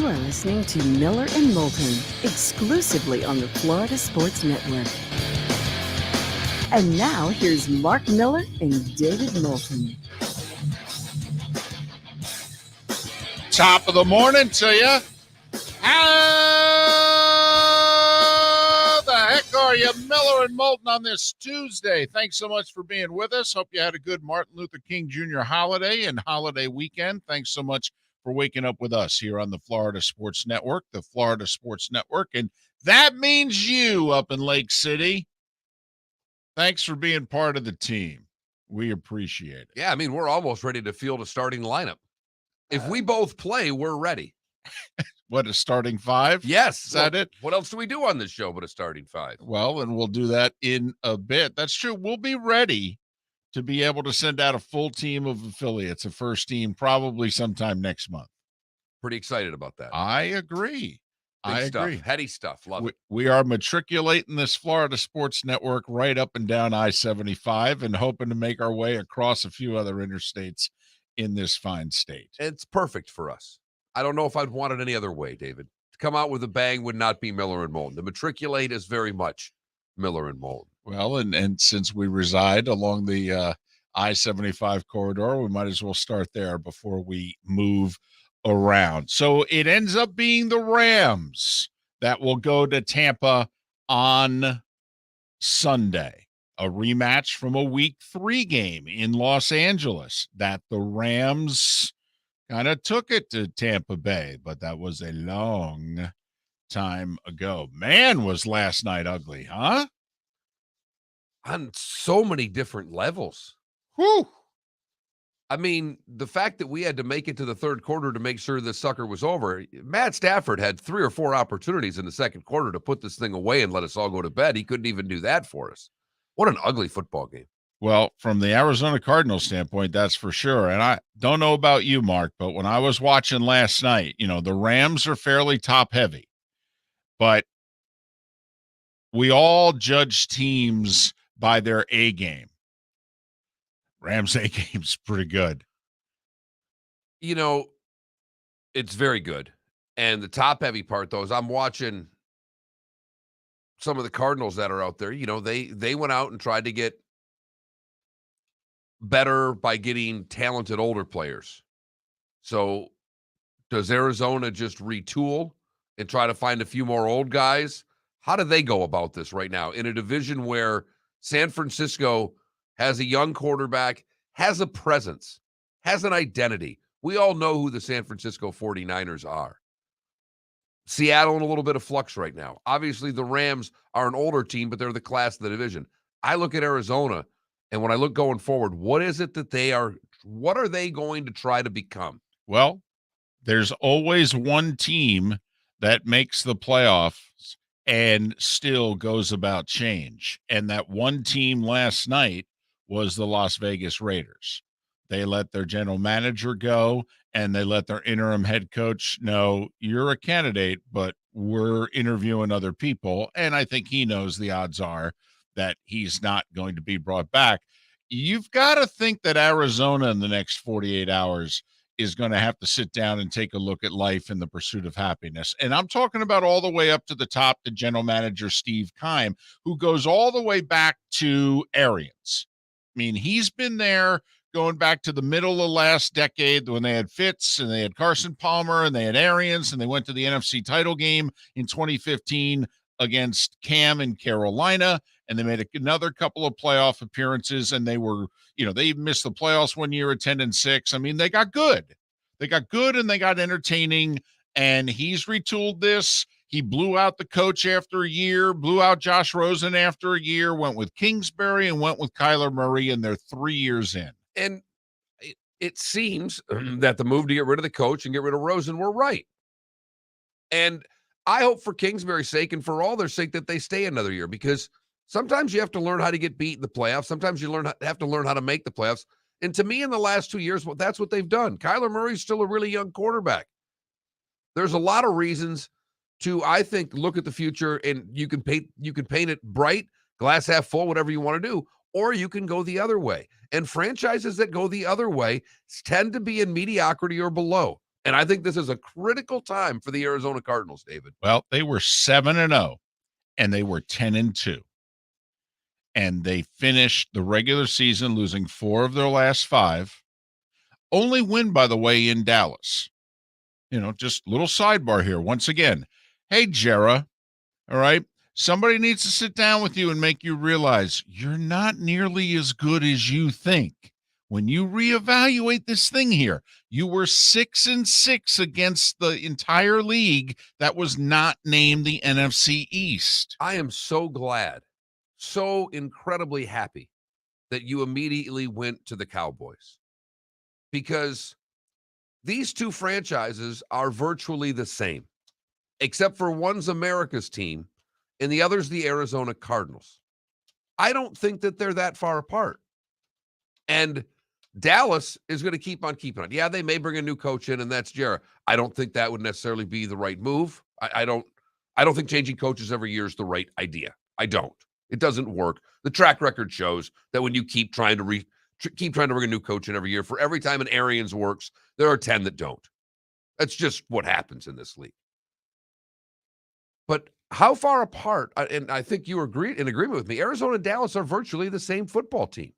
You are listening to Miller and Moulton, exclusively on the Florida Sports Network. And now, here's Mark Miller and David Moulton. Top of the morning to you. How the heck are you, Miller and Moulton, on this Tuesday? Thanks so much for being with us. Hope you had a good Martin Luther King Jr. holiday and holiday weekend. Thanks so much for waking up with us here on the Florida Sports Network, the Florida Sports Network. And that means you up in Lake City. Thanks for being part of the team. We appreciate it. Yeah, I mean, we're almost ready to field a starting lineup. If we both play, we're ready. What, a starting five? Yes. Is that it? What else do we do on this show but a starting five? Well, and we'll do that in a bit. That's true. We'll be ready to be able to send out a full team of affiliates, a first team, probably sometime next month. Pretty excited about that. I agree. Big I stuff. agree. Heady stuff. Love it. We are matriculating this Florida Sports Network right up and down I-75 and hoping to make our way across a few other interstates in this fine state. It's perfect for us. I don't know if I'd want it any other way, David. To come out with a bang would not be Miller and Moulton. To matriculate is very much Miller and Moulton. Well, and since we reside along the I-75 corridor, we might as well start there before we move around. So it ends up being the Rams that will go to Tampa on Sunday, a rematch from a week 3 game in Los Angeles that the Rams kind of took it to Tampa Bay, but that was a long time ago. Man, was last night ugly, huh? On so many different levels. Whew. I mean, the fact that we had to make it to the third quarter to make sure this sucker was over. Matt Stafford had 3 or 4 opportunities in the second quarter to put this thing away and let us all go to bed. He couldn't even do that for us. What an ugly football game. Well, from the Arizona Cardinals standpoint, that's for sure. And I don't know about you, Mark, but when I was watching last night, the Rams are fairly top heavy, but we all judge teams by their A game. Rams A game's pretty good. It's very good. And the top heavy part, though, is I'm watching some of the Cardinals that are out there. They went out and tried to get better by getting talented older players. So does Arizona just retool and try to find a few more old guys? How do they go about this right now in a division where San Francisco has a young quarterback, has a presence, has an identity? We all know who the San Francisco 49ers are. Seattle in a little bit of flux right now. Obviously, the Rams are an older team, but they're the class of the division. I look at Arizona, and when I look going forward, what is it that what are they going to try to become? Well, there's always one team that makes the playoffs and still goes about change. And that one team last night was the Las Vegas Raiders. They let their general manager go, and they let their interim head coach know, you're a candidate, but we're interviewing other people. And I think he knows the odds are that he's not going to be brought back. You've got to think that Arizona in the next 48 hours is going to have to sit down and take a look at life in the pursuit of happiness. And I'm talking about all the way up to the top, the general manager, Steve Keim, who goes all the way back to Arians. I mean, he's been there going back to the middle of last decade when they had Fitz and they had Carson Palmer and they had Arians, and they went to the NFC title game in 2015 against Cam in Carolina, and they made another couple of playoff appearances, and they were, they missed the playoffs one year at 10-6. I mean, they got good. They got good and they got entertaining, and he's retooled this. He blew out the coach after a year, blew out Josh Rosen after a year, went with Kingsbury and went with Kyler Murray, and they're 3 years in. And it seems that the move to get rid of the coach and get rid of Rosen were right. And I hope for Kingsbury's sake and for all their sake that they stay another year, because sometimes you have to learn how to get beat in the playoffs. Sometimes you have to learn how to make the playoffs. And to me, in the last 2 years, that's what they've done. Kyler Murray's still a really young quarterback. There's a lot of reasons to, I think, look at the future, and you can paint it bright, glass half full, whatever you want to do, or you can go the other way. And franchises that go the other way tend to be in mediocrity or below. And I think this is a critical time for the Arizona Cardinals, David. Well, they were 7-0 and they were 10-2. And they finished the regular season losing 4 of their last 5. Only win, by the way, in Dallas. Just little sidebar here. Once again, hey, Jera, all right, somebody needs to sit down with you and make you realize you're not nearly as good as you think. When you reevaluate this thing here, you were 6-6 against the entire league that was not named the NFC East. I am so glad, so incredibly happy that you immediately went to the Cowboys, because these two franchises are virtually the same, except for one's America's team and the other's the Arizona Cardinals. I don't think that they're that far apart. And Dallas is going to keep on keeping on. Yeah, they may bring a new coach in, and that's Jera. I don't think that would necessarily be the right move. I don't think changing coaches every year is the right idea. I don't. It doesn't work. The track record shows that when you keep trying to bring a new coach in every year, for every time an Arians works, there are 10 that don't. That's just what happens in this league. But how far apart, and I think you agree in agreement with me, Arizona and Dallas are virtually the same football team.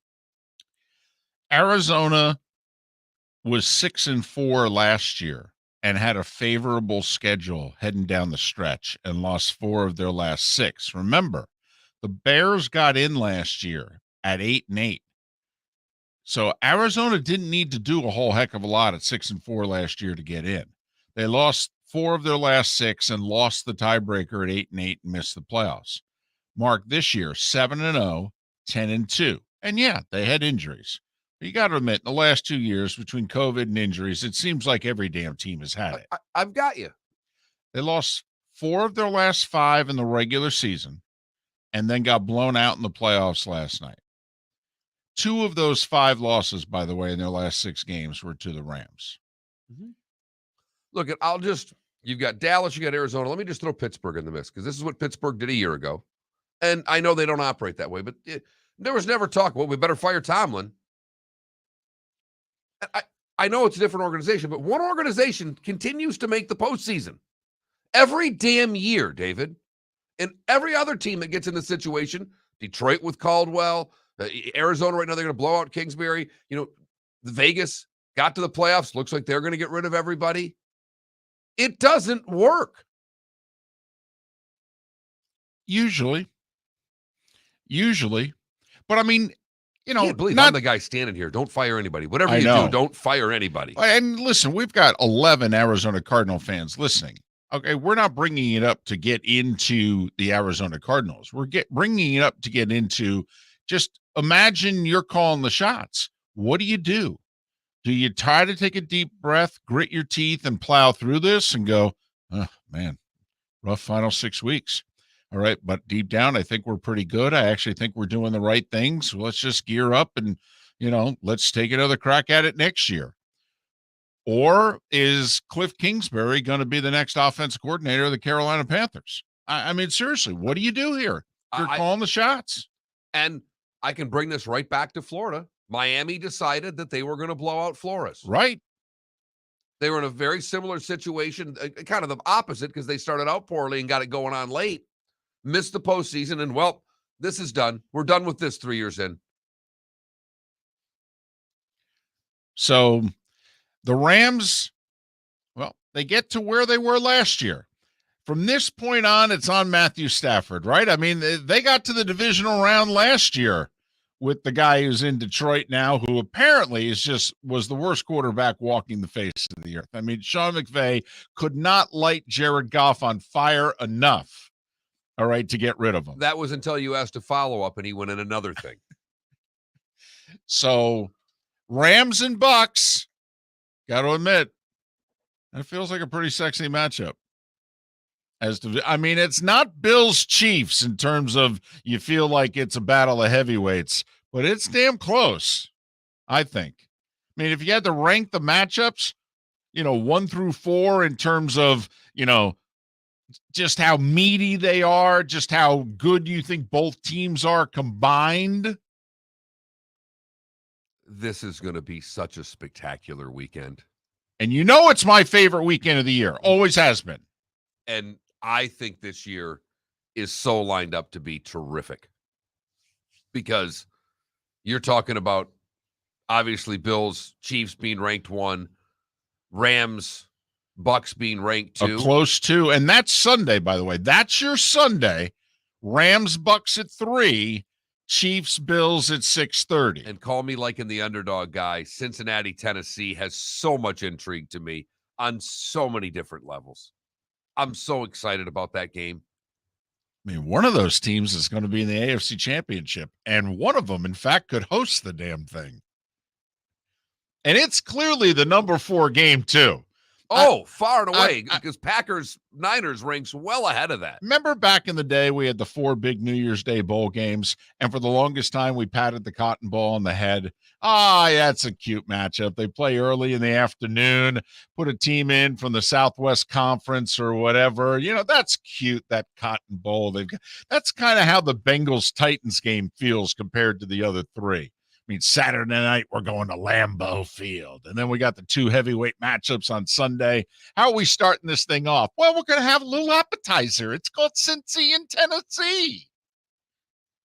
Arizona was 6-4 last year and had a favorable schedule heading down the stretch and lost 4 of their last 6. Remember, the Bears got in last year at 8-8. So Arizona didn't need to do a whole heck of a lot at 6-4 last year to get in. They lost 4 of their last 6 and lost the tiebreaker at 8-8 and missed the playoffs. Mark this year 7-0, 10-2. And yeah, they had injuries. You got to admit, in the last 2 years between COVID and injuries, it seems like every damn team has had it. I've got you. They lost 4 of their last 5 in the regular season and then got blown out in the playoffs last night. 2 of those 5 losses, by the way, in their last 6 games were to the Rams. Mm-hmm. Look, you've got Dallas, you got Arizona. Let me just throw Pittsburgh in the mix, because this is what Pittsburgh did a year ago. And I know they don't operate that way, but there was never talk, well, we better fire Tomlin. I know it's a different organization, but one organization continues to make the postseason every damn year, David. And every other team that gets in this situation, Detroit with Caldwell, Arizona right now, they're going to blow out Kingsbury. Vegas got to the playoffs. Looks like they're going to get rid of everybody. It doesn't work. Usually. But I mean, I can't believe I'm the guy standing here. Don't fire anybody. Whatever you do, don't fire anybody. And listen, we've got 11 Arizona Cardinal fans listening. Okay, we're not bringing it up to get into the Arizona Cardinals. We're bringing it up to get into, just imagine you're calling the shots. What do? Do you try to take a deep breath, grit your teeth, and plow through this and go, oh, man, rough final 6 weeks. All right, but deep down, I think we're pretty good. I actually think we're doing the right things. So let's just gear up and, let's take another crack at it next year. Or is Cliff Kingsbury going to be the next offensive coordinator of the Carolina Panthers? I mean, seriously, what do you do here? You're calling the shots. And I can bring this right back to Florida. Miami decided that they were going to blow out Flores. Right. They were in a very similar situation, kind of the opposite, because they started out poorly and got it going on late, missed the postseason, and, well, this is done. We're done with this 3 years in. So the Rams, well, they get to where they were last year. From this point on, it's on Matthew Stafford, right? I mean, they got to the divisional round last year with the guy who's in Detroit now, who apparently was the worst quarterback walking the face of the earth. I mean, Sean McVay could not light Jared Goff on fire enough, all right, to get rid of him. That was until you asked a follow-up and he went in another thing. So Rams and Bucks, got to admit, it feels like a pretty sexy matchup. It's not Bills Chiefs in terms of you feel like it's a battle of heavyweights, but it's damn close, I think. I mean, if you had to rank the matchups, 1 through 4 in terms of, just how meaty they are, just how good you think both teams are combined. This is going to be such a spectacular weekend. And you know it's my favorite weekend of the year. Always has been. And I think this year is so lined up to be terrific. Because you're talking about, obviously, Bills, Chiefs being ranked 1, Rams, Bucks being ranked 2. A close 2. And that's Sunday, by the way. That's your Sunday. Rams, Bucks at 3. Chiefs, Bills at 6:30. And call me like in the underdog guy. Cincinnati, Tennessee has so much intrigue to me on so many different levels. I'm so excited about that game. I mean, one of those teams is going to be in the AFC Championship, and one of them, in fact, could host the damn thing. And it's clearly the number 4 game, too. Far and away, because Packers-Niners ranks well ahead of that. Remember back in the day, we had the 4 big New Year's Day bowl games, and for the longest time, we patted the Cotton Bowl on the head. Yeah, it's a cute matchup. They play early in the afternoon, put a team in from the Southwest Conference or whatever. That's cute, that Cotton Bowl. That's kind of how the Bengals-Titans game feels compared to the other 3. I mean, Saturday night, we're going to Lambeau Field. And then we got the 2 heavyweight matchups on Sunday. How are we starting this thing off? Well, we're going to have a little appetizer. It's called Cincy in Tennessee.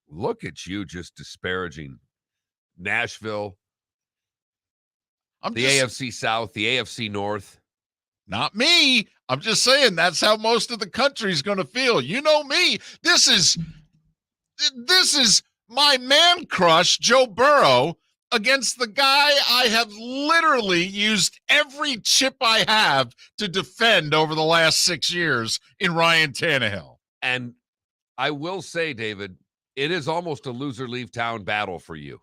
Look at you just disparaging Nashville, AFC South, the AFC North. Not me. I'm just saying that's how most of the country's going to feel. You know me. This is my man crush, Joe Burrow, against the guy I have literally used every chip I have to defend over the last 6 years in Ryan Tannehill. And I will say, David, it is almost a loser leave town battle for you.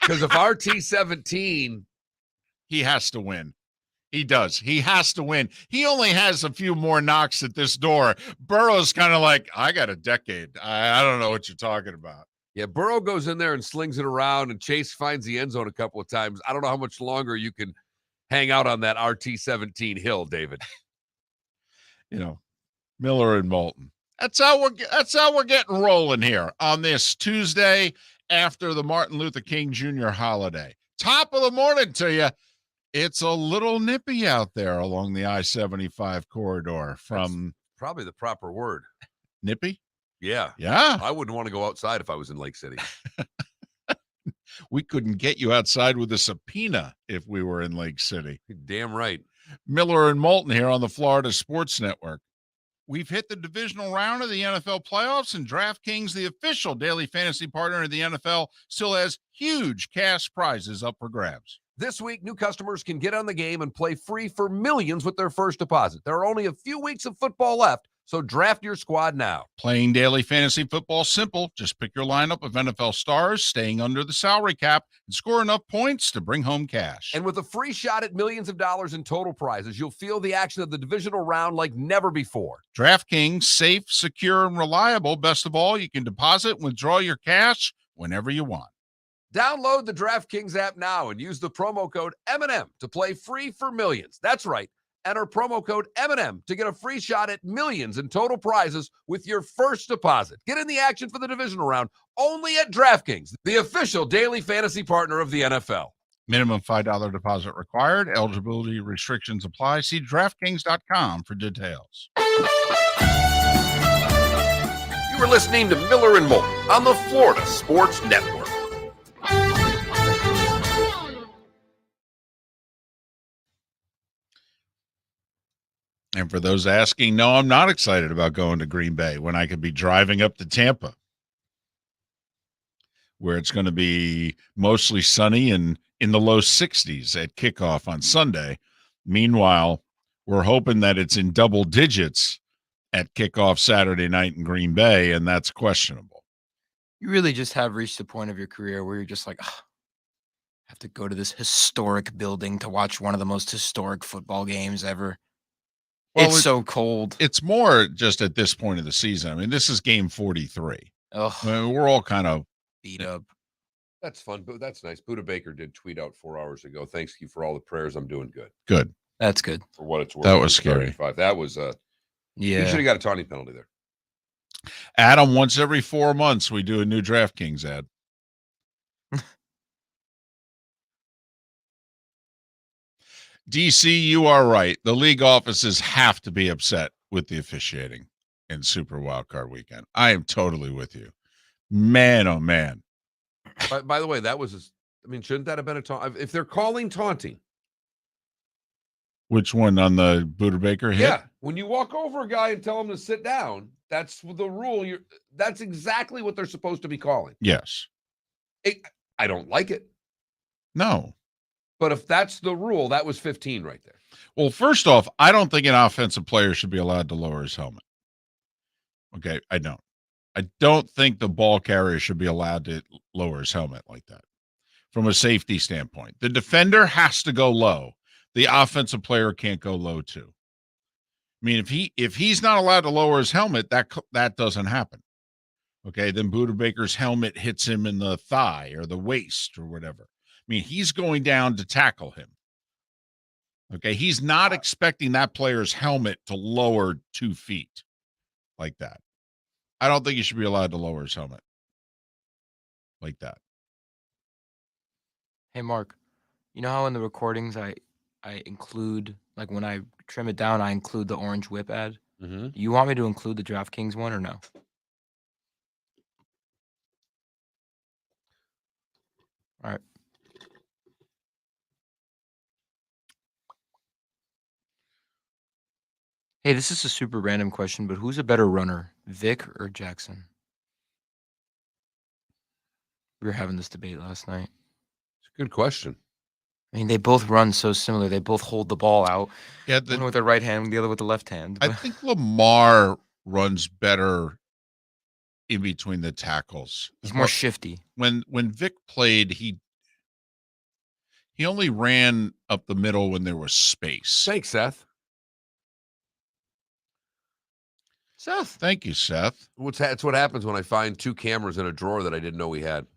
Because if RT17, he has to win. He does. He has to win. He only has a few more knocks at this door. Burrow's kind of like, I got a decade. I don't know what you're talking about. Yeah, Burrow goes in there and slings it around, and Chase finds the end zone a couple of times. I don't know how much longer you can hang out on that RT17 hill, David. Miller and Moulton. That's how we're getting rolling here on this Tuesday after the Martin Luther King Jr. holiday. Top of the morning to you. It's a little nippy out there along the I-75 corridor from... That's probably the proper word. Nippy? Yeah. I wouldn't want to go outside if I was in Lake City. We couldn't get you outside with a subpoena if we were in Lake City. Damn right. Miller and Moulton here on the Florida Sports Network. We've hit the divisional round of the NFL playoffs, and DraftKings, the official daily fantasy partner of the NFL, still has huge cash prizes up for grabs. This week, new customers can get on the game and play free for millions with their first deposit. There are only a few weeks of football left, so draft your squad now. Playing daily fantasy football simple. Just pick your lineup of NFL stars, staying under the salary cap, and score enough points to bring home cash. And with a free shot at millions of dollars in total prizes, you'll feel the action of the divisional round like never before. DraftKings, safe, secure, and reliable. Best of all, you can deposit and withdraw your cash whenever you want. Download the DraftKings app now and use the promo code M&M to play free for millions. That's right. Enter promo code M&M to get a free shot at millions in total prizes with your first deposit. Get in the action for the divisional round only at DraftKings, the official daily fantasy partner of the NFL. Minimum $5 deposit required. Eligibility restrictions apply. See DraftKings.com for details. You were listening to Miller and Moulton on the Florida Sports Network. And for those asking, no, I'm not excited about going to Green Bay when I could be driving up to Tampa, where it's going to be mostly sunny and in the low 60s at kickoff on Sunday. Meanwhile, we're hoping that it's in double digits at kickoff Saturday night in Green Bay, and that's questionable. You really just have reached the point of your career where you're just like, I have to go to this historic building to watch one of the most historic football games ever. Well, it's so cold. It's more just at this point of the season. I mean, this is game 43. Oh, I mean, we're all kind of beat up. That's fun, but that's nice. Buddha Baker did tweet out 4 hours ago. Thanks you for all the prayers. I'm doing good. Good. That's good. For what it's worth. That was scary. That was yeah. You should have got a taunting penalty there. Adam, once every 4 months, we do a new DraftKings ad. DC, you are right. The league offices have to be upset with the officiating in Super Wildcard Weekend. I am totally with you. Man, oh man. By the way, that was, shouldn't that have been a taunt? If they're calling taunting. Which one, on the Buda Baker hit? Yeah. When you walk over a guy and tell him to sit down, that's the rule. That's exactly what they're supposed to be calling. Yes. I don't like it. No. But if that's the rule, that was 15 right there. Well, first off, I don't think an offensive player should be allowed to lower his helmet. Okay, I don't. I don't think the ball carrier should be allowed to lower his helmet like that from a safety standpoint. The defender has to go low. The offensive player can't go low too. I mean, if he's not allowed to lower his helmet, that doesn't happen. Okay, then Buda Baker's helmet hits him in the thigh or the waist or whatever. I mean, he's going down to tackle him. Okay, he's not expecting that player's helmet to lower 2 feet like that. I don't think he should be allowed to lower his helmet like that. Hey, Mark, you know how in the recordings I include, like when I trim it down, I include the orange whip ad? Mm-hmm. You want me to include the DraftKings one or no? All right. Hey, this is a super random question, but who's a better runner, Vic or Jackson? We were having this debate last night. It's a good question. I mean, they both run so similar. They both hold the ball out. Yeah, One with the right hand, the other with the left hand. I think Lamar runs better in between the tackles. He's more shifty. When Vic played, he only ran up the middle when there was space. Thanks, Seth. Thank you, Seth. It's what happens when I find 2 cameras in a drawer that I didn't know we had.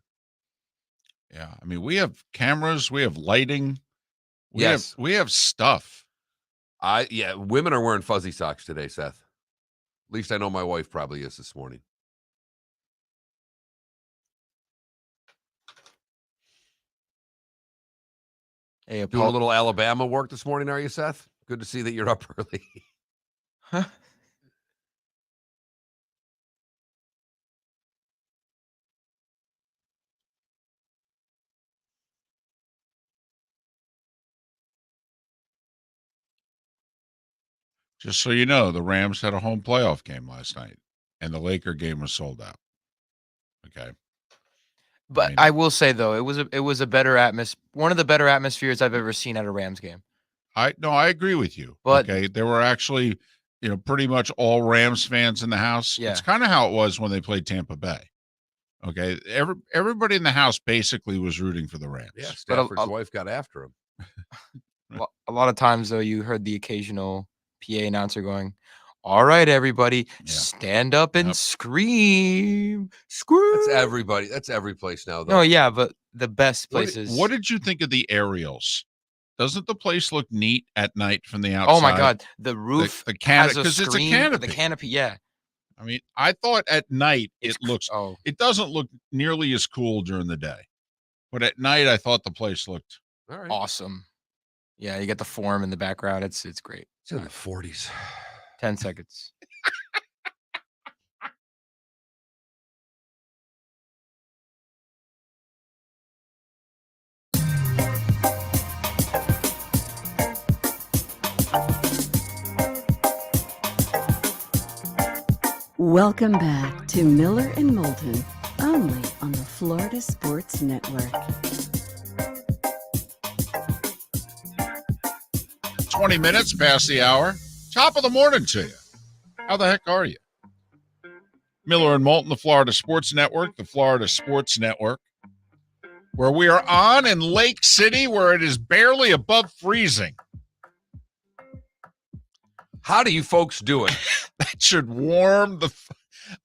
Yeah, I mean, we have cameras, we have lighting, we have stuff. Women are wearing fuzzy socks today, Seth. At least I know my wife probably is this morning. Hey, doing a little Alabama work this morning, are you, Seth? Good to see that you're up early. Huh? Just so you know, the Rams had a home playoff game last night, and the Laker game was sold out. Okay. But I will say though, it was a better one of the better atmospheres I've ever seen at a Rams game. I agree with you. But okay, there were actually, pretty much all Rams fans in the house. Yeah. It's kind of how it was when they played Tampa Bay. Okay, everybody in the house basically was rooting for the Rams. Yeah, Stafford's wife got after him. A lot of times though, you heard the occasional PA announcer going, "All right, everybody, stand up and scream. That's everybody. That's every place now, though. No, yeah, but the best places. What did you think of the aerials? Doesn't the place look neat at night from the outside? Oh my God, the roof the canopy, because it's a canopy. The canopy, yeah. I mean, I thought at night it doesn't look nearly as cool during the day, but at night I thought the place looked awesome. Yeah, you get the form in the background. It's great. It's in the 40s. 10 seconds. Welcome back to Miller and Moulton, only on the Florida Sports Network. 20 minutes past the hour. Top of the morning to you. How the heck are you? Miller and Moulton, the Florida Sports Network, where we are on in Lake City, where it is barely above freezing. How do you folks do it? That should warm the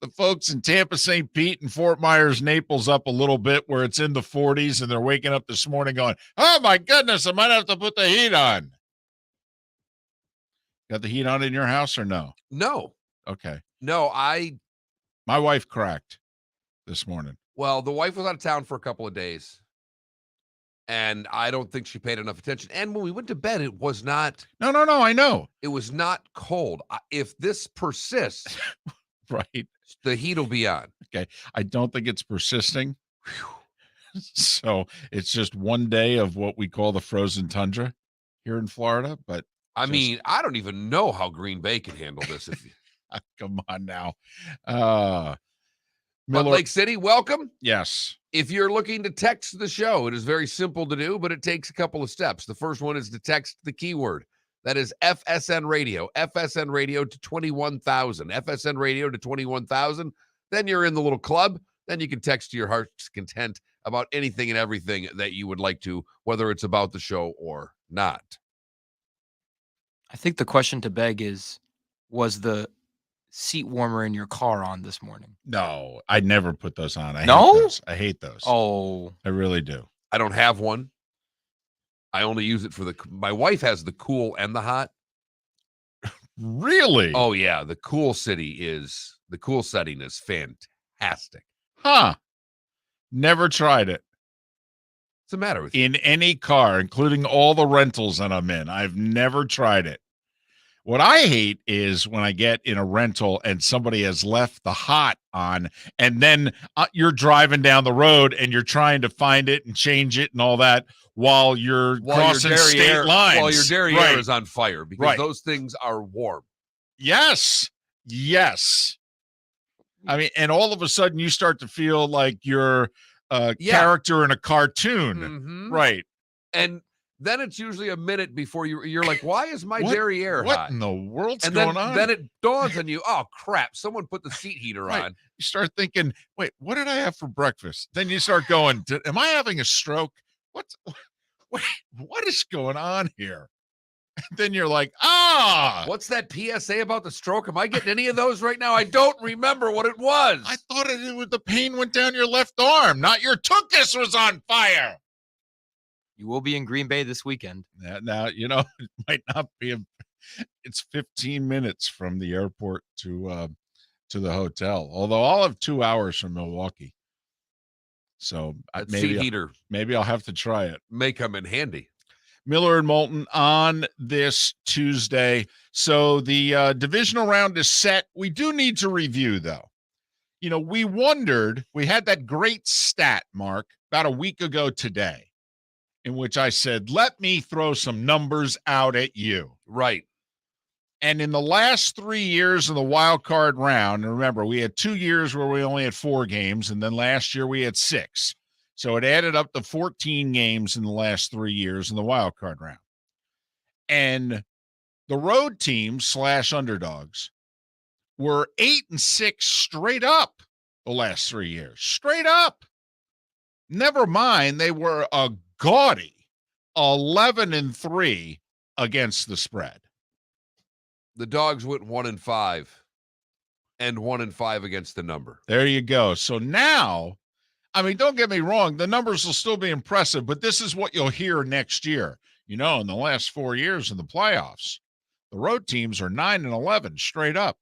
folks in Tampa, St. Pete, and Fort Myers, Naples up a little bit, where it's in the 40s, and they're waking up this morning going, "Oh my goodness, I might have to put the heat on." Got the heat on in your house or no? No. Okay. No, my wife cracked this morning. Well, the wife was out of town for a couple of days. And I don't think she paid enough attention. And when we went to bed, it was not. No, I know. It was not cold. If this persists, Right. the heat will be on. Okay. I don't think it's persisting. So it's just one day of what we call the frozen tundra here in Florida. But I mean, I don't even know how Green Bay can handle this. come on now. But Miller, Lake City, welcome. yes. If you're looking to text the show, it is very simple to do, but it takes a couple of steps. The first one is to text the keyword. That is FSN Radio. FSN Radio to 21,000. FSN Radio to 21,000. Then you're in the little club. Then you can text to your heart's content about anything and everything that you would like to, whether it's about the show or not. I think the question to beg is, was the seat warmer in your car on this morning? No, I never put those on. No? I hate those. Oh, I really do. I don't have one. I only use it for my wife has the cool and the hot. Really? Oh, yeah. The cool setting is fantastic. Huh. Never tried it. What's the matter with you? In any car, including all the rentals that I'm in. I've never tried it. What I hate is when I get in a rental and somebody has left the hot on, and then you're driving down the road and you're trying to find it and change it and all that while you're crossing state lines. While your derriere is on fire, because those things are warm. Yes. I mean, and all of a sudden you start to feel like you're a character in a cartoon. Mm-hmm. Right. And then it's usually a minute before you're like, why is my derriere hot? What in the world's and going on? Then it dawns on you, oh, crap, someone put the seat heater on. You start thinking, wait, what did I have for breakfast? Then you start going, am I having a stroke? What is going on here? And then you're like, what's that PSA about the stroke? Am I getting any of those right now? I don't remember what it was. I thought it was the pain went down your left arm, not your tuchus was on fire. You will be in Green Bay this weekend. Now, it might not be it's 15 minutes from the airport to the hotel, although I'll have 2 hours from Milwaukee. So maybe I'll have to try it. May come in handy. Miller and Moulton on this Tuesday. So the divisional round is set. We do need to review, though. We had that great stat, Mark, about a week ago today, in which I said, let me throw some numbers out at you. Right. And in the last 3 years of the wild card round, and remember, we had 2 years where we only had 4 games, and then last year we had 6. So it added up to 14 games in the last 3 years in the wild card round. And the road teams / underdogs were 8-6 straight up the last 3 years. Straight up. Never mind, they were a gaudy 11-3 against the spread. The dogs went 1-5 and 1-5 against the number. There you go. So now, I mean, don't get me wrong, the numbers will still be impressive, but this is what you'll hear next year. In the last 4 years in the playoffs, the road teams are 9-11 straight up.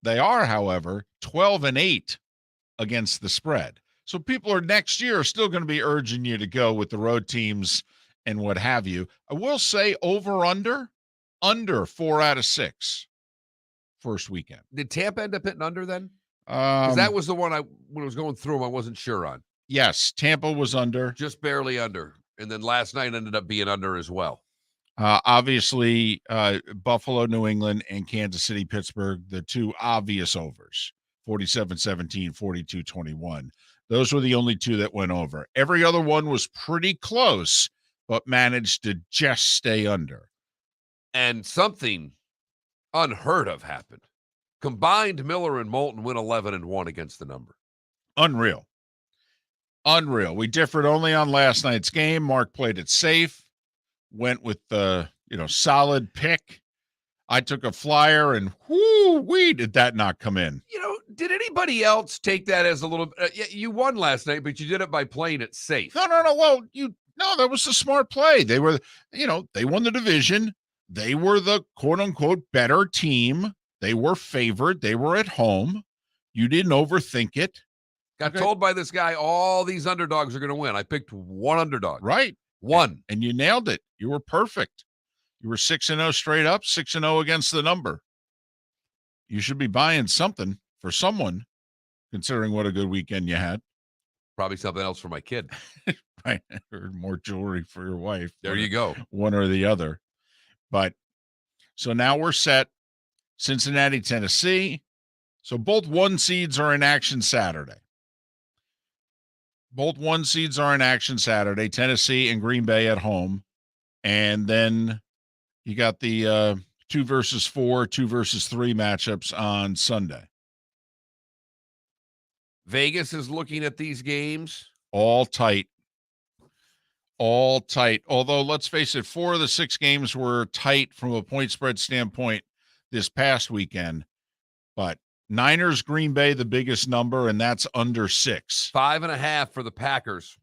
They are, however, 12-8 against the spread. So people are next year still going to be urging you to go with the road teams and what have you. I will say under 4 out of 6 first weekend. Did Tampa end up hitting under then? Because that was the one when I was going through them, I wasn't sure on. Yes, Tampa was under. Just barely under. And then last night ended up being under as well. Obviously, Buffalo, New England, and Kansas City, Pittsburgh, the two obvious overs, 47-17, 42-21. Those were the only two that went over. Every other one was pretty close, but managed to just stay under. And something unheard of happened. Combined, Miller and Moulton win 11-1 against the number. Unreal. We differed only on last night's game. Mark played it safe, went with the solid pick. I took a flyer, and did that not come in? Did anybody else take that as a little? You won last night, but you did it by playing it safe. No. Well, that was a smart play. They were, they won the division. They were the quote unquote better team. They were favored. They were at home. You didn't overthink it. Got told by this guy all these underdogs are going to win. I picked one underdog. Right. One. And you nailed it. You were perfect. You were 6-0 straight up, 6-0 against the number. You should be buying something for someone, considering what a good weekend you had. Probably something else for my kid. Right. Or more jewelry for your wife. There you go. One or the other. But so now we're set. Cincinnati, Tennessee. So both 1 seeds are in action Saturday. Both 1 seeds are in action Saturday. Tennessee and Green Bay at home. And then you got the 2 versus 4, 2 versus 3 matchups on Sunday. Vegas is looking at these games. All tight. All tight. Although, let's face it, 4 of the 6 games were tight from a point spread standpoint this past weekend. But Niners, Green Bay, the biggest number, and that's under 6. 5.5 for the Packers.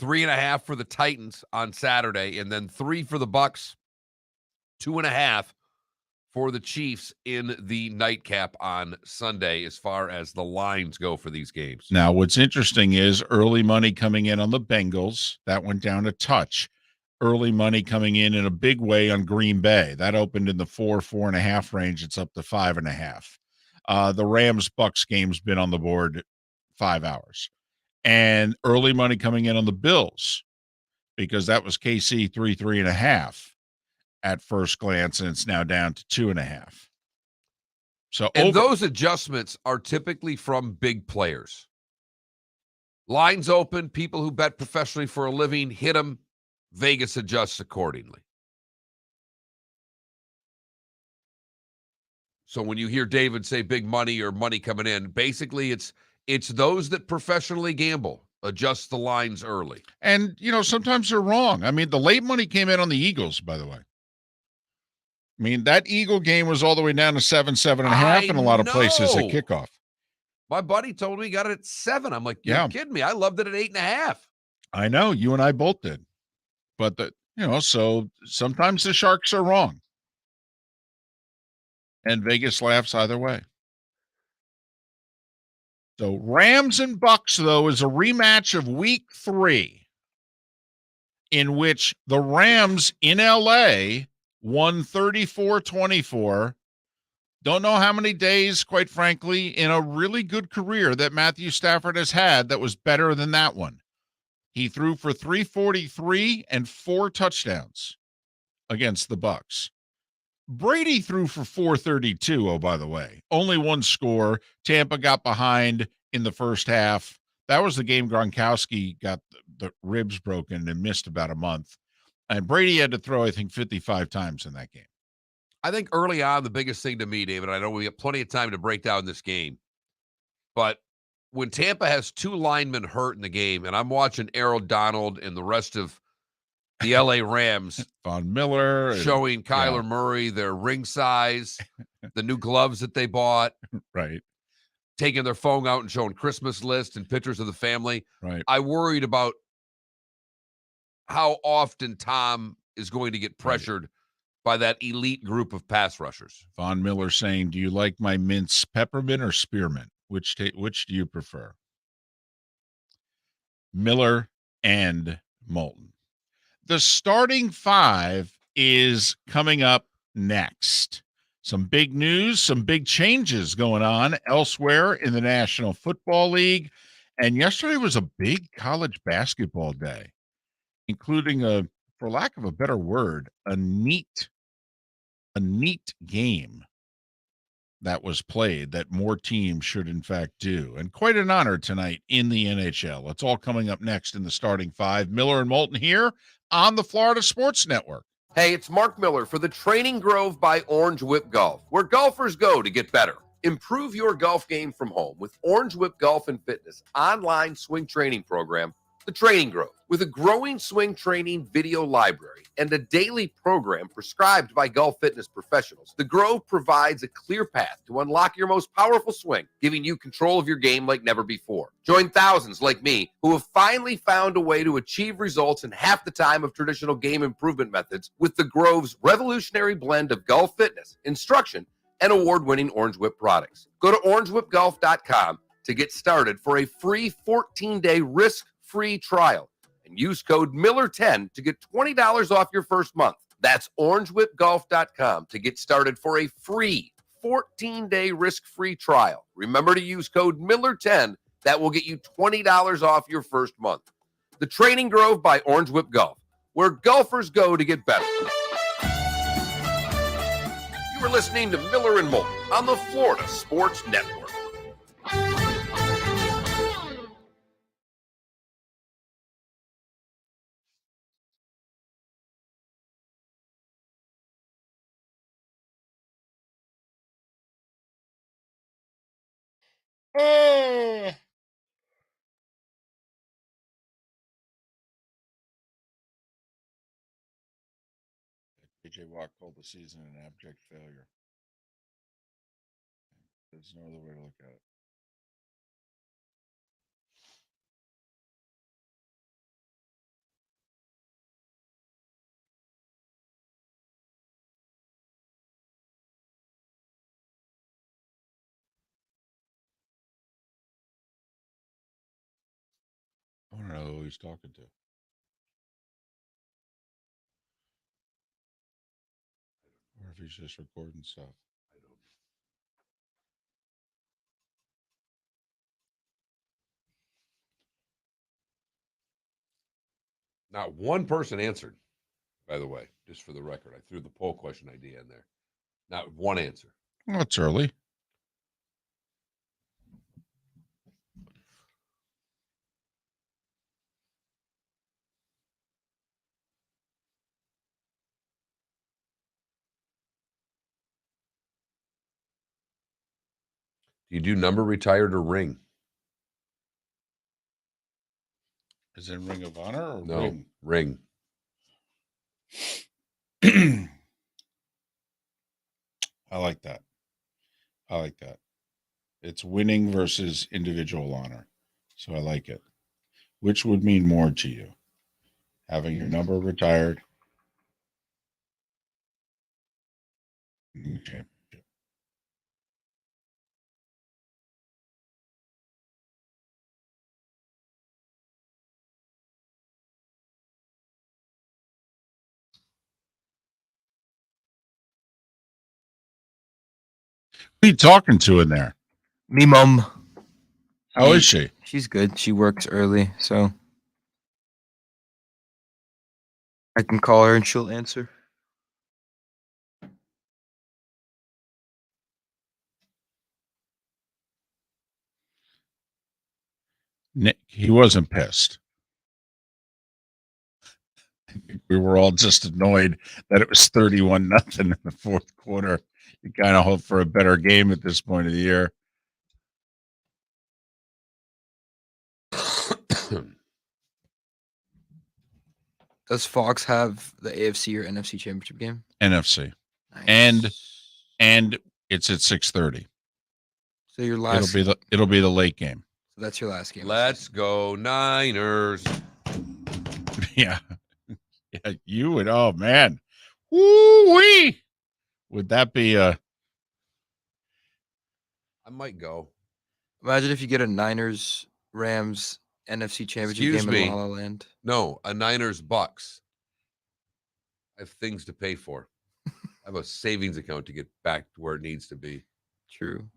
3.5 for the Titans on Saturday, and then 3 for the Bucks. 2.5 for the Chiefs in the nightcap on Sunday as far as the lines go for these games. Now, what's interesting is early money coming in on the Bengals. That went down a touch. Early money coming in a big way on Green Bay. That opened in the 4.5 range. It's up to 5.5. The Rams-Bucks game's been on the board 5 hours. And early money coming in on the Bills, because that was KC 3.5 at first glance, and it's now down to 2.5. So, and those adjustments are typically from big players. Lines open, people who bet professionally for a living hit them. Vegas adjusts accordingly. So when you hear David say big money or money coming in, basically it's those that professionally gamble adjust the lines early. And, sometimes they're wrong. I mean, the late money came in on the Eagles, by the way. I mean, that Eagle game was all the way down to 7.5 in a lot of places at kickoff. My buddy told me he got it at 7. I'm like, you're kidding me. I loved it at 8.5. I know. You and I both did. But, so sometimes the Sharks are wrong. And Vegas laughs either way. So Rams and Bucks, though, is a rematch of week 3, in which the Rams in L.A. won 34-24. Don't know how many days, quite frankly, in a really good career that Matthew Stafford has had that was better than that one. He threw for 343 and 4 touchdowns against the Bucks. Brady threw for 432, oh, by the way. Only 1 score. Tampa got behind in the first half. That was the game Gronkowski got the ribs broken and missed about a month. And Brady had to throw, I think, 55 times in that game. I think early on, the biggest thing to me, David, I know we have plenty of time to break down this game, but when Tampa has 2 linemen hurt in the game, and I'm watching Errol Donald and the rest of the L.A. Rams, Von Miller, showing Kyler Murray their ring size, the new gloves that they bought, right? Taking their phone out and showing Christmas lists and pictures of the family. Right. I worried about how often Tom is going to get pressured by that elite group of pass rushers. Von Miller saying, "Do you like my mince peppermint or spearmint? Which do you prefer?" Miller and Moulton. The starting 5 is coming up next. Some big news, some big changes going on elsewhere in the National Football League. And yesterday was a big college basketball day, including for lack of a better word, a neat game that was played that more teams should in fact do. And quite an honor tonight in the NHL. It's all coming up next in the starting 5. Miller and Moulton here on the Florida Sports Network. Hey, it's Mark Miller for the Training Grove by Orange Whip Golf, where golfers go to get better. Improve your golf game from home with Orange Whip Golf and Fitness online swing training program, The Training Grove. With a growing swing training video library and a daily program prescribed by golf fitness professionals, The Grove provides a clear path to unlock your most powerful swing, giving you control of your game like never before. Join thousands like me who have finally found a way to achieve results in half the time of traditional game improvement methods with The Grove's revolutionary blend of golf fitness, instruction, and award-winning Orange Whip products. Go to orangewhipgolf.com to get started for a free 14-day risk-free trial. And use code Miller10 to get $20 off your first month. That's orangewhipgolf.com to get started for a free 14-day risk-free trial. Remember to use code Miller10. That will get you $20 off your first month. The Training Grove by Orange Whip Golf, where golfers go to get better. You are listening to Miller and Moulton on the Florida Sports Network. AJ Watt called the season an abject failure. There's no other way to look at it. I want to know who he's talking to. Or if he's just recording stuff. Not one person answered, by the way, just for the record. I threw the poll question idea in there. Not one answer. Well, it's early. Do you do number retired or ring? Is it Ring of Honor or No, ring. I like that. I like that. It's winning versus individual honor. So I like it. Which would mean more to you? Having your number retired? Okay. Who are you talking to in there? Me mom. How is she? She's good. She works early, so I can call her and she'll answer. Nick, he wasn't pissed. We were all just annoyed that it was 31-0 in the fourth quarter. You kind of hope for a better game at this point of the year. Does Fox have the AFC or NFC championship game? NFC. Nice. And it's at 6:30. So your last It'll be the late game. So that's your last game. Let's go Niners. Yeah. Yeah, you would. Oh man. Woo-wee. Would that be I might go. Imagine if you get a Niners Rams NFC championship Excuse game me. in La La Land. No, a Niners Bucks. I have things to pay for. I have a savings account to get back to where it needs to be. True.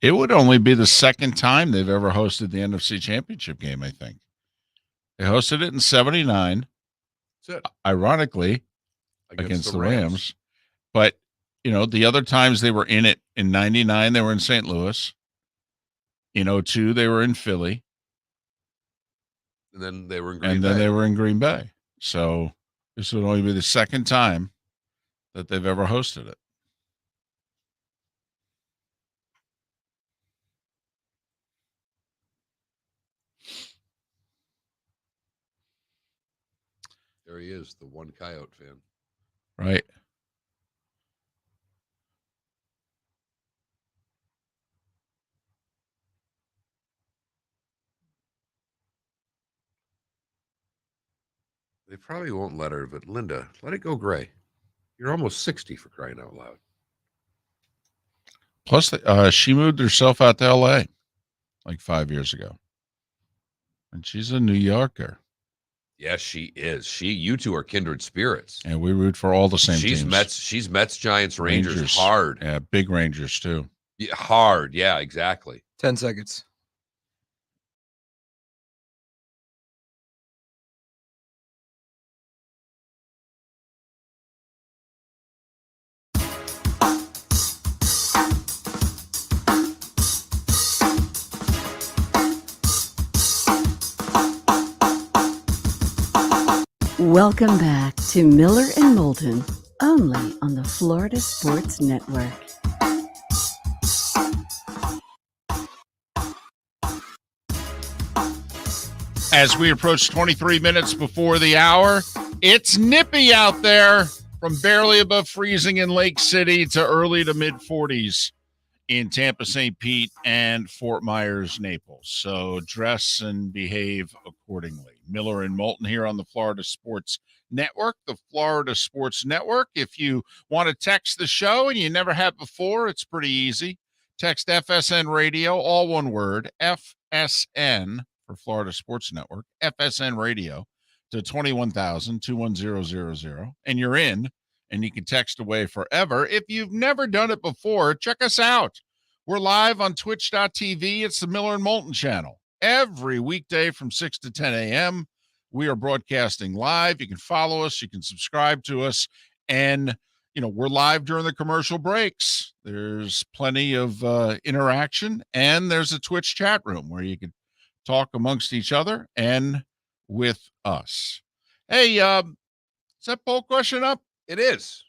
It would only be the second time they've ever hosted the NFC Championship game, I think. They hosted it in 79. That's it. Ironically, against the Rams. But, the other times they were in it, in 99, they were in St. Louis. In 02, they were in Philly. And then they were in Green Bay. And then they were in Green Bay. So this would only be the second time that they've ever hosted it. There he is, the one Coyote fan. Right. They probably won't let her, but Linda, let it go gray. You're almost 60 for crying out loud. Plus, she moved herself out to L.A. like 5 years ago. And she's a New Yorker. Yes, she is. You two are kindred spirits. And we root for all the same teams. She's Mets, Giants, Rangers. Hard. Yeah, big Rangers, too. Yeah, hard. Yeah, exactly. 10 seconds. Welcome back to Miller and Moulton, only on the Florida Sports Network. As we approach 23 minutes before the hour, it's nippy out there from barely above freezing in Lake City to early to mid 40s in Tampa, St. Pete, and Fort Myers, Naples. So dress and behave accordingly. Miller and Moulton here on the Florida Sports Network, the Florida Sports Network. If you want to text the show and you never have before, it's pretty easy. Text FSN Radio, all one word, FSN for Florida Sports Network, FSN Radio to 21000 and you're in. And you can text away forever. If you've never done it before, check us out. We're live on twitch.tv. It's the Miller and Moulton channel. Every weekday from 6 to 10 a.m., we are broadcasting live. You can follow us. You can subscribe to us. And, we're live during the commercial breaks. There's plenty of interaction. And there's a Twitch chat room where you can talk amongst each other and with us. Hey, is that poll question up? It is.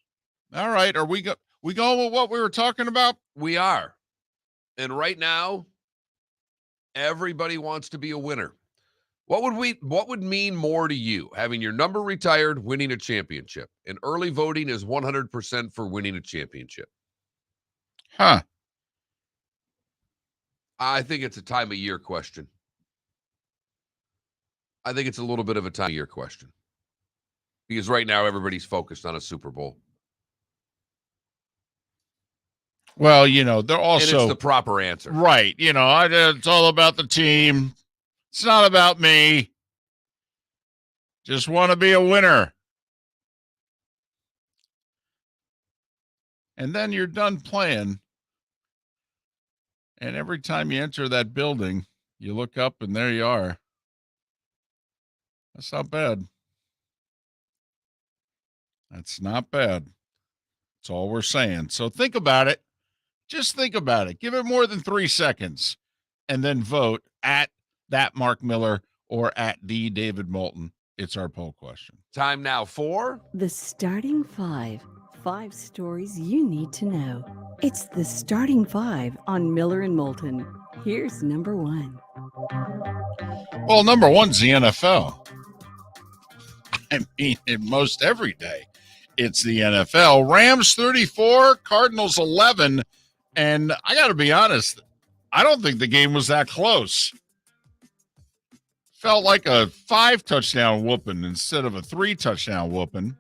All right. Are we going with what we were talking about? We are. And right now, everybody wants to be a winner. What would mean more to you? Having your number retired, winning a championship. And early voting is 100% for winning a championship. Huh. I think it's a time of year question. I think it's a little bit of a time of year question. Because right now, everybody's focused on a Super Bowl. Well, they're also... And it's the proper answer. Right. It's all about the team. It's not about me. Just want to be a winner. And then you're done playing. And every time you enter that building, you look up and there you are. That's not bad. That's not bad. That's all we're saying. So think about it. Just think about it. Give it more than 3 seconds and then vote at that Mark Miller or at the David Moulton. It's our poll question. Time now for The Starting Five. 5 stories you need to know. It's the Starting Five on Miller and Moulton. Here's number 1. Well, number 1's the NFL. I mean, in most every day, it's the NFL. Rams 34, Cardinals 11. And I got to be honest, I don't think the game was that close. Felt like a 5-touchdown whooping instead of a 3-touchdown whooping.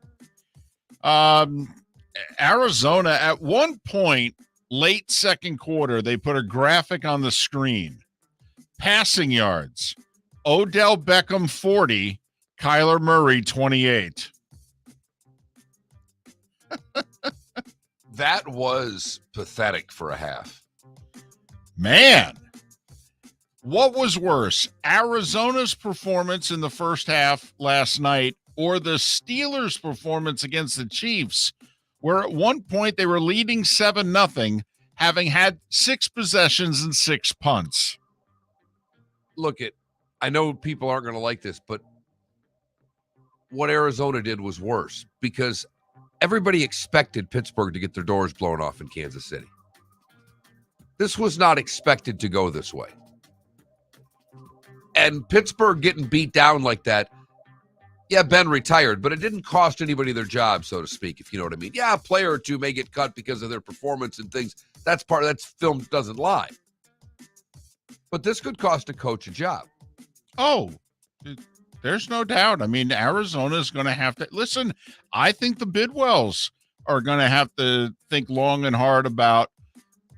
Arizona, at one point, late second quarter, they put a graphic on the screen. Passing yards. Odell Beckham 40, Kyler Murray 28. That was pathetic for a half. Man, what was worse, Arizona's performance in the first half last night or the Steelers' performance against the Chiefs, where at one point they were leading 7-0, having had 6 possessions and 6 punts? Look, I know people aren't going to like this, but what Arizona did was worse because everybody expected Pittsburgh to get their doors blown off in Kansas City. This was not expected to go this way. And Pittsburgh getting beat down like that, yeah, Ben retired, but it didn't cost anybody their job, so to speak, if you know what I mean. Yeah, a player or two may get cut because of their performance and things. That's film doesn't lie. But this could cost a coach a job. Oh, there's no doubt. I mean, Arizona's going to have to listen. I think the Bidwells are going to have to think long and hard about,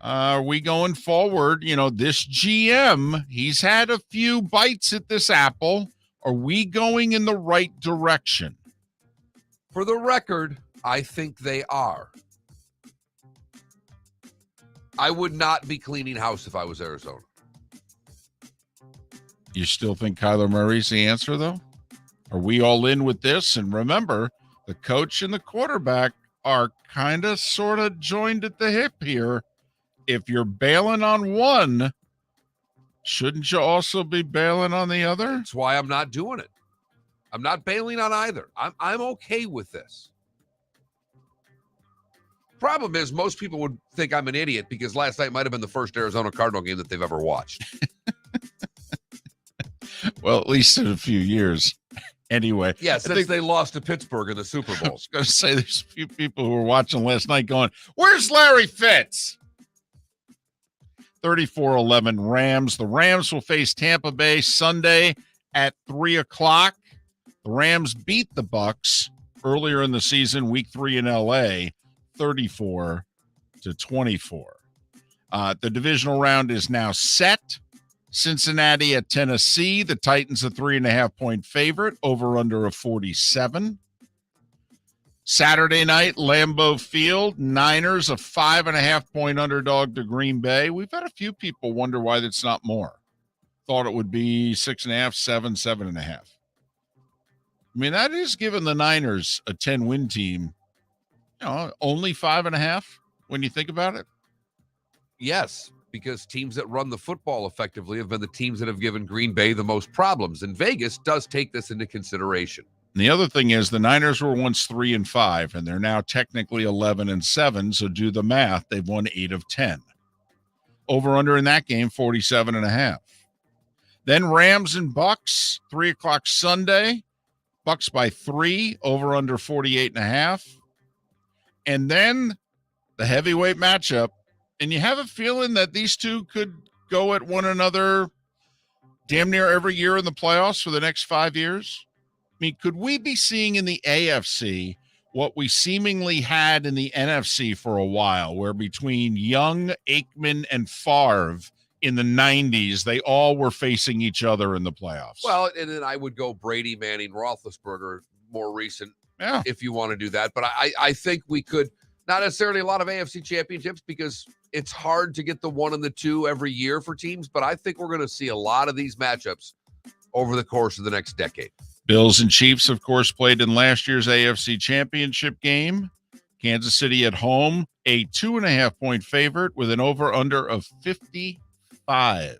are we going forward? This GM, he's had a few bites at this apple. Are we going in the right direction? For the record, I think they are. I would not be cleaning house if I was Arizona. You still think Kyler Murray's the answer, though? Are we all in with this? And remember, the coach and the quarterback are kind of sort of joined at the hip here. If you're bailing on one, shouldn't you also be bailing on the other? That's why I'm not doing it. I'm not bailing on either. I'm okay with this. Problem is, most people would think I'm an idiot because last night might have been the first Arizona Cardinal game that they've ever watched. Well, at least in a few years. Anyway. Yeah, since they lost to Pittsburgh in the Super Bowl. I was going to say, there's a few people who were watching last night going, where's Larry Fitz? 34-11 Rams. The Rams will face Tampa Bay Sunday at 3 o'clock. The Rams beat the Bucs earlier in the season, week 3 in L.A., 34-24. The divisional round is now set. Cincinnati at Tennessee. The Titans a 3.5-point favorite, over under of 47. Saturday night, Lambeau Field. Niners a 5.5-point underdog to Green Bay. We've had a few people wonder why that's not more. Thought it would be 6.5, 7, 7.5. I mean, that is giving the Niners a 10-win team, only 5.5 when you think about it. Yes, because teams that run the football effectively have been the teams that have given Green Bay the most problems. And Vegas does take this into consideration. And the other thing is the Niners were once 3-5, and they're now technically 11-7. So do the math. They've won 8 of 10. Over under in that game, 47.5. Then Rams and Bucks, 3 o'clock Sunday. Bucks by 3, over under 48.5. And then the heavyweight matchup. And you have a feeling that these two could go at one another damn near every year in the playoffs for the next 5 years. I mean, could we be seeing in the AFC what we seemingly had in the NFC for a while, where between Young, Aikman, and Favre in the 90s, they all were facing each other in the playoffs? Well, and then I would go Brady, Manning, Roethlisberger, more recent, if you want to do that. But I think we could, not necessarily a lot of AFC championships because it's hard to get the 1 and the 2 every year for teams, but I think we're going to see a lot of these matchups over the course of the next decade. Bills and Chiefs, of course, played in last year's AFC championship game. Kansas City at home, a 2.5-point favorite with an over-under of 55,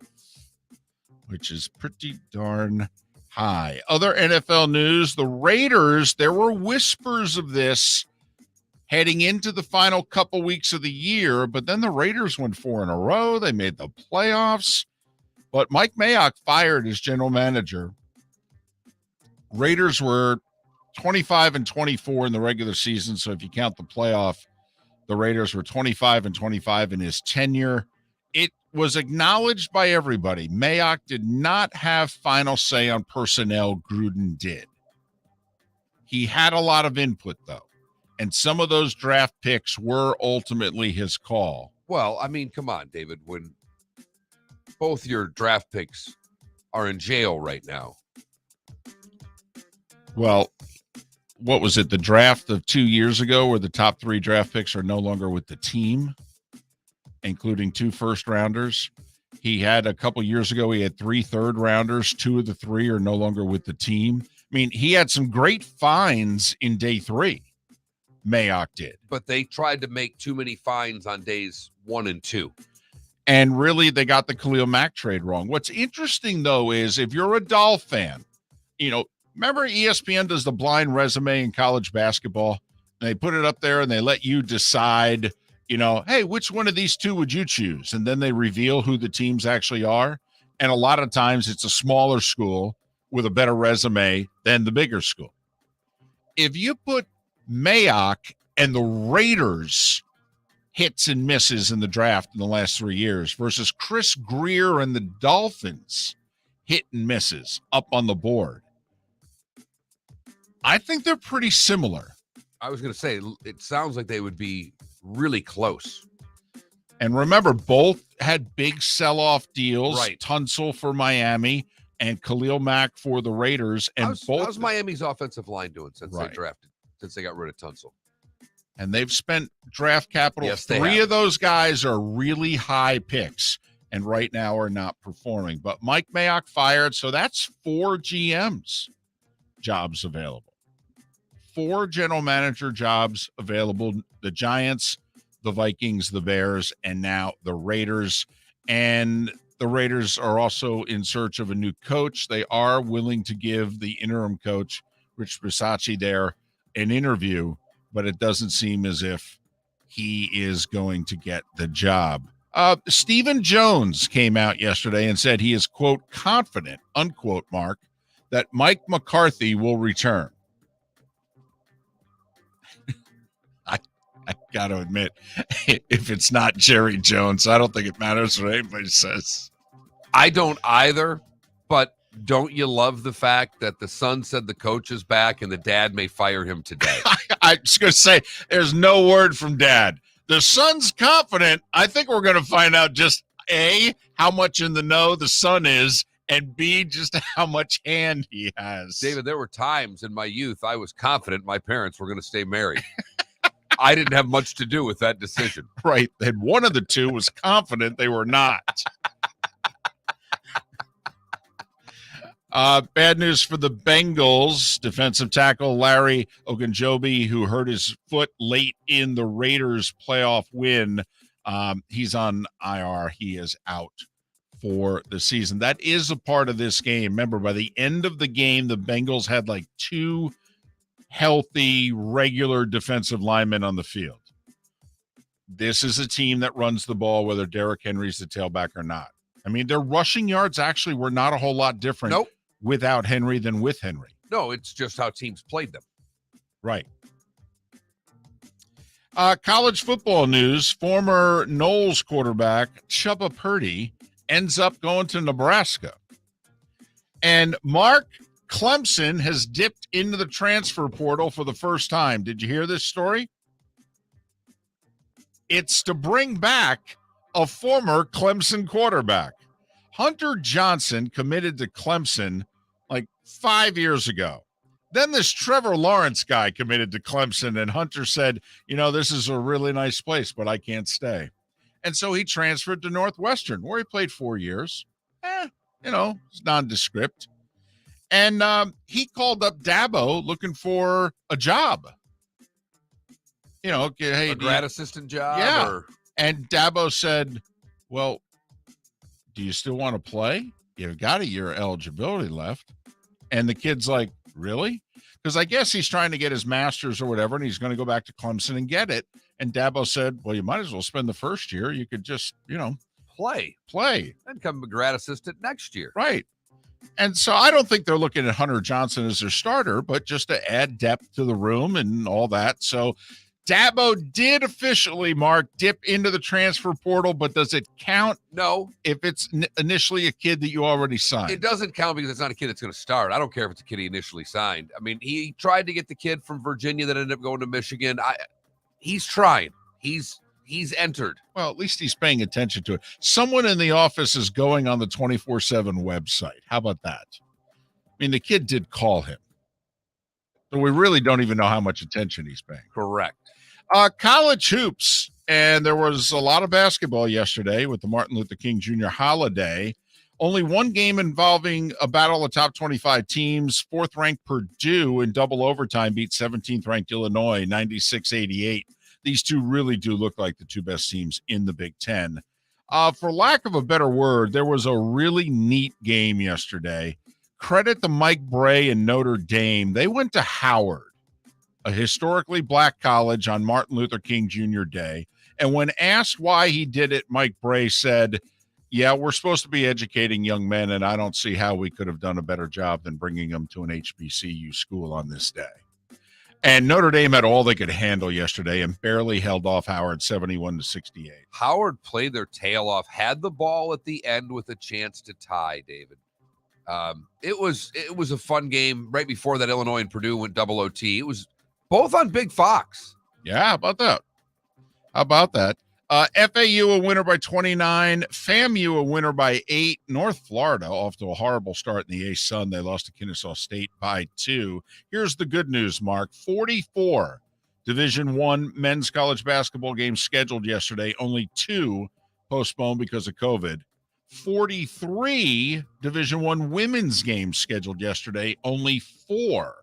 which is pretty darn high. Other NFL news, the Raiders, there were whispers of this heading into the final couple weeks of the year, but then the Raiders went 4 in a row. They made the playoffs, but Mike Mayock fired as general manager. Raiders were 25-24 in the regular season, so if you count the playoff, the Raiders were 25-25 in his tenure. It was acknowledged by everybody. Mayock did not have final say on personnel. Gruden did. He had a lot of input, though. And some of those draft picks were ultimately his call. Well, I mean, come on, David. When both your draft picks are in jail right now. Well, what was it? The draft of 2 years ago where the top 3 draft picks are no longer with the team, including 2 first-rounders. He had a couple years ago, he had 3 third-rounders. 2 of the 3 are no longer with the team. I mean, he had some great finds in day 3. Mayock did. But they tried to make too many finds on days 1 and 2. And really, they got the Khalil Mack trade wrong. What's interesting, though, is if you're a Dolph fan, remember ESPN does the blind resume in college basketball? They put it up there and they let you decide, hey, which one of these 2 would you choose? And then they reveal who the teams actually are. And a lot of times it's a smaller school with a better resume than the bigger school. If you put Mayock and the Raiders hits and misses in the draft in the last 3 years versus Chris Greer and the Dolphins hit and misses up on the board, I think they're pretty similar. I was going to say, it sounds like they would be really close. And remember, both had big sell-off deals. Right. Tunsil for Miami and Khalil Mack for the Raiders. And how's Miami's offensive line doing since Right. they got rid of Tunsil? And they've spent draft capital. Yes, they 3 have. of those guys are really high picks and right now are not performing. But Mike Mayock fired, so that's 4 GMs jobs available. 4 general manager jobs available. The Giants, the Vikings, the Bears, and now the Raiders. And the Raiders are also in search of a new coach. They are willing to give the interim coach, Rich Bisaccia, there an interview, but it doesn't seem as if he is going to get the job. Stephen Jones came out yesterday and said he is, quote, confident, unquote, Mark, that Mike McCarthy will return. I got to admit, if it's not Jerry Jones, I don't think it matters what anybody says. I don't either, but don't you love the fact that the son said the coach is back and the dad may fire him today? I was going to say, there's no word from dad. The son's confident. I think we're going to find out just A, how much in the know the son is, and B, just how much hand he has. David, there were times in my youth I was confident my parents were going to stay married. I didn't have much to do with that decision. Right. And one of the two was confident they were not. Bad news for the Bengals. Defensive tackle Larry Ogunjobi, who hurt his foot late in the Raiders' playoff win. He's on IR. He is out for the season. That is a part of this game. Remember, by the end of the game, the Bengals had like 2 healthy, regular defensive linemen on the field. This is a team that runs the ball, whether Derrick Henry's the tailback or not. I mean, their rushing yards actually were not a whole lot different without Henry than with Henry. No, it's just how teams played them. Right. College football news. Former Knowles quarterback Chubba Purdy ends up going to Nebraska. And Mark, Clemson has dipped into the transfer portal for the first time. Did you hear this story? It's to bring back a former Clemson quarterback. Hunter Johnson committed to Clemson like 5 years ago. Then this Trevor Lawrence guy committed to Clemson, and Hunter said, this is a really nice place, but I can't stay. And so he transferred to Northwestern, where he played 4 years. It's nondescript. And he called up Dabo looking for a job. Hey, a grad assistant job? Yeah. Or... And Dabo said, well, do you still want to play? You've got a year of eligibility left. And the kid's like, really? Because I guess he's trying to get his master's or whatever, and he's going to go back to Clemson and get it. And Dabo said, well, you might as well spend the first year. You could just, play. And come a grad assistant next year. Right. And so I don't think they're looking at Hunter Johnson as their starter, but just to add depth to the room and all that. So Dabo did officially, Mark, dip into the transfer portal, but does it count? No. If it's initially a kid that you already signed? It doesn't count because it's not a kid that's going to start. I don't care if it's a kid he initially signed. I mean, he tried to get the kid from Virginia that ended up going to Michigan. He's trying. He's entered. Well, at least he's paying attention to it. Someone in the office is going on the 24/7 website. How about that? I mean, the kid did call him. So we really don't even know how much attention he's paying. Correct. College hoops. And there was a lot of basketball yesterday with the Martin Luther King Jr. holiday. Only one game involving a battle of top 25 teams. 4th-ranked Purdue in double overtime beat 17th-ranked Illinois 96-88. These two really do look like the 2 best teams in the Big Ten. For lack of a better word, there was a really neat game yesterday. Credit to Mike Bray and Notre Dame. They went to Howard, a historically black college, on Martin Luther King Jr. Day. And when asked why he did it, Mike Bray said, yeah, we're supposed to be educating young men, and I don't see how we could have done a better job than bringing them to an HBCU school on this day. And Notre Dame had all they could handle yesterday and barely held off Howard 71-68. Howard played their tail off, had the ball at the end with a chance to tie, David. It was a fun game. Right before that, Illinois and Purdue went double OT. It was Both on Big Fox. Yeah, how about that? How about that? FAU a winner by 29. FAMU a winner by 8. North Florida off to a horrible start in the A-Sun. They lost to Kennesaw State by 2. Here's the good news, Mark. 44 Division I men's college basketball games scheduled yesterday. Only 2 postponed because of COVID. 43 Division I women's games scheduled yesterday. Only 4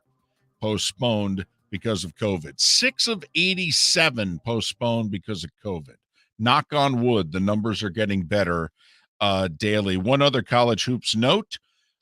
postponed because of COVID. 6 of 87 postponed because of COVID. Knock on wood, the numbers are getting better daily. One other college hoops note,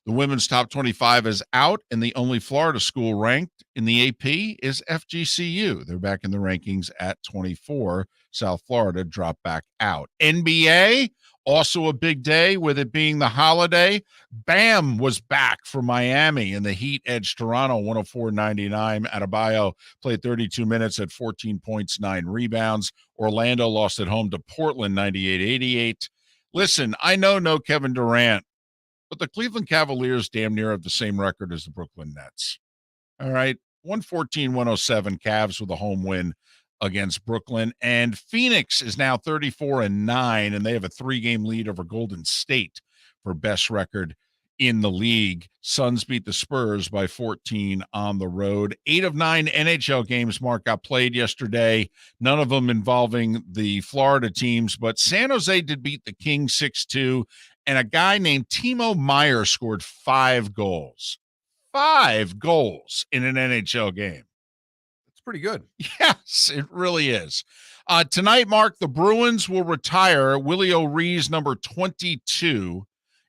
the women's top 25 is out, and the only Florida school ranked in the AP is FGCU. They're back in the rankings at 24. South Florida dropped back out. NBA, also a big day with it being the holiday. Bam was back for Miami, and the Heat edged Toronto 104-99. Adebayo played 32 minutes at 14 points, 9 rebounds. Orlando lost at home to Portland 98-88. Listen, I know no Kevin Durant, but the Cleveland Cavaliers damn near have the same record as the Brooklyn Nets. All right, 114-107 Cavs with a home win against Brooklyn. And Phoenix is now 34-9, and they have a 3-game lead over Golden State for best record in the league. Suns beat the Spurs by 14 on the road. 8 of 9 NHL games, Mark, got played yesterday. None of them involving the Florida teams, but San Jose did beat the Kings 6-2, and a guy named Timo Meier scored 5 goals. 5 goals in an NHL game. Pretty good. Yes, it really is. Tonight, Mark, the Bruins will retire Willie O'Ree's number 22.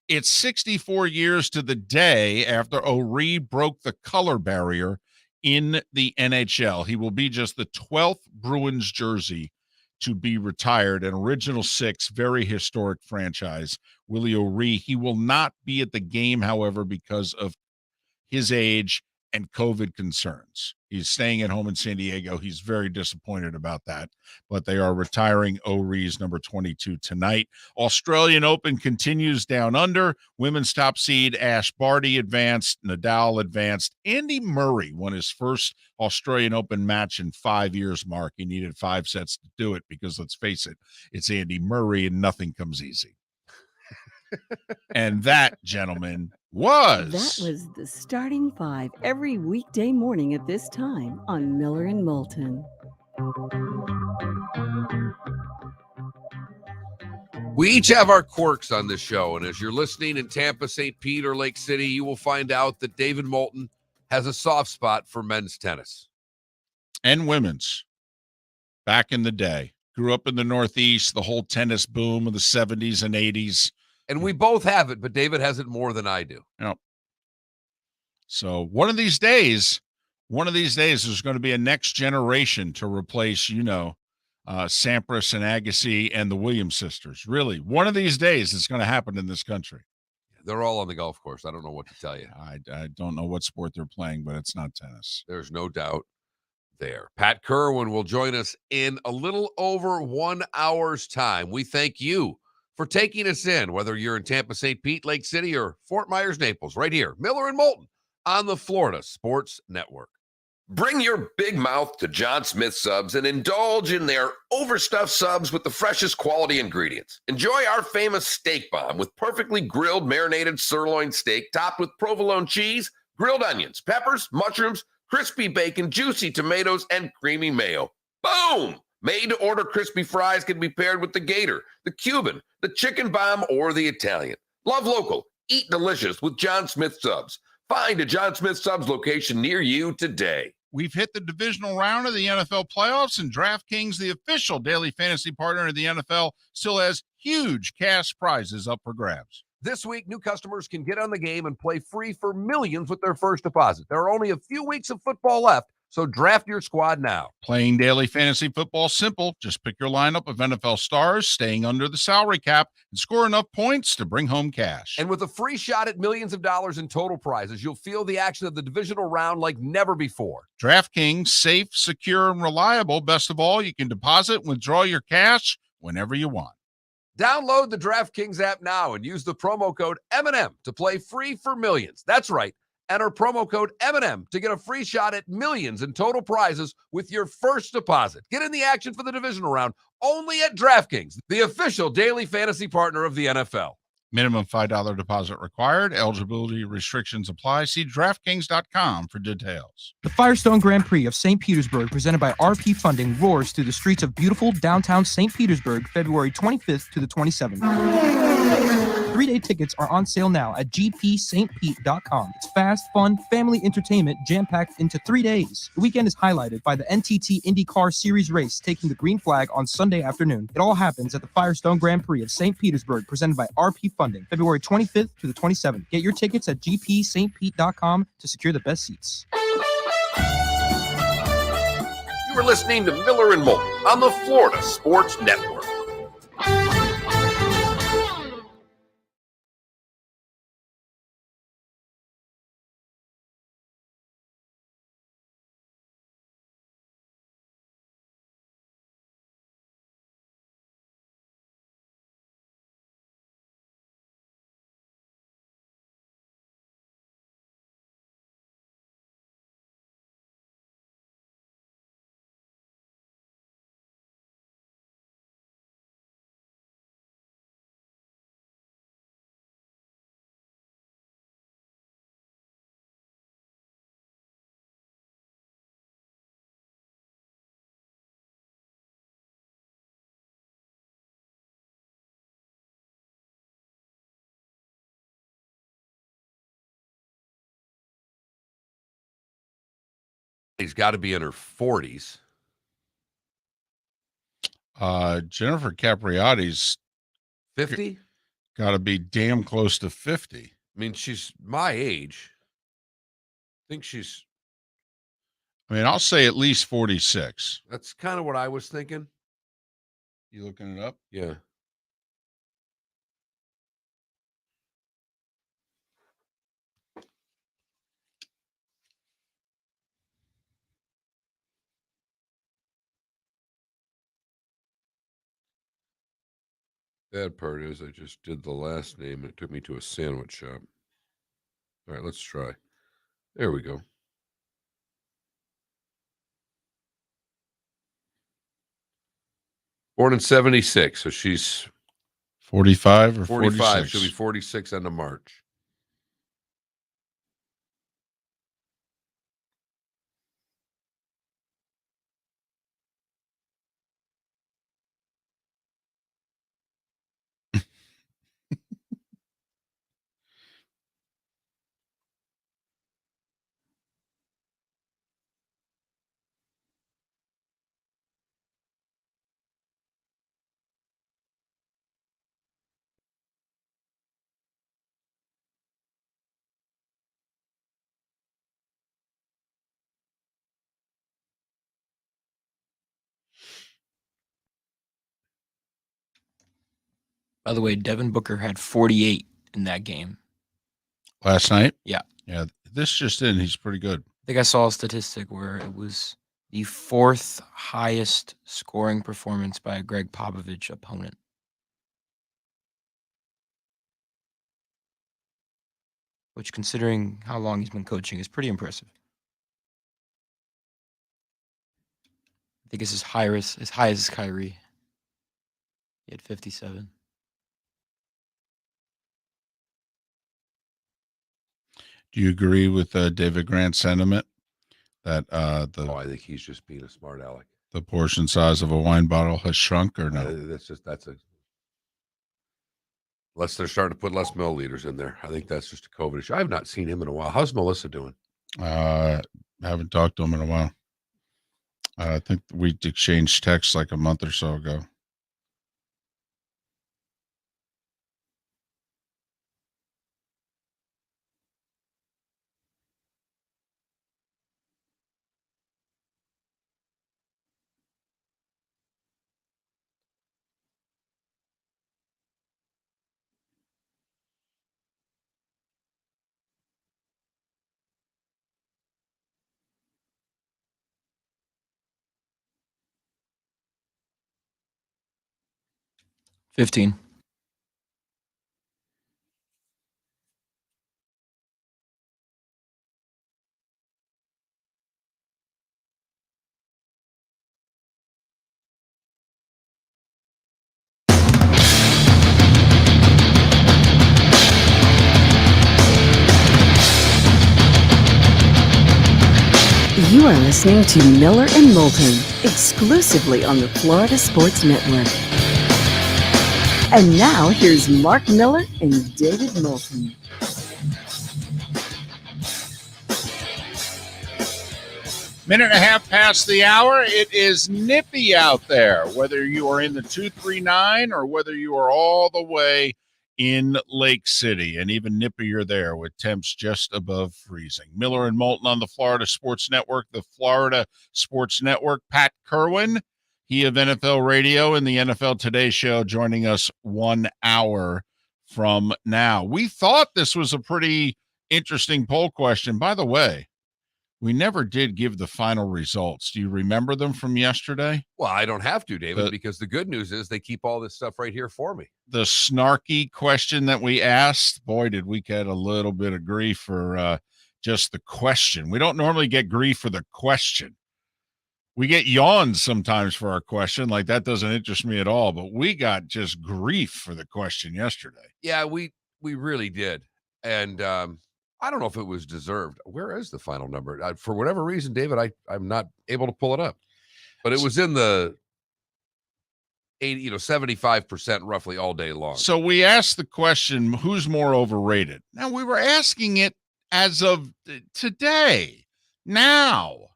It's 64 years to the day after O'Ree broke the color barrier in the NHL. He will be just the 12th Bruins jersey to be retired, an original 6, very historic franchise. Willie O'Ree, he will not be at the game, however, because of his age and COVID concerns. He's staying at home in San Diego. He's very disappointed about that, but they are retiring O'Ree's number 22 tonight. Australian Open continues down under. Women's top seed Ash Barty advanced. Nadal advanced. Andy Murray won his first Australian Open match in 5 years, Mark. He needed 5 sets to do it because, let's face it, it's Andy Murray and nothing comes easy. And that, gentlemen, That was the starting 5 every weekday morning at this time on Miller and Moulton. We each have our quirks on this show, and as you're listening in Tampa, St. Pete, or Lake City, you will find out that David Moulton has a soft spot for men's tennis. And women's. Back in the day. Grew up in the Northeast, the whole tennis boom of the 70s and 80s. And we both have it, but David has it more than I do. Yep. So one of these days, there's going to be a next generation to replace, Sampras and Agassi and the Williams sisters. Really, one of these days it's going to happen in this country. They're all on the golf course. I don't know what to tell you. I don't know what sport they're playing, but it's not tennis. There's no doubt there. Pat Kirwan will join us in a little over 1 hour's time. We thank you for taking us in, whether you're in Tampa, St. Pete, Lake City, or Fort Myers, Naples, right here, Miller and Moulton on the Florida Sports Network. Bring your big mouth to John Smith Subs and indulge in their overstuffed subs with the freshest quality ingredients. Enjoy our famous steak bomb with perfectly grilled, marinated sirloin steak topped with provolone cheese, grilled onions, peppers, mushrooms, crispy bacon, juicy tomatoes, and creamy mayo. Boom! Made-to-order crispy fries can be paired with the Gator, the Cuban, the Chicken Bomb, or the Italian. Love local. Eat delicious with John Smith Subs. Find a John Smith Subs location near you today. We've hit the divisional round of the NFL playoffs, and DraftKings, the official daily fantasy partner of the NFL, still has huge cash prizes up for grabs. This week, new customers can get on the game and play free for millions with their first deposit. There are only a few weeks of football left, so draft your squad now. Playing daily fantasy football simple. Just pick your lineup of NFL stars, staying under the salary cap, and score enough points to bring home cash. And with a free shot at millions of dollars in total prizes, you'll feel the action of the divisional round like never before. DraftKings, safe, secure, and reliable. Best of all, you can deposit and withdraw your cash whenever you want. Download the DraftKings app now and use the promo code M&M to play free for millions. That's right, Enter promo code M&M to get a free shot at millions in total prizes with your first deposit. Get in the action for the divisional round only at DraftKings, the official daily fantasy partner of the NFL. Minimum $5 deposit required. Eligibility restrictions apply. See DraftKings.com for details. The Firestone Grand Prix of St. Petersburg, presented by RP Funding, roars through the streets of beautiful downtown St. Petersburg, February 25th to the 27th. 3-day tickets are on sale now at gpstpete.com. It's fast, fun, family entertainment jam-packed into 3 days. The weekend is highlighted by the NTT IndyCar Series race taking the green flag on Sunday afternoon. It all happens at the Firestone Grand Prix of St. Petersburg, presented by RP Funding, February 25th to the 27th. Get your tickets at gpstpete.com to secure the best seats. You are listening to Miller and Moulton on the Florida Sports Network. He's got to be in her 40s. Jennifer Capriati's 50? got to be damn close to 50. I mean, she's my age. I think she's... I mean, I'll say at least 46. That's kind of what I was thinking. You looking it up? Yeah. Bad part is I just did the last name and it took me to a sandwich shop. All right, let's try. There we go. Born in 76, so she's 45 or 45. 46? She'll be 46 end of March. By the way, Devin Booker had 48 in that game. Last night? Yeah. Yeah. This just in, he's pretty good. I think I saw a statistic where it was the fourth highest scoring performance by a Greg Popovich opponent. Which, considering how long he's been coaching, is pretty impressive. I think it's as high as Kyrie. He had 57. Do you agree with David Grant's sentiment that I think he's just being a smart aleck. the portion size of a wine bottle has shrunk, or no? Unless they're starting to put less milliliters in there. I think that's just a COVID issue. I have not seen him in a while. How's Melissa doing? Haven't talked to him in a while. I think we exchanged texts like a month or so ago. $15. You are listening to Miller and Moulton, exclusively on the Florida Sports Network. And now here's Mark Miller and David Moulton. Minute and a half past the hour. It is nippy out there, whether you are in the 239 or whether you are all the way in Lake City, and even nippier there with temps just above freezing. Miller and Moulton on the Florida Sports Network, the Florida Sports Network. Pat Kirwan, he of NFL Radio and the NFL Today Show, joining us 1 hour from now. We thought this was a pretty interesting poll question. By the way, we never did give the final results. Do you remember them from yesterday? Well, I don't have to, David, because the good news is they keep all this stuff right here for me. The snarky question that we asked, boy, did we get a little bit of grief for just the question. We don't normally get grief for the question. We get yawns sometimes for our question. Like, that doesn't interest me at all. But we got just grief for the question yesterday. Yeah, we really did. And I don't know if it was deserved. Where is the final number? For whatever reason, David, I'm not able to pull it up. But it was in the 75% roughly all day long. So we asked the question, who's more overrated? Now, we were asking it as of today, now.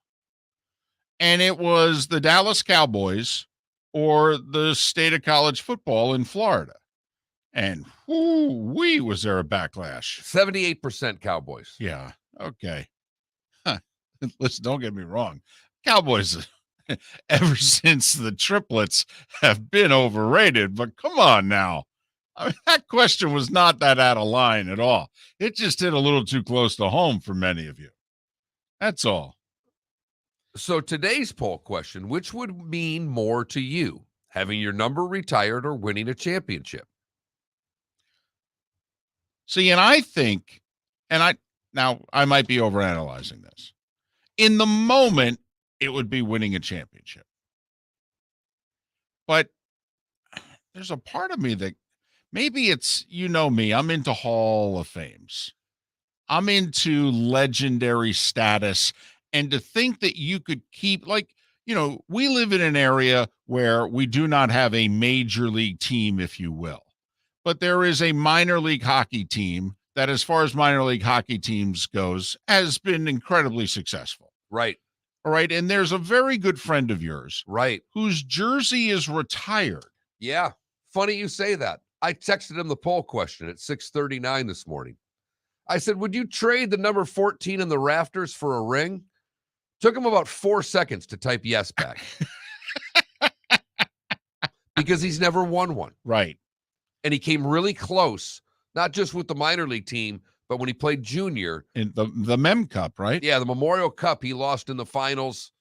And it was the Dallas Cowboys or the state of college football in Florida. And was there a backlash? 78% Cowboys. Yeah. Okay. Listen, don't get me wrong. Cowboys, ever since the triplets, have been overrated. But come on now. I mean, that question was not that out of line at all. It just hit a little too close to home for many of you. That's all. So today's poll question, which would mean more to you, having your number retired or winning a championship? See, and I think, I might be overanalyzing this. In the moment, it would be winning a championship. But there's a part of me that maybe it's, me, I'm into Hall of Fames. I'm into legendary status. And to think that you could keep, we live in an area where we do not have a major league team, if you will. But there is a minor league hockey team that, as far as minor league hockey teams goes, has been incredibly successful. Right. All right. And there's a very good friend of yours. Right. Whose jersey is retired. Yeah. Funny you say that. I texted him the poll question at 6:39 this morning. I said, would you trade the number 14 in the rafters for a ring? Took him about 4 seconds to type yes back. Because he's never won one. Right. And he came really close, not just with the minor league team, but when he played junior. In the Mem Cup, right? Yeah, the Memorial Cup, he lost in the finals,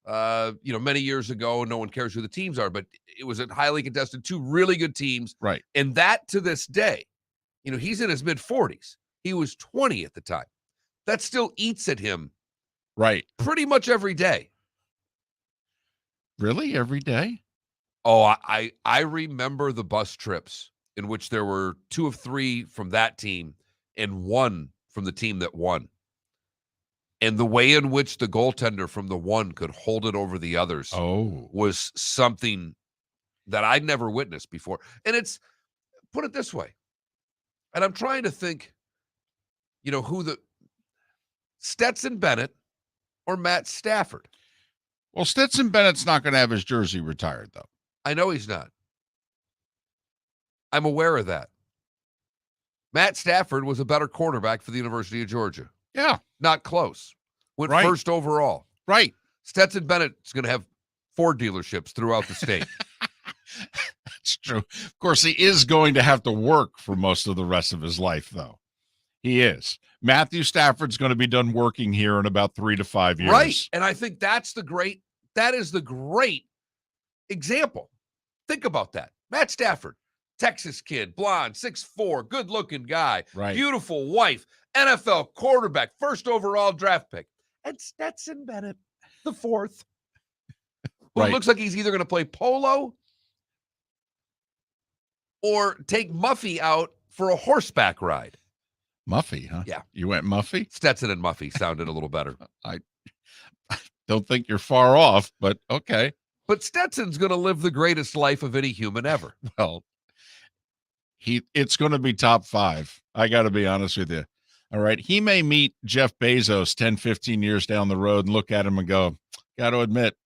many years ago. No one cares who the teams are, but it was a highly contested, two really good teams. Right. And that, to this day, he's in his mid-40s. He was 20 at the time. That still eats at him. Right. Pretty much every day. Really? Every day? Oh, I remember the bus trips in which there were 2 of 3 from that team and 1 from the team that won. And the way in which the goaltender from the one could hold it over the others was something that I'd never witnessed before. And it's, put it this way, and I'm trying to think, who the Stetson Bennett or Matt Stafford. Well, Stetson Bennett's not going to have his jersey retired, though. I know he's not. I'm aware of that. Matt Stafford was a better quarterback for the University of Georgia. Yeah. Not close. Went Right. first overall. Right. Stetson Bennett's going to have 4 dealerships throughout the state. That's true. Of course, he is going to have to work for most of the rest of his life, though. He is. Matthew Stafford's going to be done working here in about 3 to 5 years. Right. And I think that is the great example. Think about that. Matt Stafford, Texas kid, blonde, 6'4", good-looking guy, Right. beautiful wife, NFL quarterback, first overall draft pick. And Stetson Bennett, the 4th. Who Right. looks like he's either going to play polo or take Muffy out for a horseback ride. Muffy, huh? Yeah. You went Muffy? Stetson and Muffy sounded a little better. Don't think you're far off, but okay. But Stetson's going to live the greatest life of any human ever. Well, it's going to be top 5. I got to be honest with you. All right. He may meet Jeff Bezos 10, 15 years down the road and look at him and go, got to admit,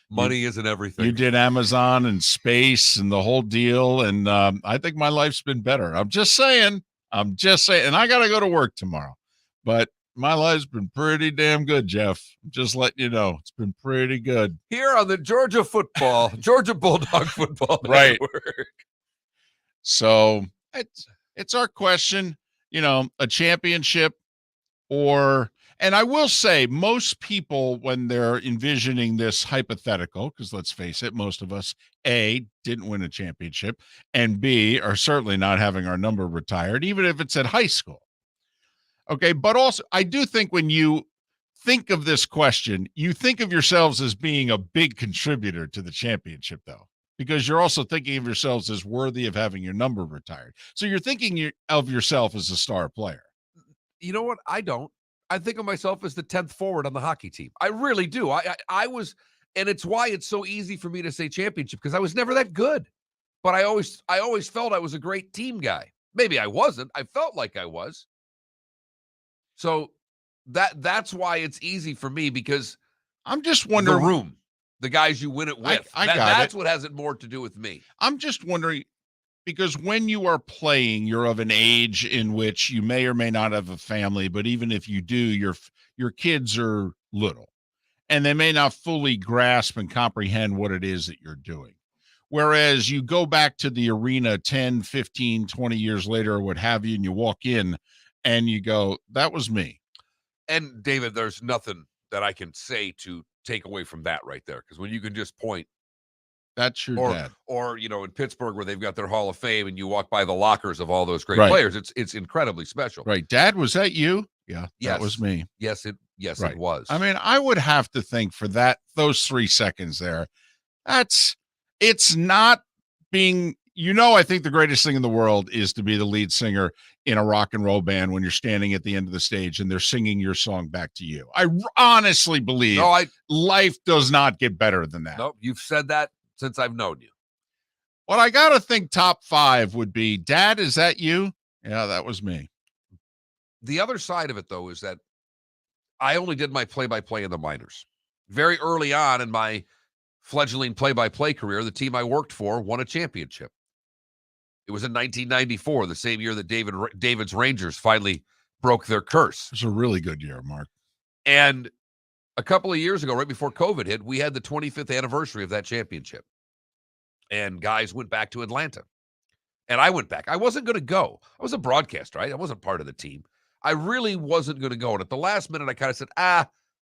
Money isn't everything. you did Amazon and space and the whole deal. And I think my life's been better. I'm just saying. And I got to go to work tomorrow. But my life's been pretty damn good, Jeff. Just letting you know. It's been pretty good. Here on the Georgia Bulldog football Right. network. So it's our question, a championship and I will say most people, when they're envisioning this hypothetical, because let's face it, most of us, A, didn't win a championship, and B, are certainly not having our number retired, even if it's at high school. Okay. But also, I do think when you think of this question, you think of yourselves as being a big contributor to the championship, though, because you're also thinking of yourselves as worthy of having your number retired. So you're thinking of yourself as a star player. You know what? I don't. I think of myself as the 10th forward on the hockey team. I really do. I was, and it's why it's so easy for me to say championship, because I was never that good. But I always felt I was a great team guy. Maybe I wasn't. I felt like I was. So that's why it's easy for me, because I'm just wondering the room, the guys you win it with. That's what has it more to do with me. I'm just wondering, because when you are playing, you're of an age in which you may or may not have a family, but even if you do, your kids are little and they may not fully grasp and comprehend what it is that you're doing. Whereas you go back to the arena 10, 15, 20 years later, or what have you, and you walk in and you go, that was me. And David, there's nothing that I can say to take away from that right there. Because when you can just point, that's your dad. Or, in Pittsburgh, where they've got their Hall of Fame and you walk by the lockers of all those great Right. players, it's incredibly special. Right. Dad, was that you? Yeah, Yes. that was me. Yes, it Right. was. I mean, I would have to think for those 3 seconds there, it's not being, I think the greatest thing in the world is to be the lead singer in a rock and roll band when you're standing at the end of the stage and they're singing your song back to you. I honestly believe life does not get better than that. No, you've said that since I've known you. What I got to think top 5 would be, Dad, is that you? Yeah, that was me. The other side of it, though, is that I only did my play-by-play in the minors. Very early on in my fledgling play-by-play career, the team I worked for won a championship. It was in 1994, the same year that David's Rangers finally broke their curse. It was a really good year, Mark. And a couple of years ago, right before COVID hit, we had the 25th anniversary of that championship. And guys went back to Atlanta. And I went back. I wasn't going to go. I was a broadcaster, right? I wasn't part of the team. I really wasn't going to go. And at the last minute, I kind of said,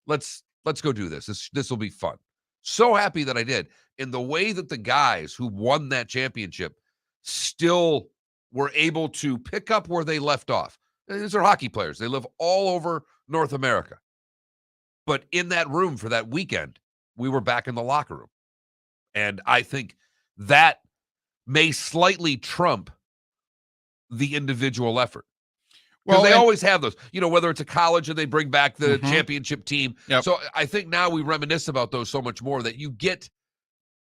let's go do this. This will be fun. So happy that I did. In the way that the guys who won that championship still were able to pick up where they left off. These are hockey players. They live all over North America. But in that room for that weekend, we were back in the locker room. And I think that may slightly trump the individual effort. Well, they always have those, whether it's a college and they bring back the championship team. Yep. So I think now we reminisce about those so much more that you get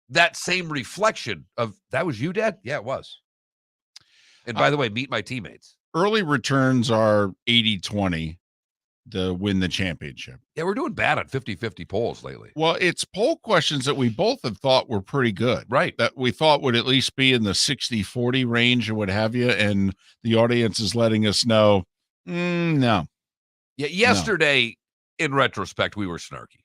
that same reflection of, that was you, Dad? Yeah, it was. And by the way, meet my teammates. Early returns are 80-20 to win the championship. Yeah, we're doing bad on 50-50 polls lately. Well, it's poll questions that we both have thought were pretty good. Right. That we thought would at least be in the 60-40 range or what have you. And the audience is letting us know, no. Yeah, yesterday, in retrospect, we were snarky.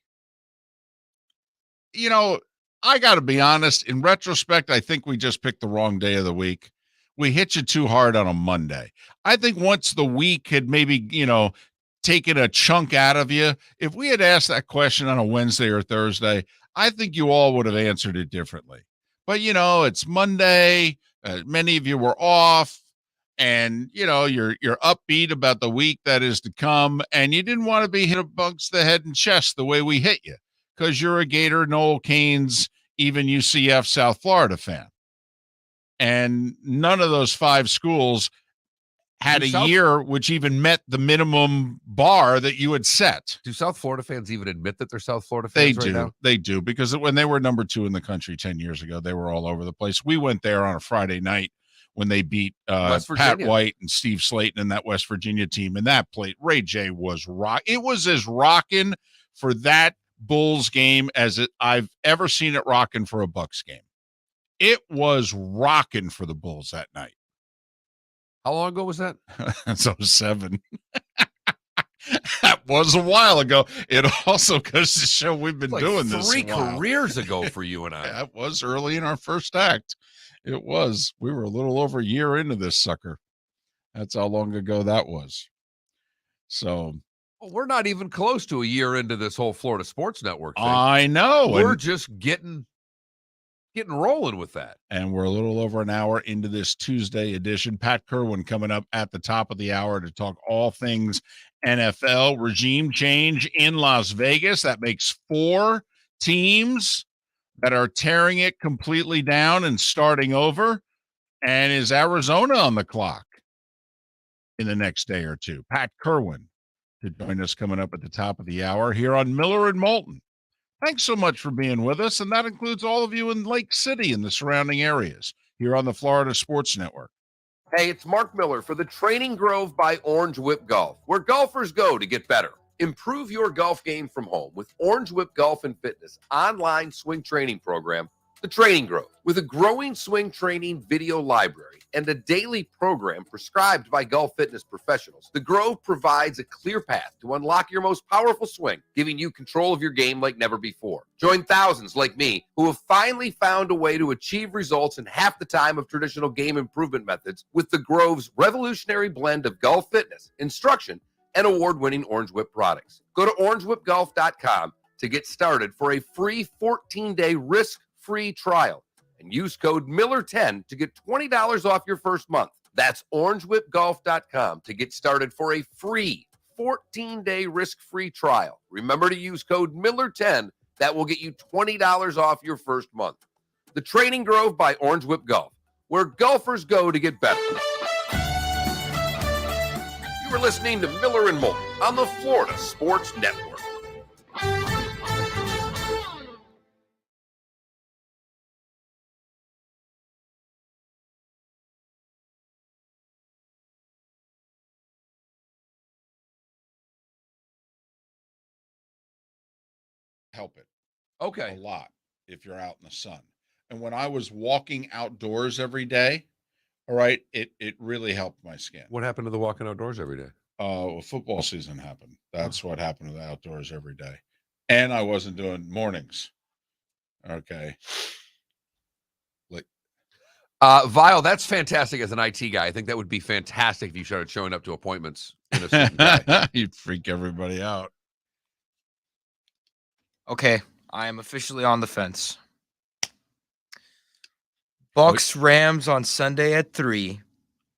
I got to be honest. In retrospect, I think we just picked the wrong day of the week. We hit you too hard on a Monday. I think once the week had maybe, taken a chunk out of you, if we had asked that question on a Wednesday or Thursday, I think you all would have answered it differently. But, it's Monday. Many of you were off. And, you're upbeat about the week that is to come. And you didn't want to be hit amongst the head and chest the way we hit you, because you're a Gator, Noel Canes, even UCF South Florida fan. And none of those 5 schools had Do a South- year which even met the minimum bar that you had set. Do South Florida fans even admit that they're South Florida They fans right do. now? They do, because when they were number 2 in the country 10 years ago, they were all over the place. We went there on a Friday night when they beat West Pat Virginia. White and Steve Slayton and that West Virginia team. And that played, Ray J was rock. It was as rocking for that Bulls game as I've ever seen it rocking for a Bucks game. It was rocking for the Bulls that night. How long ago was that? That's 07. That was a while ago. It also goes to show we've been Like doing this 3 a while. careers ago for you and I. That was early in our first act. It was. We were a little over a year into this sucker. That's how long ago that was. So Well, we're not even close to a year into this whole Florida Sports Network thing. I know. We're just getting rolling with that. And we're a little over an hour into this Tuesday edition. Pat Kirwan coming up at the top of the hour to talk all things NFL. Regime change in Las Vegas. That makes 4 teams that are tearing it completely down and starting over. And is Arizona on the clock in the next day or two? Pat Kirwan to join us coming up at the top of the hour here on Miller and Moulton. Thanks so much for being with us, and that includes all of you in Lake City and the surrounding areas here on the Florida Sports Network. Hey, it's Mark Miller for the Training Grove by Orange Whip Golf, where golfers go to get better. Improve your golf game from home with Orange Whip Golf and Fitness online swing training program, The Training Grove. With a growing swing training video library and a daily program prescribed by golf fitness professionals, The Grove provides a clear path to unlock your most powerful swing, giving you control of your game like never before. Join thousands like me who have finally found a way to achieve results in half the time of traditional game improvement methods with The Grove's revolutionary blend of golf fitness, instruction, and award-winning Orange Whip products. Go to orangewhipgolf.com to get started for a free 14-day risk-free trial and use code Miller10 to get $20 off your first month. That's orangewhipgolf.com to get started for a free 14-day risk-free trial. Remember to use code Miller10. That will get you $20 off your first month. The Training Grove by Orange Whip Golf, where golfers go to get better. You are listening to Miller and Moulton on the Florida Sports Network. Help it Okay. a lot if you're out in the sun. And when I was walking outdoors every day, all right, it really helped my skin. What happened to the walking outdoors every day? Well, football season happened. That's what happened to the outdoors every day. And I wasn't doing mornings. Okay. Vile, that's fantastic as an IT guy. I think that would be fantastic if you started showing up to appointments in a suit and tie. You'd freak everybody out. Okay, I am officially on the fence. Bucks Rams on Sunday at 3,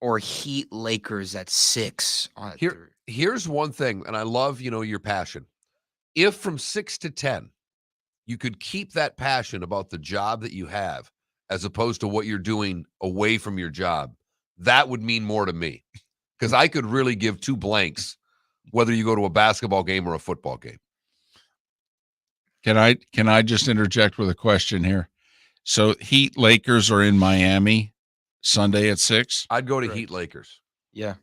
or Heat Lakers at 6 on at 3. Here's one thing, and I love, your passion. If from 6 to 10, you could keep that passion about the job that you have, as opposed to what you're doing away from your job, that would mean more to me. Because I could really give 2 blanks whether you go to a basketball game or a football game. Can I just interject with a question here? So Heat Lakers are in Miami Sunday at 6. I'd go to Correct. Heat Lakers. Yeah.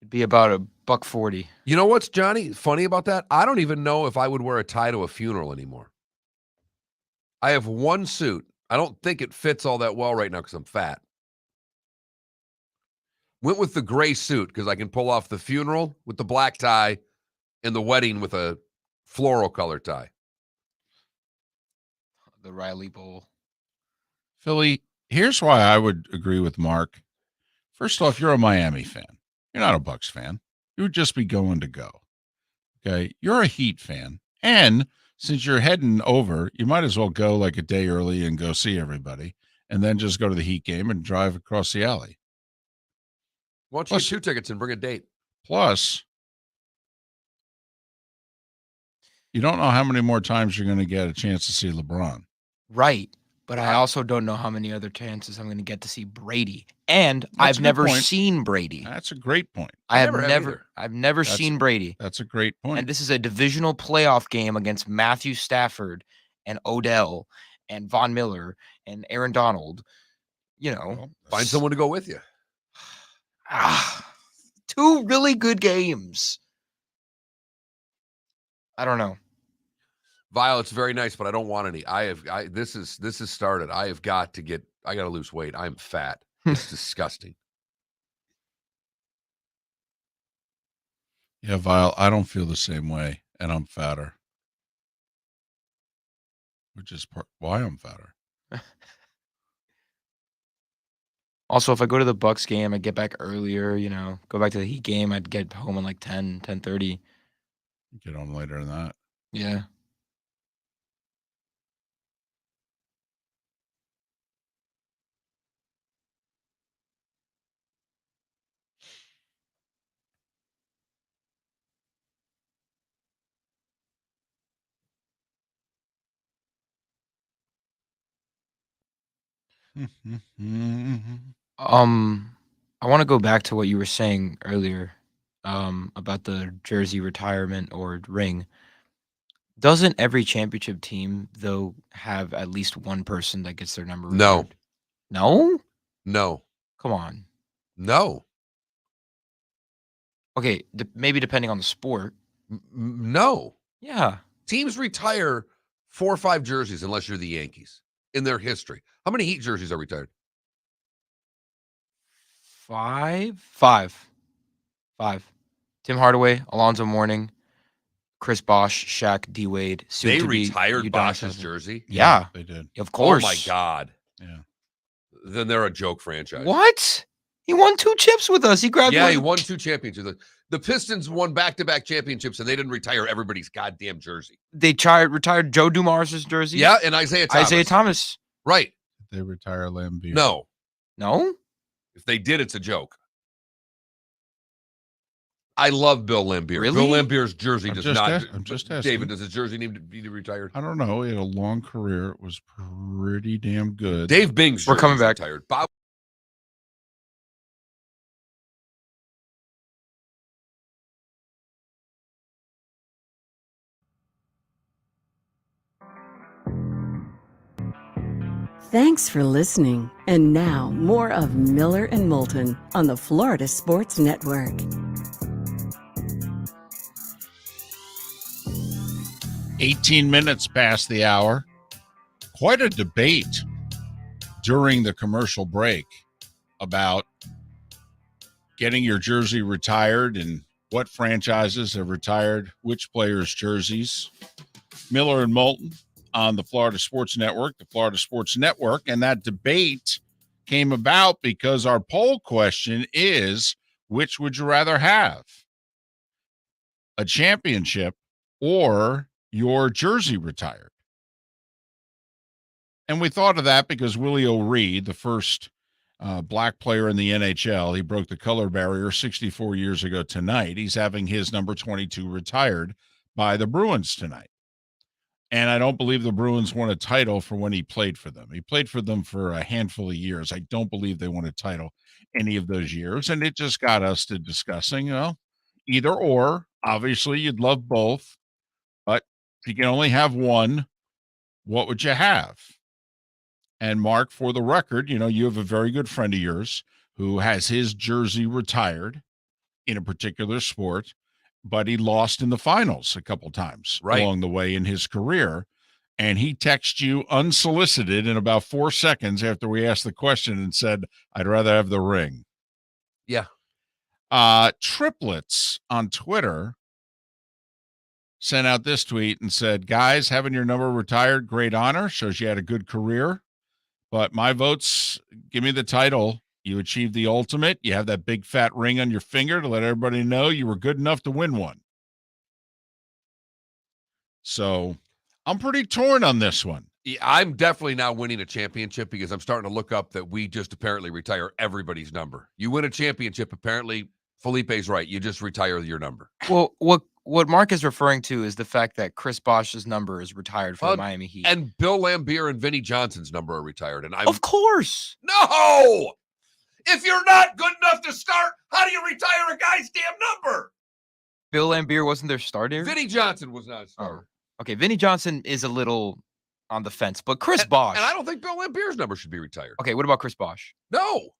It'd be about $140. You know what's, Johnny, funny about that? I don't even know if I would wear a tie to a funeral anymore. I have one suit. I don't think it fits all that well right now because I'm fat. Went with the gray suit because I can pull off the funeral with the black tie and the wedding with a floral color tie. The Riley Bowl. Philly, here's why I would agree with Mark. First off, you're a Miami fan. You're not a Bucks fan. You would just be going to go. Okay. You're a Heat fan. And since you're heading over, you might as well go like a day early and go see everybody and then just go to the Heat game and drive across the alley. Why don't you get 2 tickets and bring a date? Plus, you don't know how many more times you're going to get a chance to see LeBron. Right. But I also don't know how many other chances I'm going to get to see Brady. And That's a I've good never point. seen Brady. That's a great point. Never have either. I've never That's- seen Brady. That's a great point. And this is a divisional playoff game against Matthew Stafford and Odell and Von Miller and Aaron Donald. You know, Well, Find someone to go with you. two really good games. I don't know. Violet's very nice, but I don't want any. This is started. I got to lose weight. I'm fat. It's disgusting. Yeah, Vile, I don't feel the same way, and I'm fatter. Which is why I'm fatter. Also, if I go to the Bucks game, I get back earlier, go back to the Heat game, I'd get home at like 10:30. Get on later than that. Yeah. I want to go back to what you were saying earlier, about the jersey retirement or ring. Doesn't every championship team though have at least one person that gets their number No. retired? No? No. Come on. No. Okay, maybe depending on the sport. No. Yeah. Teams retire 4 or 5 jerseys unless you're the Yankees in their history. How many Heat jerseys are retired? 5. Tim Hardaway, Alonzo Mourning, Chris Bosh, Shaq, D Wade. They retired Bosch's jersey? Yeah, they did. of course. Oh my God. Yeah. Then they're a joke franchise. What? He won 2 chips with us. He grabbed Yeah, one. he won 2 championships. The Pistons won back-to-back championships, and they didn't retire everybody's goddamn jersey. They retired Joe Dumars' jersey. Yeah, and Isaiah Thomas. Right. Did they retire Lambeer? No. No? If they did, it's a joke. I love Bill Lambier. Really? Bill Lambier's jersey I'm does just not. I'm just asking. David, does his jersey need to be retired? I don't know. He had a long career. It was pretty damn good. Dave Bing's We're coming jersey's back. retired. Bob. Thanks for listening. And now, more of Miller and Moulton on the Florida Sports Network. 18 minutes past the hour. Quite a debate during the commercial break about getting your jersey retired and what franchises have retired which players' jerseys. Miller and Moulton on the Florida Sports Network, and that debate came about because our poll question is, which would you rather have? A championship or your jersey retired? And we thought of that because Willie O'Ree, the first black player in the NHL, he broke the color barrier 64 years ago tonight. He's having his number 22 retired by the Bruins tonight. And I don't believe the Bruins won a title for when he played for them. He played for them for a handful of years. I don't believe they won a title any of those years. And it just got us to discussing, either or. Obviously, you'd love both. But if you can only have one, what would you have? And Mark, for the record, you have a very good friend of yours who has his jersey retired in a particular sport, but he lost in the finals a couple times along the way in his career. And he texted you unsolicited in about 4 seconds after we asked the question and said, I'd rather have the ring. Yeah. Triplets on Twitter sent out this tweet and said, guys, having your number retired, great honor. Shows you had a good career. But my votes, give me the title. You achieved the ultimate. You have that big fat ring on your finger to let everybody know you were good enough to win one. So I'm pretty torn on this one. Yeah, I'm definitely now winning a championship because I'm starting to look up that we just apparently retire everybody's number. You win a championship, apparently Felipe's right. You just retire your number. Well, what Mark is referring to is the fact that Chris Bosh's number is retired for the Miami Heat. And Bill Laimbeer and Vinnie Johnson's number are retired. And Of course. No! If you're not good enough to start, how do you retire a guy's damn number? Bill Laimbeer wasn't their starter? Vinnie Johnson was not a starter. Okay, Vinnie Johnson is a little on the fence, but Chris Bosh. And I don't think Bill Laimbeer's number should be retired. Okay, what about Chris Bosh? No.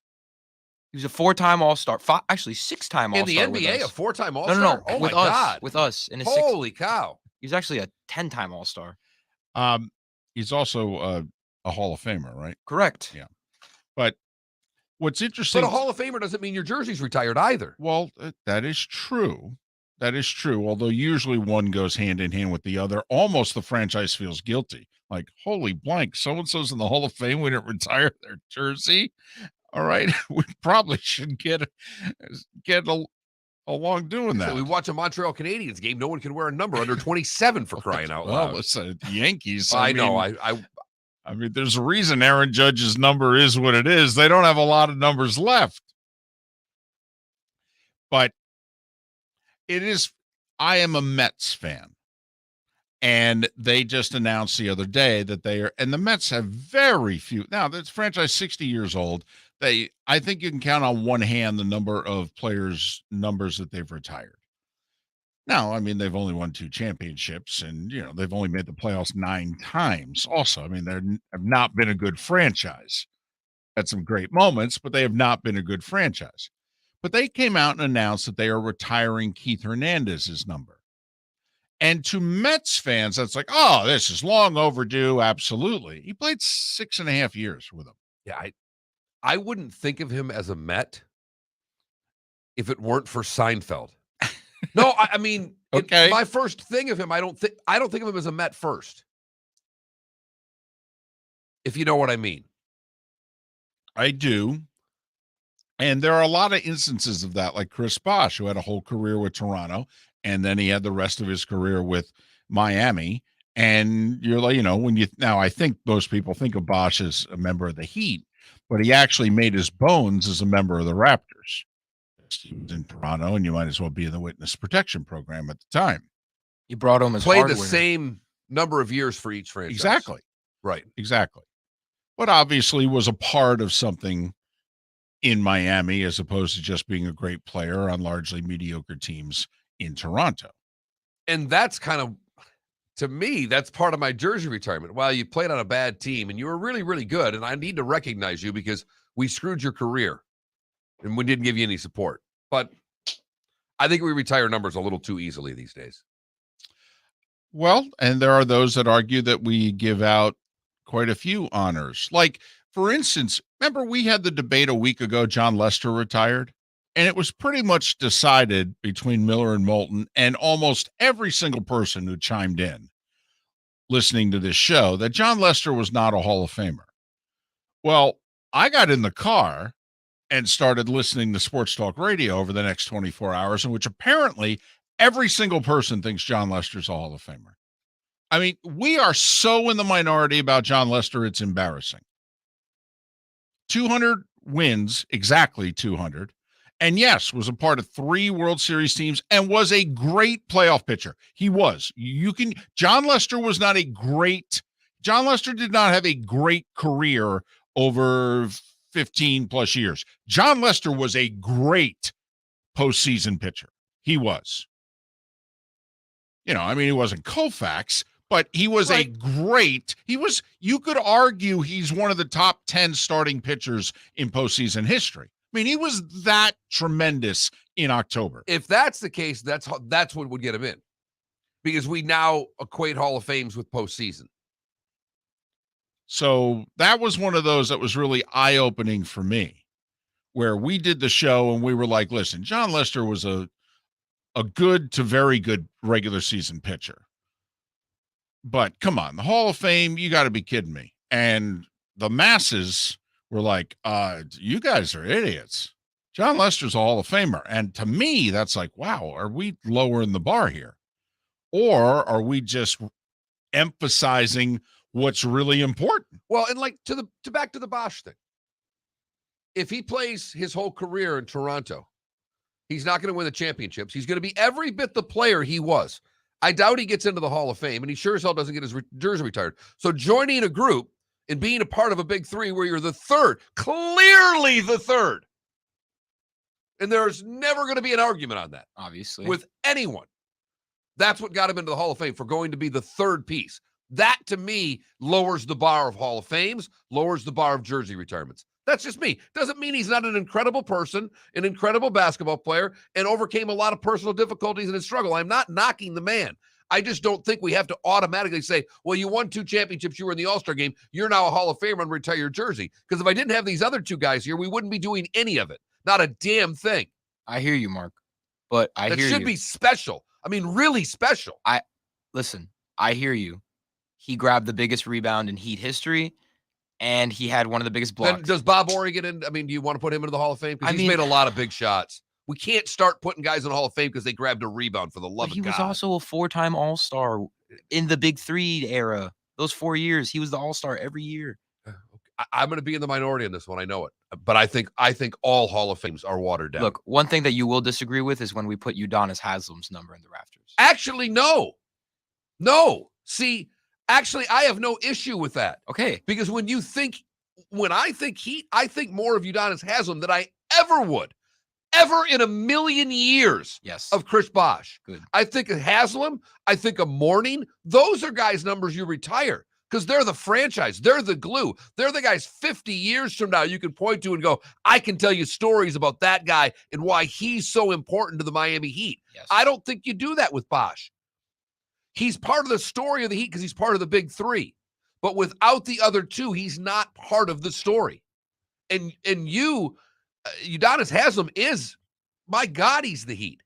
He was a 4-time All-Star. Actually, 6-time All-Star. In the NBA, a 4-time All-Star? No. Oh, with my us, God. With us. In Holy cow. He was actually a 10-time All-Star. He's also a Hall of Famer, right? Correct. Yeah. But what's interesting... But a Hall of Famer doesn't mean your jersey's retired either. Well, that is true. That is true. Although usually one goes hand in hand with the other. Almost the franchise feels guilty. Like, holy blank, so-and-so's in the Hall of Fame. We didn't retire their jersey. All right. We probably should get along doing that. So we watch a Montreal Canadiens game. No one can wear a number under 27 for crying out loud. Well, listen, the Yankees. I know. I mean, there's a reason Aaron Judge's number is what it is. They don't have a lot of numbers left. But I am a Mets fan. And they just announced the other day that and the Mets have very few. Now, this franchise 60 years old. I think you can count on one hand the number of players' numbers that they've retired. Now, I mean, they've only won 2 championships and, they've only made the playoffs 9 times. Also, I mean, they have not been a good franchise. Had some great moments, but they have not been a good franchise. But they came out and announced that they are retiring Keith Hernandez's number. And to Mets fans, that's like, oh, this is long overdue. Absolutely. He played 6.5 years with them. Yeah, I wouldn't think of him as a Met if it weren't for Seinfeld. No, I mean, okay. My first thing of him, I don't think of him as a Met first. If you know what I mean. I do. And there are a lot of instances of that, like Chris Bosh, who had a whole career with Toronto, and then he had the rest of his career with Miami. And you're like, now I think most people think of Bosh as a member of the Heat, but he actually made his bones as a member of the Raptors. He was in Toronto, and you might as well be in the witness protection program at the time. You brought him as played hardware. The same number of years for each franchise. Exactly. Right. Exactly. But obviously was a part of something in Miami as opposed to just being a great player on largely mediocre teams in Toronto. And that's kind of, to me, that's part of my jersey retirement. Well, you played on a bad team and you were really, really good. And I need to recognize you because we screwed your career and we didn't give you any support. But I think we retire numbers a little too easily these days. Well, and there are those that argue that we give out quite a few honors. Like, for instance, remember we had the debate a week ago, John Lester retired? And it was pretty much decided between Miller and Moulton and almost every single person who chimed in listening to this show that John Lester was not a Hall of Famer. Well, I got in the car and started listening to Sports Talk Radio over the next 24 hours, in which apparently every single person thinks John Lester's a Hall of Famer. I mean, we are so in the minority about John Lester, it's embarrassing. 200 wins, exactly 200. And yes, was a part of 3 World Series teams and was a great playoff pitcher. He was. John Lester was not John Lester did not have a great career over 15 plus years. John Lester was a great postseason pitcher. He was. He wasn't Koufax, but he was you could argue he's one of the top 10 starting pitchers in postseason history. I mean, he was that tremendous in October. If that's the case, that's what would get him in, because we now equate Hall of Fames with postseason. So that was one of those that was really eye-opening for me, where we did the show and we were like, listen, John Lester was a good to very good regular season pitcher. But come on, the Hall of Fame, you got to be kidding me. And the masses were like, you guys are idiots. John Lester's a Hall of Famer. And to me, that's like, wow, are we lowering the bar here? Or are we just emphasizing what's really important? Well, and like back to the Bosh thing. If he plays his whole career in Toronto He's not going to win the championships. He's going to be every bit the player he was. I doubt he gets into the Hall of Fame, and he sure as hell doesn't get his jersey retired. So joining a group and being a part of a big three where you're the third, clearly the third, and there's never going to be an argument on that, Obviously. with anyone. That's what got him into the Hall of Fame, for going to be the third piece. That, to me, lowers the bar of Hall of Fames, lowers the bar of jersey retirements. That's just me. Doesn't mean he's not an incredible person, an incredible basketball player, and overcame a lot of personal difficulties in his struggle. I'm not knocking the man. I just don't think we have to automatically say, well, you won 2 championships, you were in the All-Star game, you're now a Hall of Famer and retire your jersey. Because if I didn't have these other 2 guys here, we wouldn't be doing any of it. Not a damn thing. I hear you, Mark. But That should be special. I mean, really special. Listen, I hear you. He grabbed the biggest rebound in Heat history, and he had one of the biggest blocks. Then does Bob Horry get in? I mean, do you want to put him into the Hall of Fame? Because he's made a lot of big shots. We can't start putting guys in the Hall of Fame because they grabbed a rebound, for the love of God. He was also a 4-time All-Star in the Big Three era. Those 4 years, he was the All-Star every year. I'm going to be in the minority on this one. I know it. But I think all Hall of Fames are watered down. Look, one thing that you will disagree with is when we put Udonis Haslam's number in the rafters. Actually, no. No. See, actually, I have no issue with that. Okay. Because when I think Heat, I think more of Udonis Haslem than I ever would. Ever in a million years of Chris Bosh. Good. I think of Haslam. I think of Mourning. Those are guys' numbers you retire because they're the franchise. They're the glue. They're the guys 50 years from now you can point to and go, I can tell you stories about that guy and why he's so important to the Miami Heat. Yes. I don't think you do that with Bosh. He's part of the story of the Heat because he's part of the big three. But without the other 2, he's not part of the story. And Udonis Haslem is, my God, he's the Heat.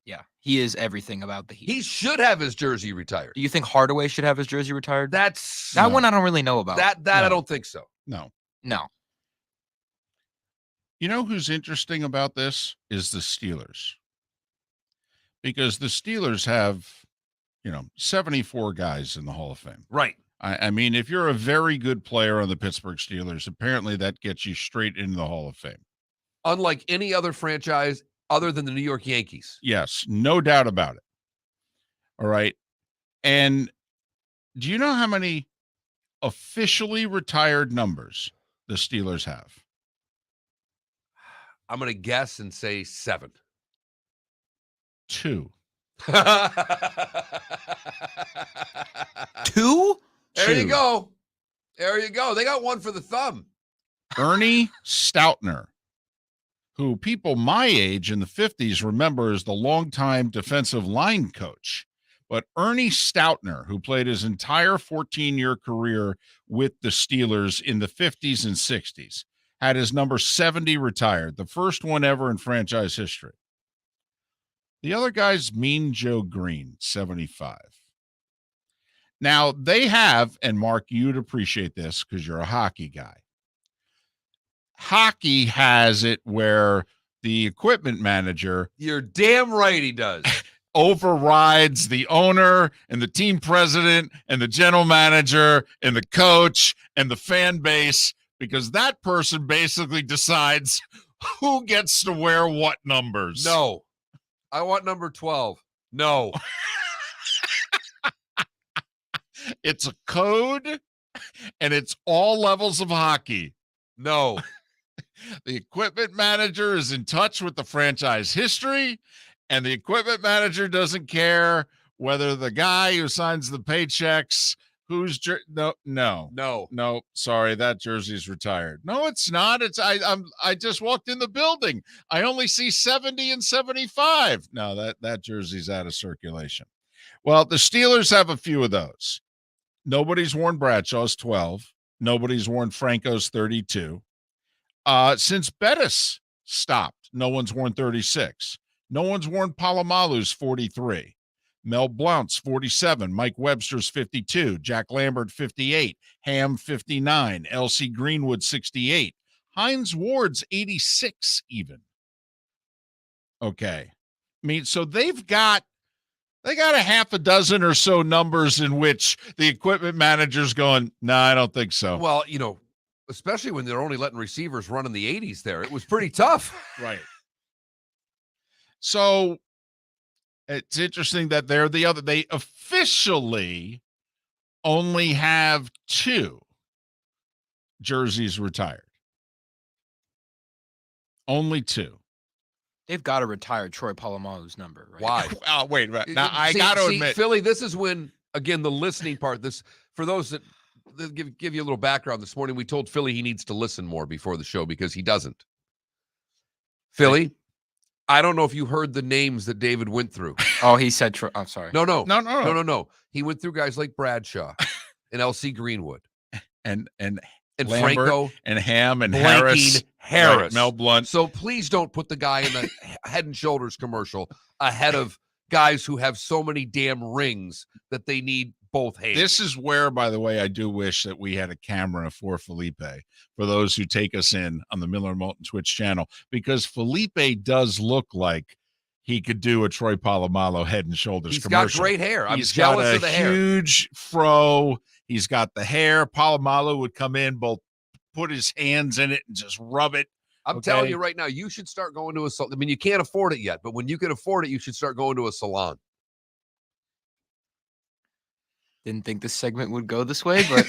Yeah, he is everything about the Heat. He should have his jersey retired. Do you think Hardaway should have his jersey retired? That one I don't really know about. That No. I don't think so. No. You know who's interesting about this is the Steelers. Because the Steelers have, 74 guys in the Hall of Fame. Right. I mean, if you're a very good player on the Pittsburgh Steelers, apparently that gets you straight into the Hall of Fame. Unlike any other franchise other than the New York Yankees. Yes, no doubt about it. All right. And do you know how many officially retired numbers the Steelers have? I'm going to guess and say 7. 2. 2? There you go. There you go. They got one for the thumb. Ernie Stoutner, who people my age in the 50s remember as the longtime defensive line coach. But Ernie Stoutner, who played his entire 14-year career with the Steelers in the 50s and 60s, had his number 70 retired, the first one ever in franchise history. The other guy's Mean Joe Green, 75. Now, they have, and Mark, you'd appreciate this because you're a hockey guy. Hockey has it where the equipment manager, You're damn right he does. overrides the owner and the team president and the general manager and the coach and the fan base, because that person basically decides who gets to wear what numbers. No. I want number 12. No. It's a code, and it's all levels of hockey. No. The equipment manager is in touch with the franchise history, and the equipment manager doesn't care whether the guy who signs the paychecks, no, sorry, that jersey's retired. No, it's not. I just walked in the building. I only see 70 and 75. No, that jersey's out of circulation. Well, the Steelers have a few of those. Nobody's worn Bradshaw's 12. Nobody's worn Franco's 32. Since Bettis stopped, no one's worn 36. No one's worn Palomalu's 43. Mel Blount's 47. Mike Webster's 52. Jack Lambert 58. Ham 59. L.C. Greenwood 68. Hines Ward's 86 even. Okay. I mean, so they got a half a dozen or so numbers in which the equipment manager's going, no, I don't think so. Well, especially when they're only letting receivers run in the 80s there. It was pretty tough. Right. So it's interesting that they're the other. They officially only have 2 jerseys retired. Only 2. They've got to retire Troy Polamalu's number, right? Why? Oh, wait. Now, I got to admit. Philly, this is when, again, the listening part, for those that give you a little background, this morning we told Philly he needs to listen more before the show because he doesn't. Philly, I don't know if you heard the names that David went through. Oh, he said Troy. I'm sorry. No. He went through guys like Bradshaw and L.C. Greenwood. And Lambert, Franco and Ham and Harris. Right, Mel Blunt. So please don't put the guy in the Head and Shoulders commercial ahead of guys who have so many damn rings that they need both hands. This is where, by the way, I do wish that we had a camera for Felipe, for those who take us in on the Miller and Moulton Twitch channel, because Felipe does look like he could do a Troy Polamalu Head and Shoulders commercial. He's got great hair. I'm He's jealous got of the a hair. huge fro. He's got the hair. Polamalu would come in, both put his hands in it and just rub it. I'm telling you right now, you should start going to a salon. I mean, you can't afford it yet, but when you can afford it, you should start going to a salon. Didn't think this segment would go this way, but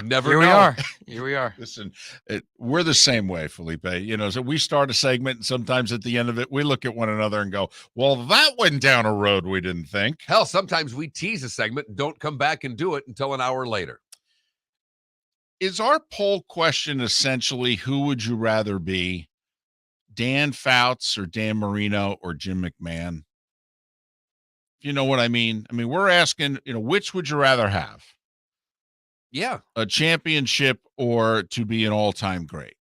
Never here know. we are. Here we are. Listen, we're the same way, Felipe. You know, so we start a segment, and sometimes at the end of it, we look at one another and go, well, that went down a road we didn't think. Hell, sometimes we tease a segment and don't come back and do it until an hour later. Is our poll question essentially, who would you rather be, Dan Fouts or Dan Marino or Jim McMahon? You know what I mean? I mean, we're asking, which would you rather have? Yeah. A championship or to be an all-time great?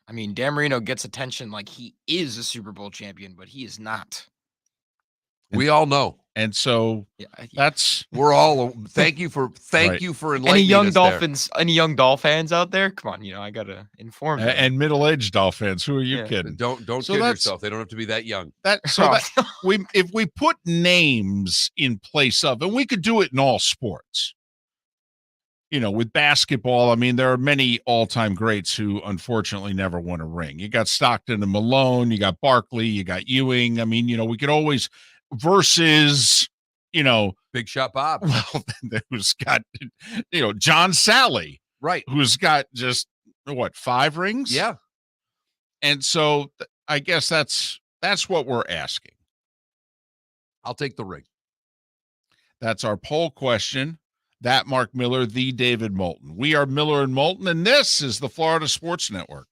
I mean, Dan Marino gets attention like he is a Super Bowl champion, but he is not. We all know. And so that's we're all thank you for enlightening any young us Dolphins, any young Dolphins out there? Come on, I gotta inform them. And middle-aged Dolphins. Who are you kidding? Don't kid yourself. They don't have to be that young. If we put names in place of, and we could do it in all sports. With basketball, I mean, there are many all-time greats who unfortunately never won a ring. You got Stockton and Malone, you got Barkley, you got Ewing. I mean, we could always versus, Big Shot Bob. Well, who's got, John Sally, right? Who's got just 5 rings? Yeah. And so I guess that's what we're asking. I'll take the ring. That's our poll question. That Mark Miller, the David Moulton. We are Miller and Moulton, and this is the Florida Sports Network.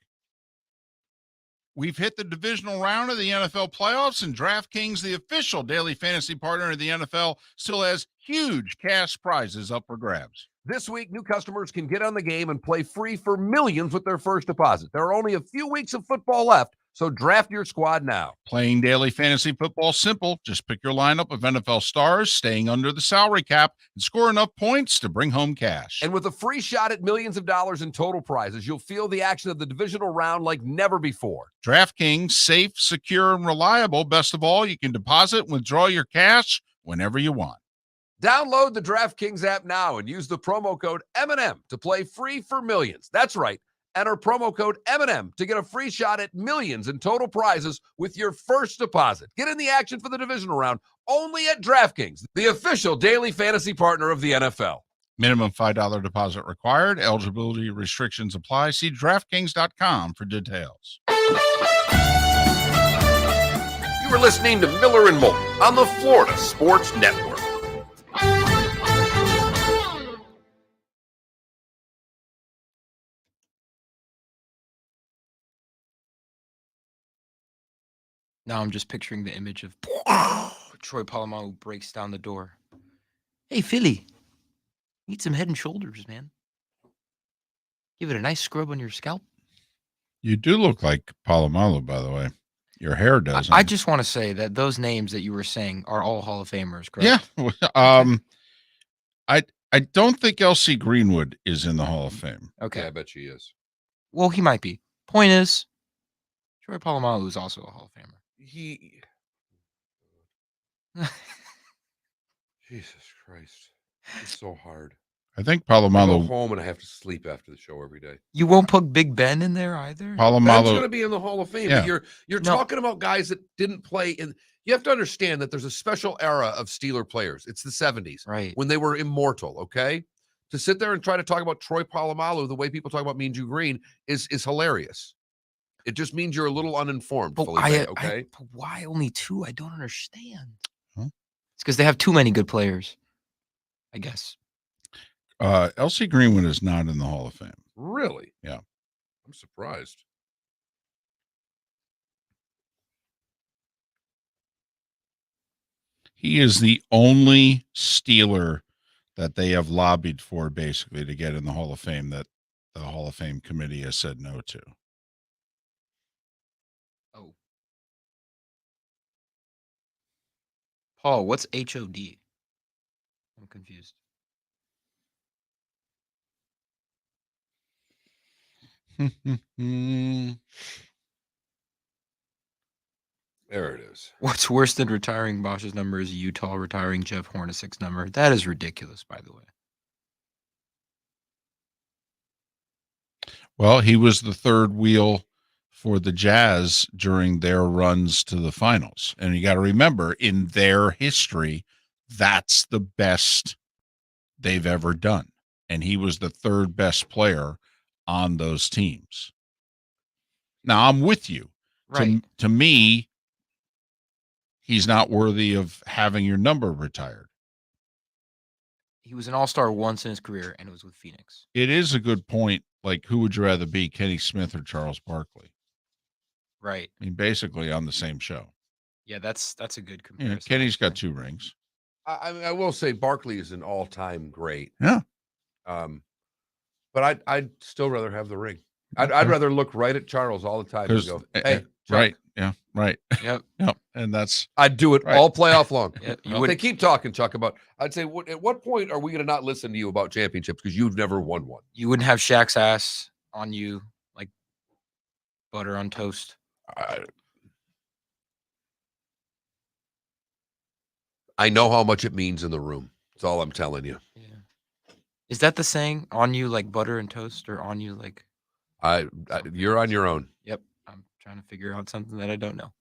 We've hit the divisional round of the NFL playoffs, and DraftKings, the official daily fantasy partner of the NFL, still has huge cash prizes up for grabs. This week, new customers can get on the game and play free for millions with their first deposit. There are only a few weeks of football left, so draft your squad now. Playing daily fantasy football simple. Just pick your lineup of NFL stars, staying under the salary cap, and score enough points to bring home cash. And with a free shot at millions of dollars in total prizes, you'll feel the action of the divisional round like never before. DraftKings, safe, secure, and reliable. Best of all, you can deposit and withdraw your cash whenever you want. Download the DraftKings app now and use the promo code M&M to play free for millions. That's right. Enter promo code M&M to get a free shot at millions in total prizes with your first deposit. Get in the action for the divisional round only at DraftKings, the official daily fantasy partner of the NFL. Minimum $5 deposit required. Eligibility restrictions apply. See DraftKings.com for details. You are listening to Miller and Moulton on the Florida Sports Network. Now I'm just picturing the image of Troy Polamalu breaks down the door. Hey, Philly, need some Head and Shoulders, man. Give it a nice scrub on your scalp. You do look like Polamalu, by the way. Your hair doesn't. I just want to say that those names that you were saying are all Hall of Famers, correct? Yeah. I don't think L.C. Greenwood is in the Hall of Fame. Okay. Yeah, I bet she is. Well, he might be. Point is, Troy Polamalu is also a Hall of Famer. Jesus Christ. It's so hard. I think I go Palomalo. home and I have to sleep after the show every day. You won't put Big Ben in there either? Ben's going Palomalo. to be in the Hall of Fame, Yeah. but you're No. talking about guys that didn't play in. You have to understand that there's a special era of Steeler players. It's the 70s Right. when they were immortal. Okay, to sit there and try to talk about Troy Polamalu the way people talk about Mean Joe Green is hilarious. It just means you're a little uninformed, But Felipe, okay? but why only 2? I don't understand. Huh? It's because they have too many good players, I guess. Elsie Greenwood is not in the Hall of Fame. Really? Yeah. I'm surprised. He is the only Steeler that they have lobbied for, basically, to get in the Hall of Fame that the Hall of Fame committee has said no to. Oh. Paul, what's HOD? I'm confused. There it is. What's worse than retiring Bosch's number is Utah retiring Jeff Hornacek's number. That is ridiculous, by the way. Well, he was the third wheel for the Jazz during their runs to the finals. And you got to remember, in their history, that's the best they've ever done. And he was the third best player on those teams. Now, I'm with you. Right. To me, he's not worthy of having your number retired. He was an all-star once in his career, and it was with Phoenix. It is a good point. Like, who would you rather be, Kenny Smith or Charles Barkley? Right. I mean, basically on the same show. Yeah, that's a good You comparison. know, Kenny's got actually. 2 rings. I will say Barkley is an all-time great. Yeah. But I'd still rather have the ring. I'd rather look right at Charles all the time and go, hey, Chuck. Right. Yeah. Right. Yep. Yep. And that's I'd do it Right. all playoff long. Yeah, you They would. keep talking, Chuck, about. I'd say, at what point are we going to not listen to you about championships because you've never won one? You wouldn't have Shaq's ass on you like butter on toast. I know how much it means in the room. That's all I'm telling you. Yeah. Is that the saying? On you like butter and toast, or on you like? You're on your own. Yep. I'm trying to figure out something that I don't know.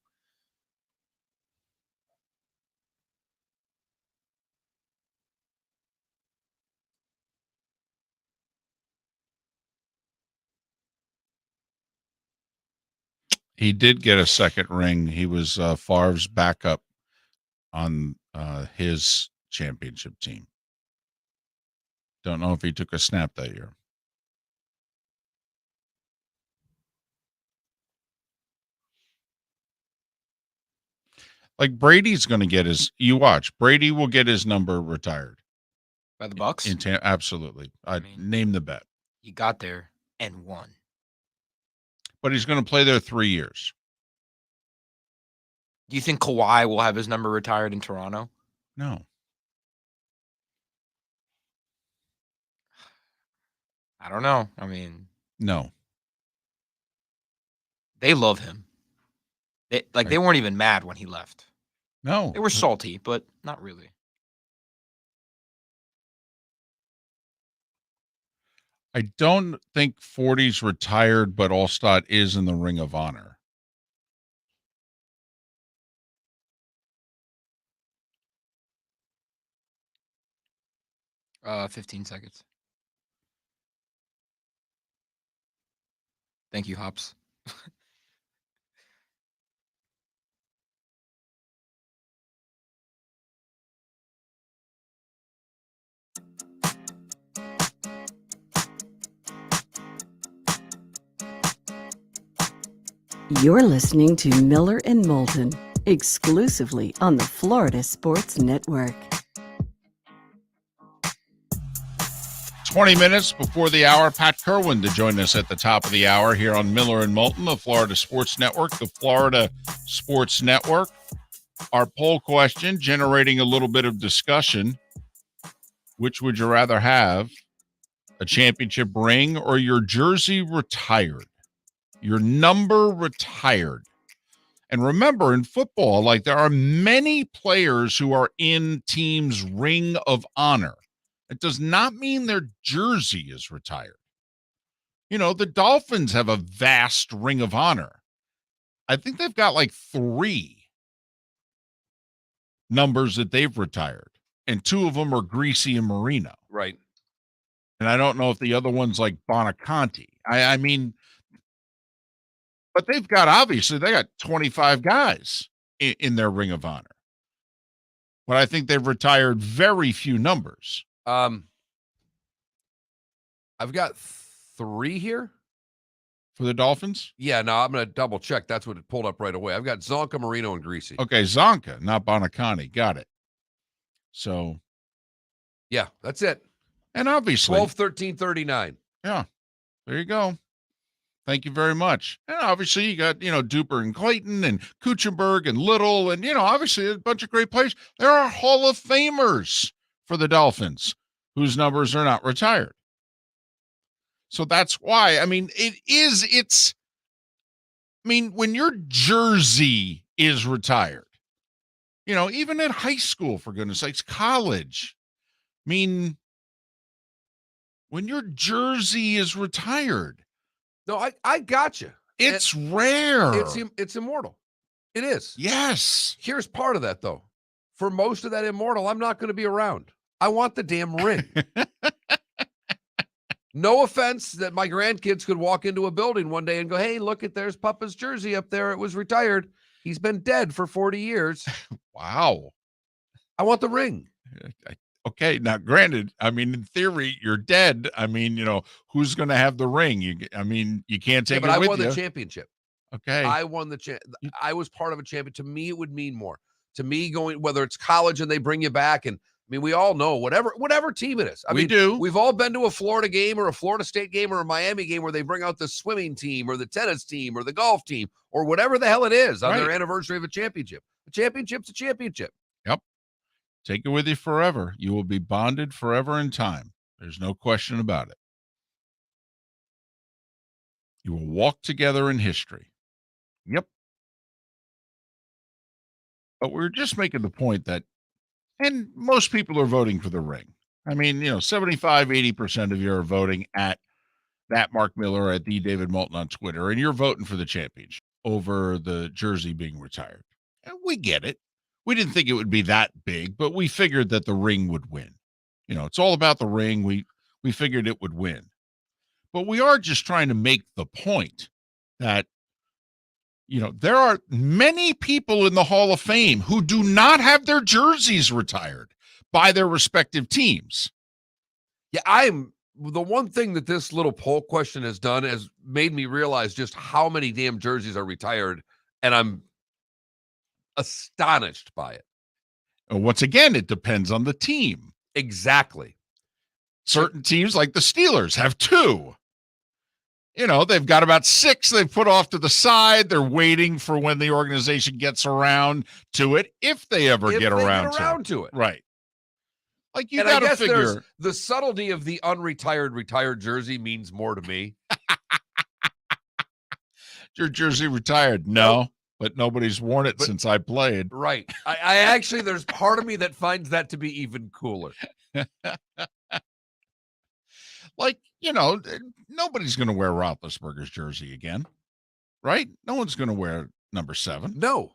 he did get a second ring. He was Favre's backup on his championship team. Don't know if he took a snap that year. Like Brady's going to get his. You watch. Brady will get his number retired. By the Bucks? Absolutely. I'd mean- name the bet. He got there and won. But he's going to play there 3 years. Do you think Kawhi will have his number retired in Toronto? No. I don't know. I mean, No. they love him. They weren't even mad when he left. No. They were salty, but not really. I don't think 40's retired, but Allstott is in the Ring of Honor. Uh, 15 seconds. Thank you, Hops. You're listening to Miller and Moulton, exclusively on the Florida Sports Network. 20 minutes before the hour, Pat Kirwan to join us at the top of the hour here on Miller and Moulton, the Florida Sports Network, the Florida Sports Network. Our poll question generating a little bit of discussion. Which would you rather have, a championship ring or your jersey retired? Your number retired. And remember, in football, like there are many players who are in teams' Ring of Honor. It does not mean their jersey is retired. You know, the Dolphins have a vast Ring of Honor. I think they've got like 3 numbers that they've retired, and 2 of them are Greasy and Marino. Right. And I don't know if the other one's like Bonaconti. I mean, but they've got, obviously, they got 25 guys in their Ring of Honor. But I think they've retired very few numbers. I've got 3 here. For the Dolphins? Yeah, no, I'm going to double check. That's what it pulled up right away. I've got Zonka, Marino, and Greasy. Okay, Zonka, not Bonaconti. Got it. So. Yeah, that's it. And obviously. 12, 13, 39. Yeah, there you go. Thank you very much. And obviously you got, Duper and Clayton and Kuchenberg and Little and, obviously a bunch of great players. There are Hall of Famers for the Dolphins whose numbers are not retired. So that's why, when your jersey is retired, even at high school, for goodness sakes, college, when your jersey is retired. No, I got you. It's rare. It's immortal. It is. Yes. Here's part of that, though. For most of that immortal, I'm not going to be around. I want the damn ring. No offense that my grandkids could walk into a building one day and go, hey, look there's Papa's jersey up there. It was retired. He's been dead for 40 years. Wow. I want the ring. Okay. Now, granted, in theory, you're dead. Who's going to have the ring? You can't take it with you. But I won the championship. Okay. I won the I was part of a champion. To me, it would mean more. To me, going, whether it's college and they bring you back, and we all know whatever team it is. We do. We've all been to a Florida game or a Florida State game or a Miami game where they bring out the swimming team or the tennis team or the golf team or whatever the hell it is on their anniversary of a championship. A championship's a championship. Yep. Take it with you forever. You will be bonded forever in time. There's no question about it. You will walk together in history. Yep. But we're just making the point that, and most people are voting for the ring. 75, 80% of you are voting at that Mark Miller, at the David Moulton on Twitter, and you're voting for the championship over the jersey being retired. And we get it. We didn't think it would be that big, but we figured that the ring would win. It's all about the ring. We figured it would win. But we are just trying to make the point that, there are many people in the Hall of Fame who do not have their jerseys retired by their respective teams. Yeah, the one thing that this little poll question has done has made me realize just how many damn jerseys are retired, and I'm astonished by it. Once again, it depends on the team. Exactly. Certain teams, like the Steelers, have 2. They've got about 6 they've put off to the side. They're waiting for when the organization gets around to it, if they ever get around to it. Right. Like, you got to figure. The subtlety of the retired jersey means more to me. Your jersey retired? No, but nobody's worn it since I played. Right. I actually, there's part of me that finds that to be even cooler. Like, nobody's going to wear Roethlisberger's jersey again, right? No one's going to wear number 7. No.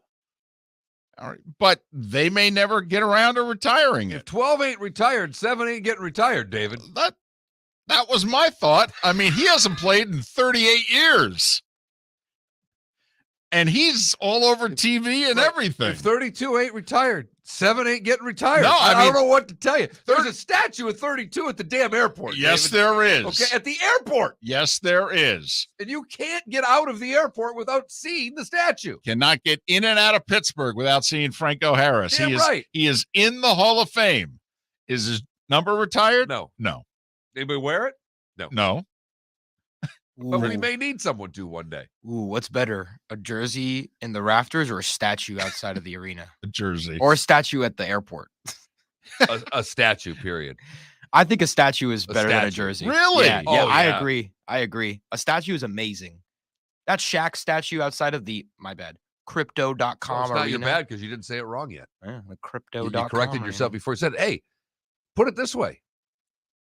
All right. But they may never get around to retiring it. If 12 ain't retired, 7 ain't getting retired, David. That was my thought. He hasn't played in 38 years. And he's all over TV and everything. If 32 ain't retired, 7 ain't getting retired. No, I don't know what to tell you. There's a statue of 32 at the damn airport. Yes, David. there is. Okay, at the airport. Yes, there is. And you can't get out of the airport without seeing the statue. Cannot get in and out of Pittsburgh without seeing Franco Harris. Damn right. He is in the Hall of Fame. Is his number retired? No. Anybody wear it? No. But we may need someone to one day. Ooh, what's better, a jersey in the rafters or a statue outside of the arena? A jersey. Or a statue at the airport? a statue, period. I think a statue is better than a jersey. Really? Yeah, Oh, I yeah. agree. A statue is amazing. That Shaq statue outside of the, crypto.com Well, it's not arena. your bad because you didn't say it wrong yet. Yeah, the crypto.com. You corrected yourself before you said it. Hey, put it this way.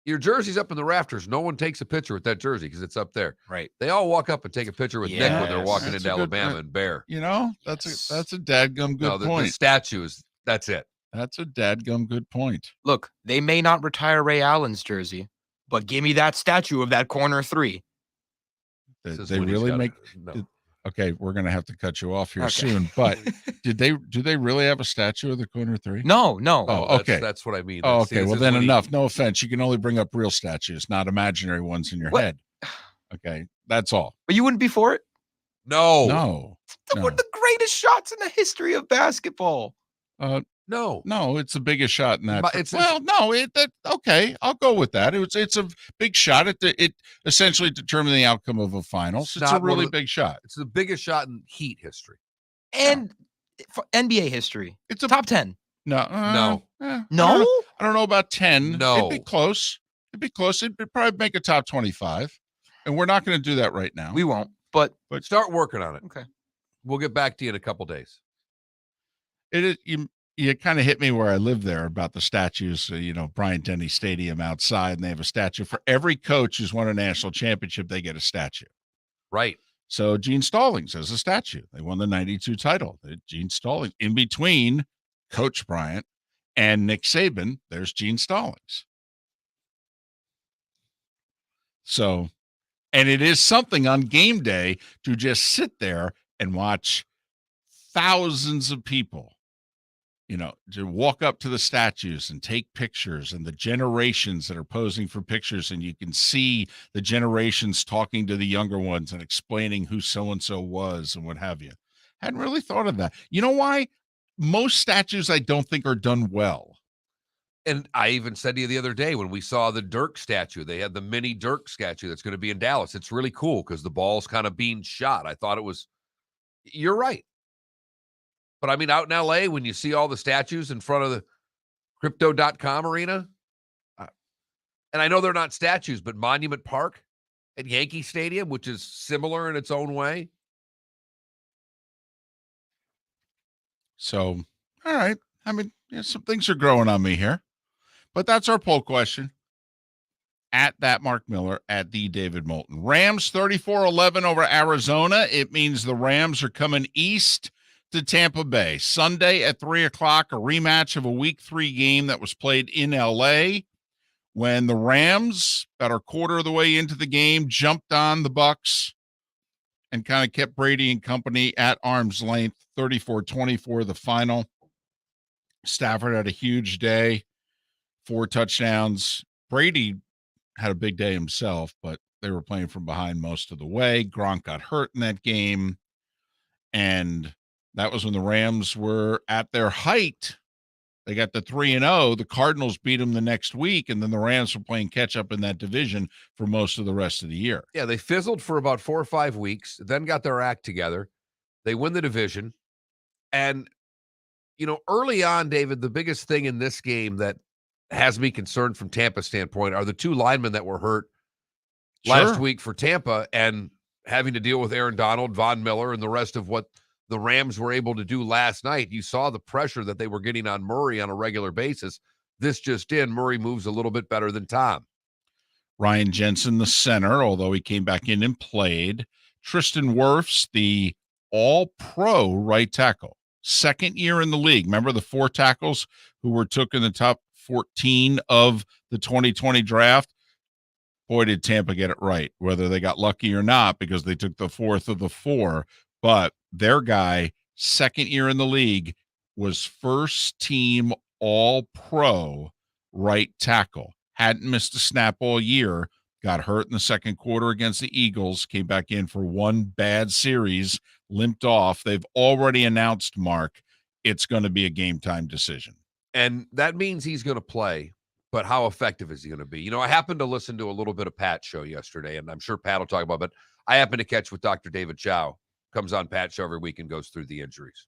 Your jersey's up in the rafters. No one takes a picture with that jersey because it's up there. Right. They all walk up and take a picture with Nick when they're Yes. walking That's into a good Alabama point. and Bear. You know, that's a dadgum good No, the point. statue is, that's it. That's a dadgum good point. Look, they may not retire Ray Allen's jersey, but give me that statue of that corner 3. This is They when he's really got make. it. No. Okay, we're gonna have to cut you off here Okay. soon. But do they really have a statue of the corner 3? No. Oh, okay. That's what I mean. Oh, That's- see, okay. this Well, is then when he- enough. No offense. You can only bring up real statues, not imaginary ones in your What? head. Okay, that's all. But you wouldn't be for it? No. No, One of the greatest shots in the history of basketball. No. no, it's the biggest shot in that. But it's- Okay, I'll go with that. It's a big shot. It essentially determined the outcome of a finals. It's a not one of really the- big shot. It's the biggest shot in Heat history. And for NBA history. It's a Top 10. no. No? I don't know about 10. No. It'd be close. It'd probably make a top 25. And we're not going to do that right now. We won't. But Start working on it. okay. We'll get back to you in a couple days. It is you kind of hit me where I live there about the statues. Bryant Denny Stadium outside, and they have a statue for every coach who's won a national championship. They get a statue. Right. So Gene Stallings has a statue. They won the '92 title. Gene Stallings in between Coach Bryant and Nick Saban. There's Gene Stallings. So, and it is something on game day to just sit there and watch thousands of people, to walk up to the statues and take pictures, and the generations that are posing for pictures. And you can see the generations talking to the younger ones and explaining who so-and-so was and what have you. Hadn't really thought of that. You know why? Most statues I don't think are done well. And I even said to you the other day when we saw the Dirk statue, they had the mini Dirk statue that's going to be in Dallas. It's really cool because the ball's kind of being shot. I thought it was, you're right. But I mean, out in LA, when you see all the statues in front of the crypto.com arena, and I know they're not statues, but Monument Park at Yankee Stadium, which is similar in its own way. So, all right. I mean, some things are growing on me here. But that's our poll question. At that Mark Miller, at the David Moulton. Rams 34-11 over Arizona. It means the Rams are coming east to Tampa Bay. Sunday at 3 o'clock, a rematch of a Week 3 game that was played in L.A. when the Rams, about a quarter of the way into the game, jumped on the Bucs and kind of kept Brady and company at arm's length. 34-24, the final. Stafford had a huge day. 4 touchdowns. Brady had a big day himself, but they were playing from behind most of the way. Gronk got hurt in that game. And that was when the Rams were at their height. They got to 3-0. The Cardinals beat them the next week, and then the Rams were playing catch-up in that division for most of the rest of the year. Yeah, they fizzled for about 4 or 5 weeks, then got their act together. They win the division. And, early on, David, the biggest thing in this game that has me concerned from Tampa's standpoint are the 2 linemen that were hurt last week for Tampa and having to deal with Aaron Donald, Von Miller, and the rest of what the Rams were able to do last night. You saw the pressure that they were getting on Murray on a regular basis. This just in, Murray moves a little bit better than Tom. Ryan Jensen, the center, although he came back in and played. Tristan Wirfs, the all-pro right tackle. Second year in the league. Remember the 4 tackles who were took in the top 14 of the 2020 draft? Boy, did Tampa get it right, whether they got lucky or not, because they took the 4th of the 4. But their guy, second year in the league, was first team all-pro right tackle. Hadn't missed a snap all year. Got hurt in the second quarter against the Eagles. Came back in for 1 bad series. Limped off. They've already announced, Mark, it's going to be a game-time decision. And that means he's going to play, but how effective is he going to be? I happened to listen to a little bit of Pat's show yesterday, and I'm sure Pat will talk about it, but I happened to catch with Dr. David Chow, comes on Pat's show every week and goes through the injuries.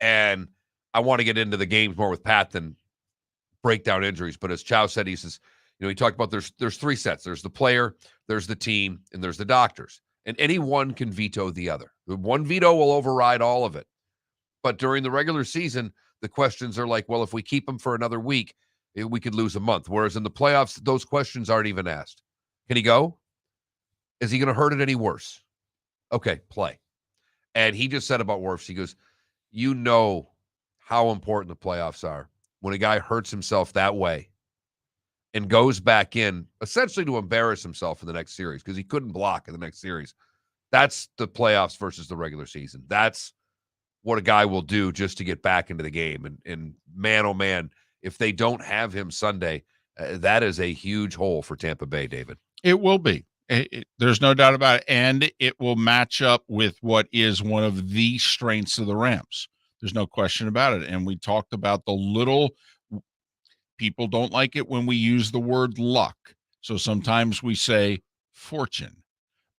And I want to get into the games more with Pat than break down injuries. But as Chow said, he says, he talked about there's 3 sets. There's the player, there's the team, and there's the doctors. And any one can veto the other. One veto will override all of it. But during the regular season, the questions are like, well, if we keep him for another week, We could lose a month. Whereas in the playoffs, those questions aren't even asked. Can he go? Is he going to hurt it any worse? Okay, play. And he just said about Wirfs, he goes, you know how important the playoffs are when a guy hurts himself that way and goes back in essentially to embarrass himself in the next series because he couldn't block in the next series. That's the playoffs versus the regular season. That's what a guy will do just to get back into the game. And man, oh man, if they don't have him Sunday, that is a huge hole for Tampa Bay, David. It will be. There's no doubt about it. And it will match up with what is one of the strengths of the Rams. There's no question about it. And we talked about the little people don't like it when we use the word luck. So sometimes we say fortune,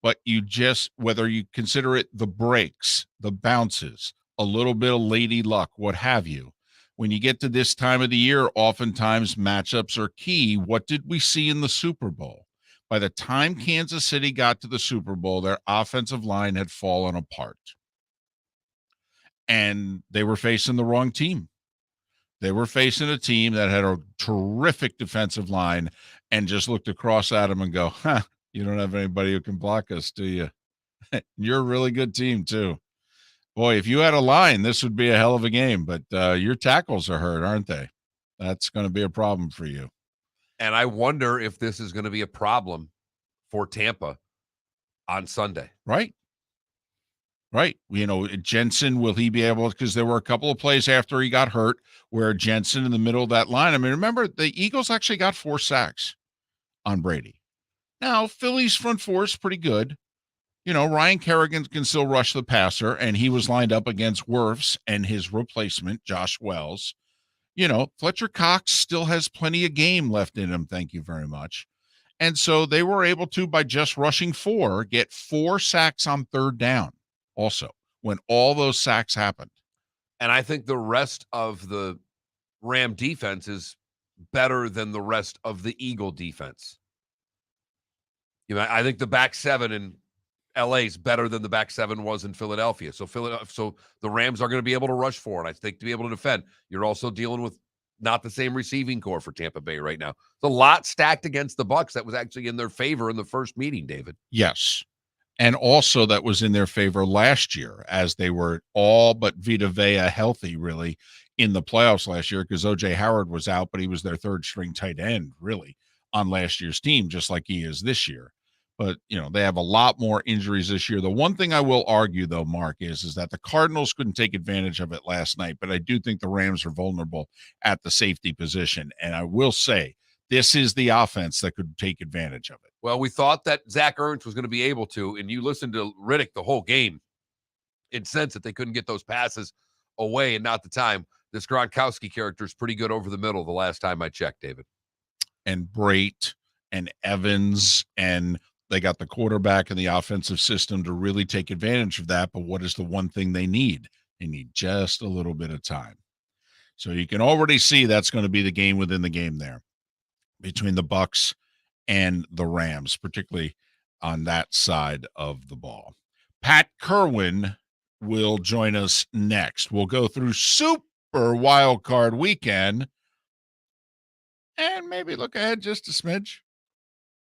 but you just, whether you consider it the breaks, the bounces, a little bit of lady luck, what have you. When you get to this time of the year, oftentimes matchups are key. What did we see in the Super Bowl? By the time Kansas City got to the Super Bowl, their offensive line had fallen apart. And they were facing the wrong team. They were facing a team that had a terrific defensive line and just looked across at them and go, you don't have anybody who can block us, do you? You're a really good team, too. Boy, if you had a line, this would be a hell of a game. But your tackles are hurt, aren't they? That's going to be a problem for you. And I wonder if this is going to be a problem for Tampa on Sunday. Right. You know, Jensen, will he be able, because there were a couple of plays after he got hurt where Jensen in the middle of that line. I mean, remember, the Eagles actually got 4 sacks on Brady. Now, Philly's front four is pretty good. You know, Ryan Kerrigan can still rush the passer, and he was lined up against Wirfs and his replacement, Josh Wells. You know, Fletcher Cox still has plenty of game left in him, thank you very much. And so they were able to, by just rushing 4, get 4 sacks on third down also, when all those sacks happened. And I think the rest of the Ram defense is better than the rest of the Eagle defense. You know, I think the back 7 in LA is better than the back 7 was in Philadelphia. So the Rams are going to be able to rush forward. I think to be able to defend. You're also dealing with not the same receiving core for Tampa Bay right now. It's a lot stacked against the Bucs that was actually in their favor in the first meeting, David. Yes. And also that was in their favor last year as they were all but Vita Vea healthy, really, in the playoffs last year because O.J. Howard was out, but he was their third-string tight end, really, on last year's team, just like he is this year. But, you know, they have a lot more injuries this year. The one thing I will argue, though, Mark, is that the Cardinals couldn't take advantage of it last night, but I do think the Rams are vulnerable at the safety position. And I will say, this is the offense that could take advantage of it. Well, we thought that Zach Ertz was going to be able to, and you listened to Riddick the whole game and sense that they couldn't get those passes away and not the time. This Gronkowski character is pretty good over the middle the last time I checked, David. And Brait and Evans, and they got the quarterback and the offensive system to really take advantage of that. But what is the one thing they need? They need just a little bit of time. So you can already see that's going to be the game within the game there between the Bucs and the Rams, particularly on that side of the ball. Pat Kirwan will join us next. We'll go through Super Wild Card Weekend and maybe look ahead just a smidge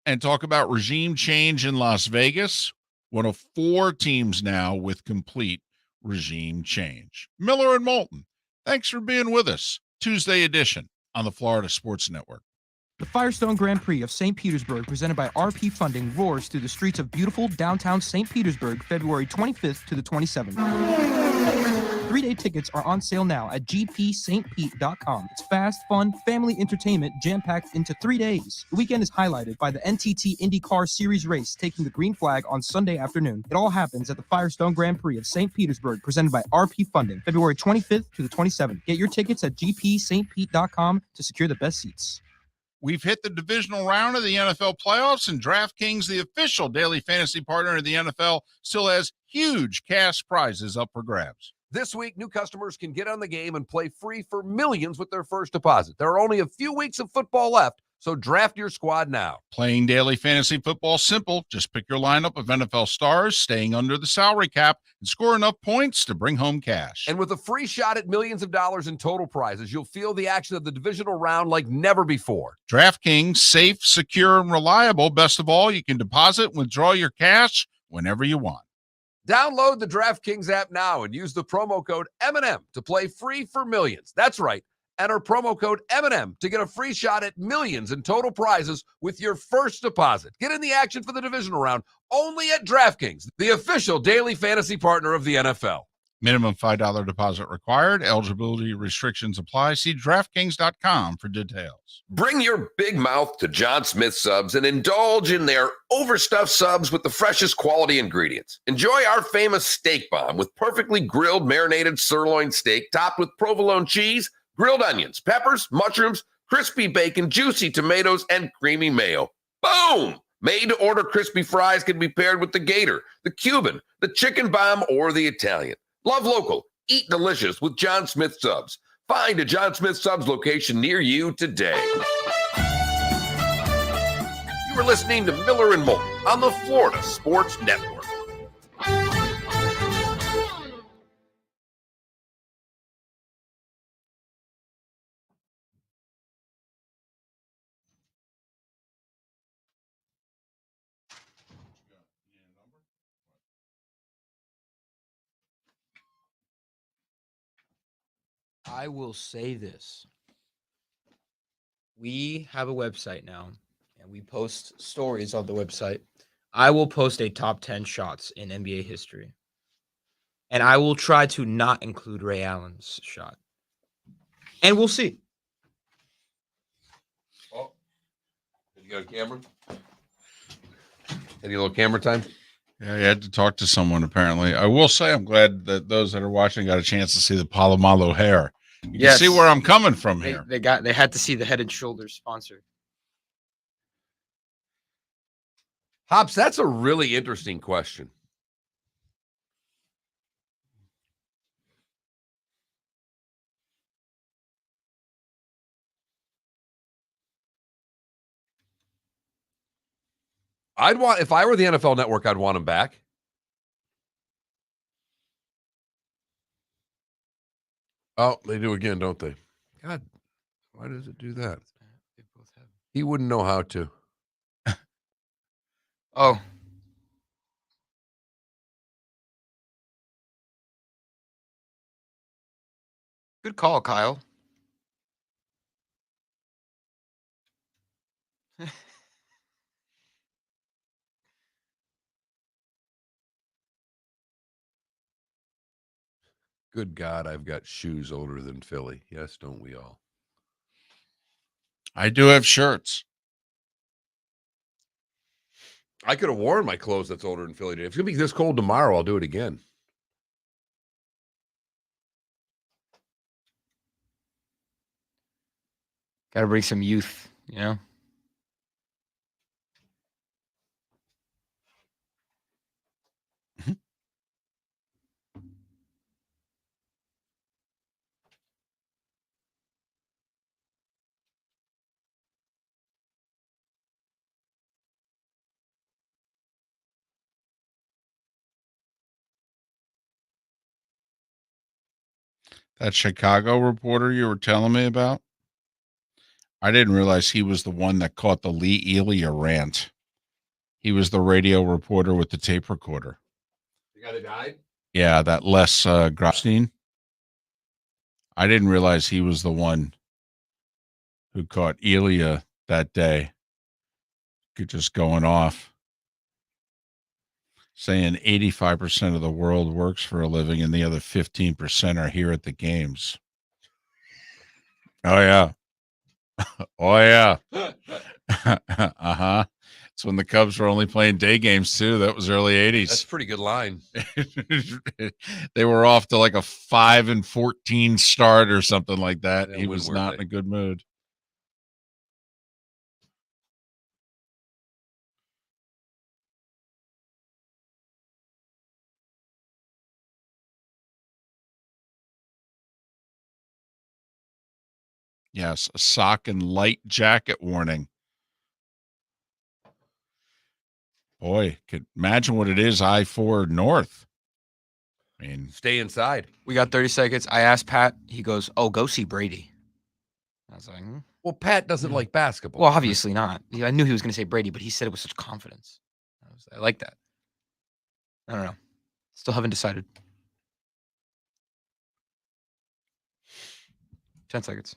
and talk about regime change in Las Vegas, one of 4 teams now with complete regime change. Miller and Moulton, thanks for being with us. Tuesday edition on the Florida Sports Network. The Firestone Grand Prix of St. Petersburg, presented by RP Funding, roars through the streets of beautiful downtown St. Petersburg, February 25th to the 27th. 3-day tickets are on sale now at gpstpete.com. It's fast, fun, family entertainment jam-packed into 3 days. The weekend is highlighted by the NTT IndyCar Series race taking the green flag on Sunday afternoon. It all happens at the Firestone Grand Prix of St. Petersburg, presented by RP Funding, February 25th to the 27th. Get your tickets at gpstpete.com to secure the best seats. We've hit the divisional round of the NFL playoffs, and DraftKings, the official daily fantasy partner of the NFL, still has huge cash prizes up for grabs. This week, new customers can get on the game and play free for millions with their first deposit. There are only a few weeks of football left, So draft your squad now. Playing daily fantasy football simple. Just pick your lineup of NFL stars, staying under the salary cap, and score enough points to bring home cash. And with a free shot at millions of dollars in total prizes, you'll feel the action of the divisional round like never before. DraftKings, safe, secure, and reliable. Best of all, you can deposit and withdraw your cash whenever you want. Download the DraftKings app now and use the promo code M&M to play free for millions. That's right. Enter promo code M&M to get a free shot at millions in total prizes with your first deposit. Get in the action for the divisional round only at DraftKings, the official daily fantasy partner of the NFL. Minimum $5 deposit required. Eligibility restrictions apply. See DraftKings.com for details. Bring your big mouth to John Smith Subs and indulge in their overstuffed subs with the freshest quality ingredients. Enjoy our famous steak bomb with perfectly grilled marinated sirloin steak topped with provolone cheese, grilled onions, peppers, mushrooms, crispy bacon, juicy tomatoes, and creamy mayo. Boom! Made-to-order crispy fries can be paired with the Gator, the Cuban, the Chicken Bomb, or the Italian. Love local. Eat delicious with John Smith Subs. Find a John Smith Subs location near you today. You are listening to Miller and Moulton on the Florida Sports Network. I will say this. We have a website now, and we post stories on the website. I will post a top 10 shots in NBA history. And I will try to not include Ray Allen's shot. And we'll see. Oh, did you got a camera? Any little camera time? Yeah, you had to talk to someone, apparently. I will say I'm glad that those that are watching got a chance to see the Palomalo hair. You can see where I'm coming from here. They had to see the Head and Shoulders sponsor. Hops, that's a really interesting question. If I were the NFL Network, I'd want him back. Oh, they do again, don't they? God, why does it do that? He wouldn't know how to. Oh. Good call, Kyle. Good God, I've got shoes older than Philly. Yes, don't we all? I do have shirts. I could have worn my clothes that's older than Philly today. If it's going to be this cold tomorrow, I'll do it again. Got to bring some youth, you know? That Chicago reporter you were telling me about, I didn't realize he was the one that caught the Lee Elia rant. He was the radio reporter with the tape recorder. The guy that died? Yeah, that Les Grobstein. I didn't realize he was the one who caught Elia that day. Just going off. Saying 85% of the world works for a living and the other 15% are here at the games. Oh, yeah. Oh, yeah. Uh-huh. It's when the Cubs were only playing day games, too. That was early 80s. That's a pretty good line. They were off to like a 5-14 start or something like that. Yeah, He was not in a good mood. Yes, a sock and light jacket warning. Boy, could imagine what it is I-4 North. I mean, Stay inside. We got 30 seconds. I asked Pat. He goes, "Oh, go see Brady." I was like, Well, Pat doesn't like basketball. "Well, obviously not." I knew he was going to say Brady, but he said it with such confidence. I like that. I don't know. Still haven't decided. 10 seconds.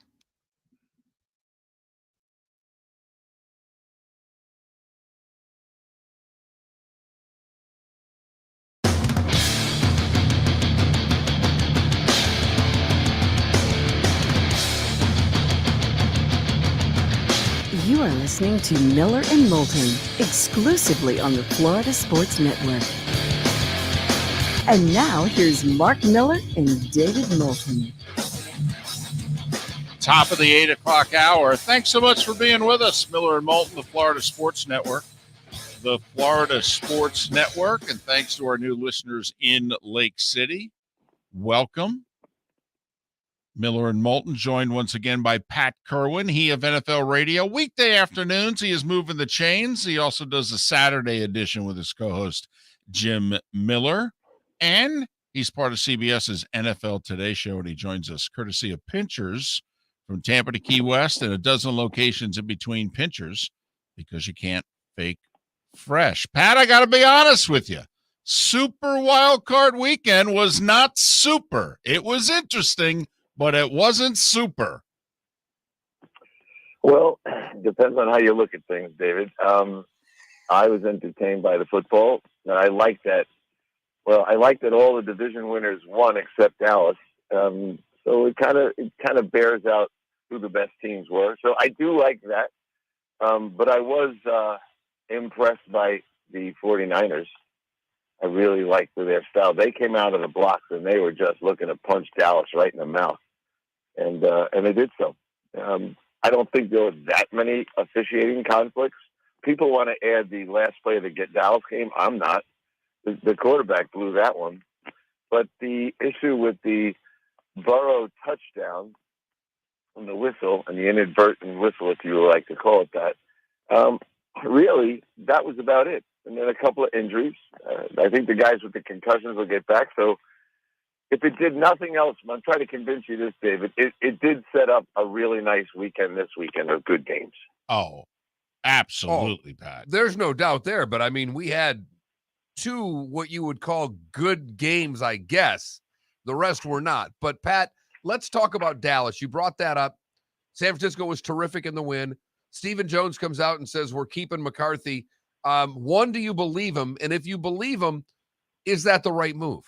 You are listening to Miller and Moulton, exclusively on the Florida Sports Network. And now here's Mark Miller and David Moulton. top of the 8 o'clock hour. Thanks so much for being with us, Miller and Moulton, the Florida Sports Network. The Florida Sports Network, and thanks to our new listeners in Lake City. Welcome. Miller and Moulton, joined once again by Pat Kirwan, he of NFL Radio. Weekday afternoons, he is moving the chains. He also does a Saturday edition with his co-host, Jim Miller. And he's part of CBS's NFL Today show, and he joins us courtesy of Pinchers from Tampa to Key West and a dozen locations in between Pinchers, because you can't fake fresh. Pat, I got to be honest with you. Super Wild Card Weekend was not super. It was interesting, but it wasn't super. Well, depends on how you look at things, David. I was entertained by the football, and I like that. Well, I like that all the division winners won except Dallas. So it kind of bears out who the best teams were. So I do like that. But I was impressed by the 49ers. I really liked their style. They came out of the blocks and they were just looking to punch Dallas right in the mouth. And they did so. I don't think there were that many officiating conflicts. People want to add the last play of the Dallas game. I'm not. The quarterback blew that one. But the issue with the Burrow touchdown and the whistle, and the inadvertent whistle, if you would like to call it that, really, that was about it. And then a couple of injuries. I think the guys with the concussions will get back. So if it did nothing else, I'm trying to convince you this, David, it did set up a really nice weekend this weekend of good games. Oh, absolutely, Pat. There's no doubt there, but I mean, we had two what you would call good games, I guess. The rest were not. But, Pat, let's talk about Dallas. You brought that up. San Francisco was terrific in the win. Stephen Jones comes out and says, we're keeping McCarthy. One, do you believe him? And if you believe him, is that the right move?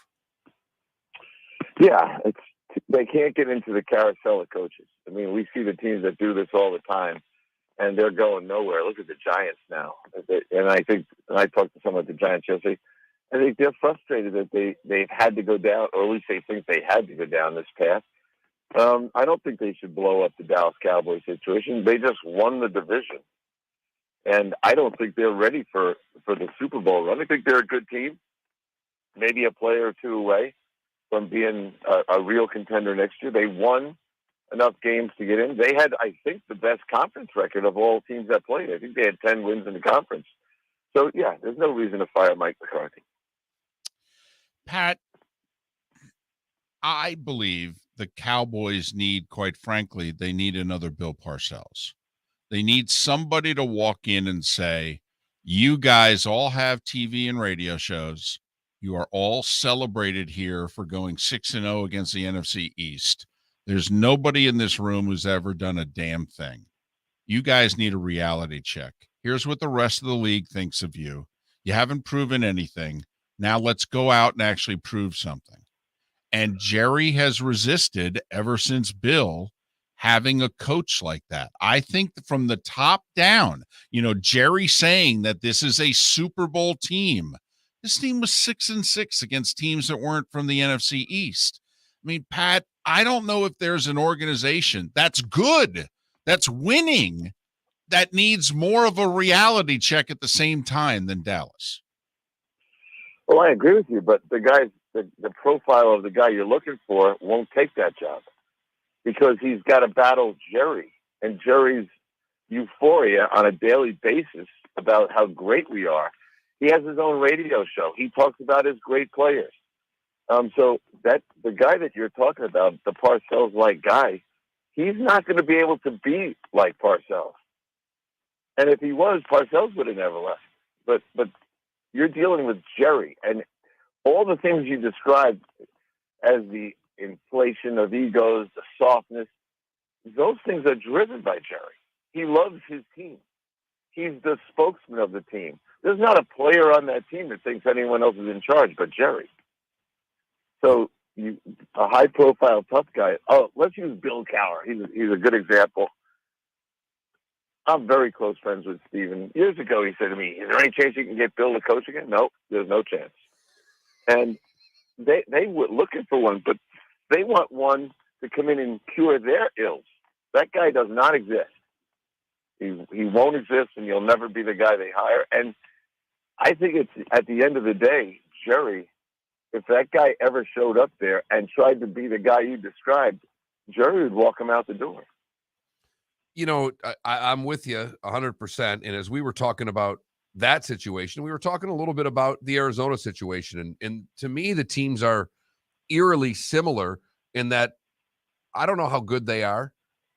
Yeah, they can't get into the carousel of coaches. I mean, we see the teams that do this all the time, and they're going nowhere. Look at the Giants now. And I talked to someone at the Giants yesterday. I think they're frustrated that they've had to go down, or at least they think they had to go down this path. I don't think they should blow up the Dallas Cowboys situation. They just won the division. And I don't think they're ready for the Super Bowl run. I think they're a good team, maybe a player or two away from being a real contender next year. They won enough games to get in. They had, I think, the best conference record of all teams that played. I think they had 10 wins in the conference. So, yeah, there's no reason to fire Mike McCarthy. Pat, I believe the Cowboys need, quite frankly, they need another Bill Parcells. They need somebody to walk in and say, you guys all have TV and radio shows. You are all celebrated here for going 6-0 against the NFC East. There's nobody in this room who's ever done a damn thing. You guys need a reality check. Here's what the rest of the league thinks of you. You haven't proven anything. Now let's go out and actually prove something. And Jerry has resisted ever since Bill having a coach like that. I think from the top down, Jerry saying that this is a Super Bowl team. This team was 6-6 against teams that weren't from the NFC East. I mean, Pat, I don't know if there's an organization that's good, that's winning, that needs more of a reality check at the same time than Dallas. Well, I agree with you, but the profile of the guy you're looking for won't take that job. because he's got to battle Jerry and Jerry's euphoria on a daily basis about how great we are. He has his own radio show. He talks about his great players. So that the guy that you're talking about, the Parcells-like guy, he's not going to be able to be like Parcells. And if he was, Parcells would have never left. But you're dealing with Jerry, and all the things you described as the inflation of egos, the softness, those things are driven by Jerry. He loves his team. He's the spokesman of the team. There's not a player on that team that thinks anyone else is in charge but Jerry. So a high-profile tough guy. Oh, let's use Bill Cowher. He's a good example. I'm very close friends with Steven. Years ago, he said to me, "Is there any chance you can get Bill to coach again?" No, there's no chance. And they were looking for one, but they want one to come in and cure their ills. That guy does not exist. He won't exist, and he'll never be the guy they hire. And I think it's at the end of the day, Jerry, if that guy ever showed up there and tried to be the guy you described, Jerry would walk him out the door. You know, I'm with you 100%. And as we were talking about that situation, we were talking a little bit about the Arizona situation. And to me, the teams are eerily similar in that I don't know how good they are.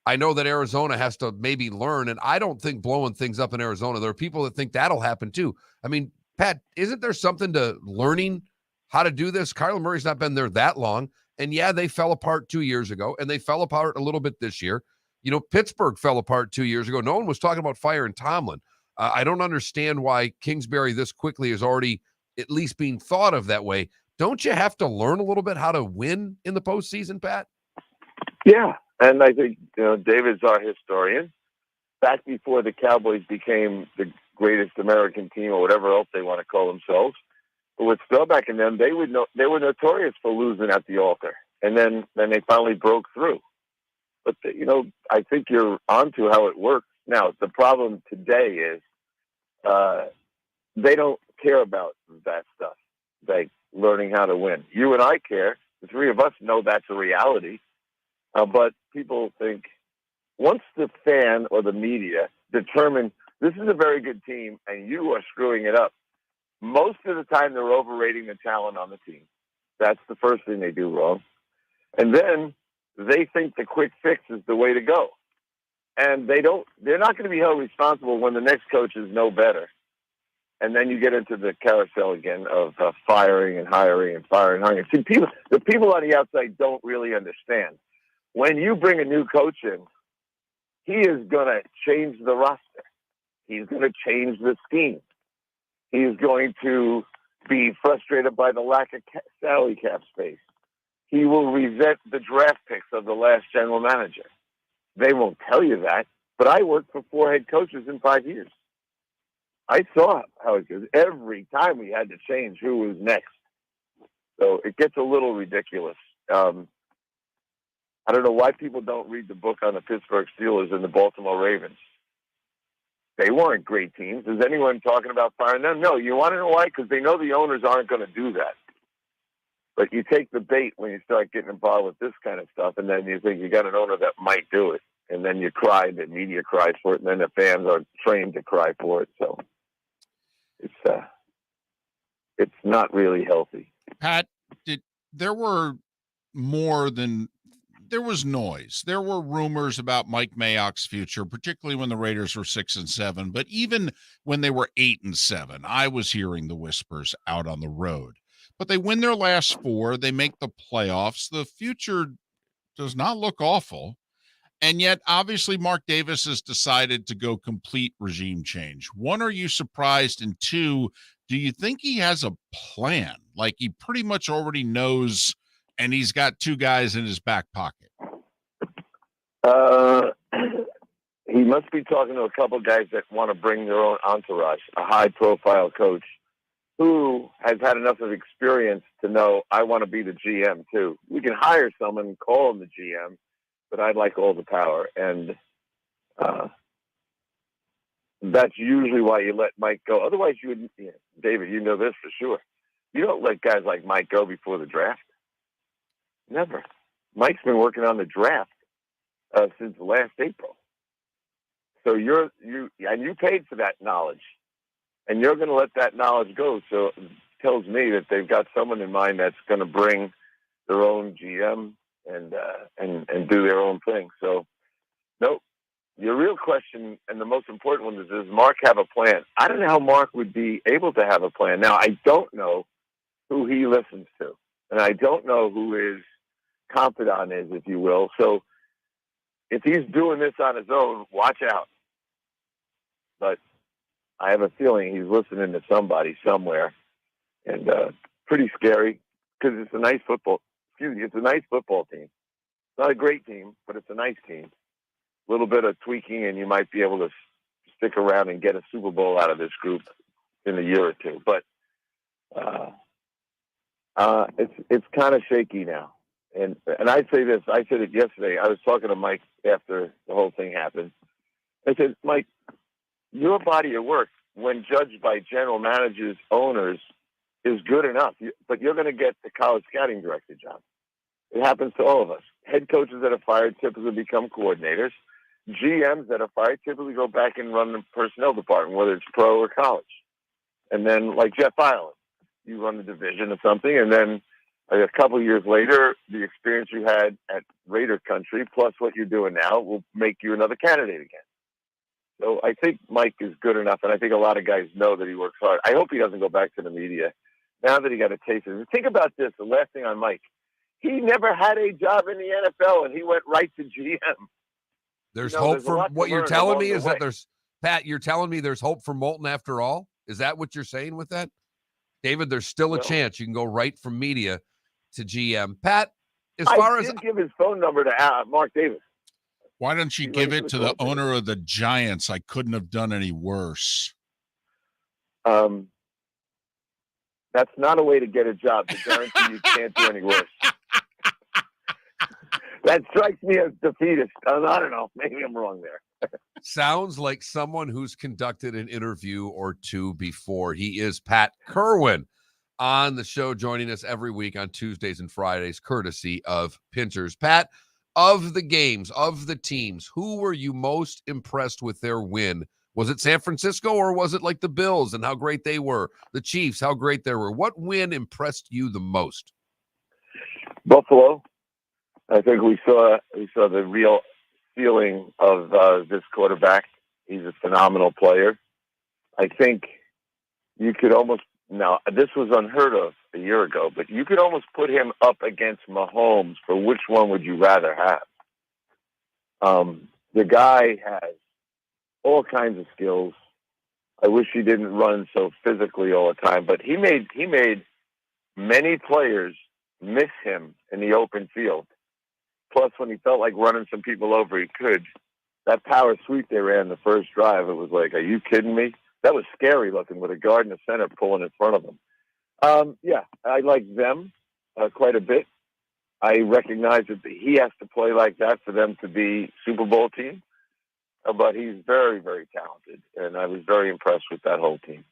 I know that Arizona has to maybe learn, and I don't think blowing things up in Arizona, there are people that think that'll happen too. I mean, Pat, isn't there something to learning how to do this? Kyler Murray's not been there that long. And yeah, they fell apart 2 years ago, and they fell apart a little bit this year. You know, Pittsburgh fell apart 2 years ago. No one was talking about firing Tomlin. I don't understand why Kingsbury this quickly is already at least being thought of that way. Don't you have to learn a little bit how to win in the postseason, Pat? Yeah, and I think David's our historian. Back before the Cowboys became the greatest American team or whatever else they want to call themselves, but with Staubach and them, they were notorious for losing at the altar, and then they finally broke through. But I think you're onto how it works. Now the problem today is they don't care about that stuff, like learning how to win. You and I care. The three of us know that's a reality. But people think once the fan or the media determine this is a very good team and you are screwing it up, most of the time they're overrating the talent on the team. That's the first thing they do wrong. And then they think the quick fix is the way to go. And they're not going to be held responsible when the next coach is no better. And then you get into the carousel again of firing and hiring and firing and hiring. See, the people on the outside don't really understand. When you bring a new coach in, he is going to change the roster. He's going to change the scheme. He's going to be frustrated by the lack of salary cap space. He will resent the draft picks of the last general manager. They won't tell you that, but I worked for 4 head coaches in 5 years. I saw how it goes. Every time we had to change who was next. So it gets a little ridiculous. I don't know why people don't read the book on the Pittsburgh Steelers and the Baltimore Ravens. They weren't great teams. Is anyone talking about firing them? No. You want to know why? Because they know the owners aren't going to do that. But you take the bait when you start getting involved with this kind of stuff, and then you think you got an owner that might do it. And then you cry, the media cries for it, and then the fans are trained to cry for it. So it's not really healthy. Pat, there was noise. There were rumors about Mike Mayock's future, particularly when the Raiders were 6-7. But even when they were 8-7, I was hearing the whispers out on the road. But they win their last 4. They make the playoffs. The future does not look awful. And yet, obviously, Mark Davis has decided to go complete regime change. 1, are you surprised? And 2, do you think he has a plan? Like he pretty much already knows and he's got 2 guys in his back pocket? He must be talking to a couple guys that want to bring their own entourage, a high-profile coach who has had enough of experience to know I want to be the GM too. We can hire someone and call him the GM, but I'd like all the power. And that's usually why you let Mike go. Otherwise, you would, David, you know this for sure. You don't let guys like Mike go before the draft. Never. Mike's been working on the draft since last April. So you paid for that knowledge, and you're going to let that knowledge go. So it tells me that they've got someone in mind that's going to bring their own GM and do their own thing. So, nope. Your real question, and the most important one, is does Mark have a plan? I don't know how Mark would be able to have a plan. Now, I don't know who he listens to, and I don't know who his confidant is, if you will. So if he's doing this on his own, watch out. But I have a feeling he's listening to somebody somewhere, and pretty scary because it's a nice football. It's a nice football team. It's not a great team, but it's a nice team. A little bit of tweaking, and you might be able to stick around and get a Super Bowl out of this group in a year or two. But it's kind of shaky now. And I'd say this. I said it yesterday. I was talking to Mike after the whole thing happened. I said, Mike, your body of work, when judged by general managers, owners, is good enough. But you're going to get the college scouting director job. It happens to all of us. Head coaches that are fired typically become coordinators. GMs that are fired typically go back and run the personnel department, whether it's pro or college. And then, like Jeff Ireland, you run the division or something, and then a couple of years later, the experience you had at Raider country plus what you're doing now will make you another candidate again. So I think Mike is good enough, and I think a lot of guys know that he works hard. I hope he doesn't go back to the media now that he got a taste of it. Think about this, the last thing on Mike. He never had a job in the NFL, and he went right to GM. There's hope there's a for lot to what you're learn telling along me the is way. that Pat, you're telling me there's hope for Moulton after all? Is that what you're saying with that? David, there's still a chance you can go right from media to GM. Pat, as far as I did give his phone number to Mark Davis. Why don't you give it to the owner of the Giants? I couldn't have done any worse. That's not a way to get a job. To guarantee you can't do any worse. That strikes me as defeatist. I don't know. Maybe I'm wrong there. sounds like someone who's conducted an interview or two before. He is Pat Kirwan on the show, joining us every week on Tuesdays and Fridays, courtesy of Pinchers. Pat, of the games, of the teams, who were you most impressed with their win? Was it San Francisco, or was it like the Bills and how great they were? The Chiefs, how great they were? What win impressed you the most? Buffalo. I think we saw the real ceiling of this quarterback. He's a phenomenal player. I think you could almost, now this was unheard of a year ago, but you could almost put him up against Mahomes for which one would you rather have. The guy has all kinds of skills. I wish he didn't run so physically all the time, but he made many players miss him in the open field. Plus, when he felt like running some people over, he could. That power sweep they ran the first drive, it was like, are you kidding me? That was scary looking with a guard in the center pulling in front of him. Yeah, I like them quite a bit. I recognize that he has to play like that for them to be Super Bowl team. But he's very, very talented, and I was very impressed with that whole team.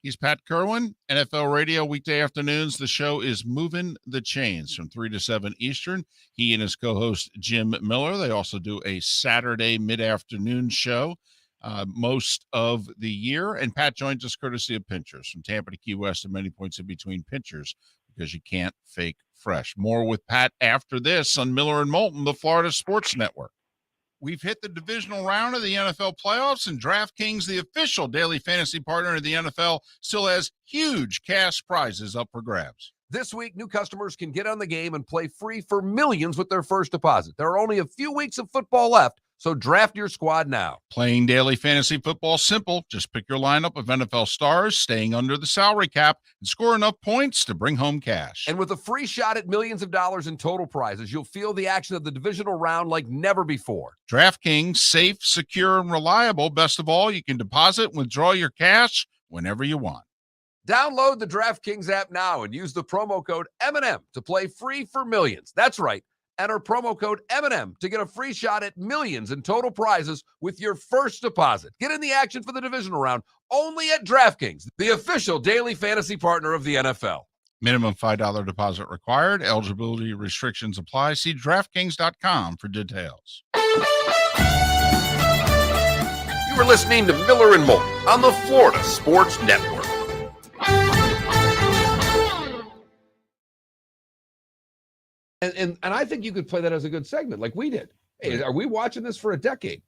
He's Pat Kirwan, NFL Radio, weekday afternoons. The show is Moving the Chains from 3 to 7 Eastern. He and his co-host, Jim Miller, they also do a Saturday mid-afternoon show most of the year. And Pat joins us courtesy of Pinchers, from Tampa to Key West and many points in between. Pinchers, because you can't fake fresh. More with Pat after this on Miller and Moulton, the Florida Sports Network. We've hit the divisional round of the NFL playoffs, and DraftKings, the official daily fantasy partner of the NFL, still has huge cash prizes up for grabs. This week, new customers can get on the game and play free for millions with their first deposit. There are only a few weeks of football left, so draft your squad now. Playing daily fantasy football simple. Just pick your lineup of NFL stars, staying under the salary cap, and score enough points to bring home cash. And with a free shot at millions of dollars in total prizes, you'll feel the action of the divisional round like never before. DraftKings, safe, secure, and reliable. Best of all, you can deposit and withdraw your cash whenever you want. Download the DraftKings app now and use the promo code M&M to play free for millions. That's right. Enter promo code M&M to get a free shot at millions in total prizes with your first deposit. Get in the action for the divisional round only at DraftKings, the official daily fantasy partner of the NFL. Minimum $5 deposit required. Eligibility restrictions apply. See DraftKings.com for details. You are listening to Miller and Moulton on the Florida Sports Network. And I think you could play that as a good segment, like we did. Hey, are we watching this for a decade?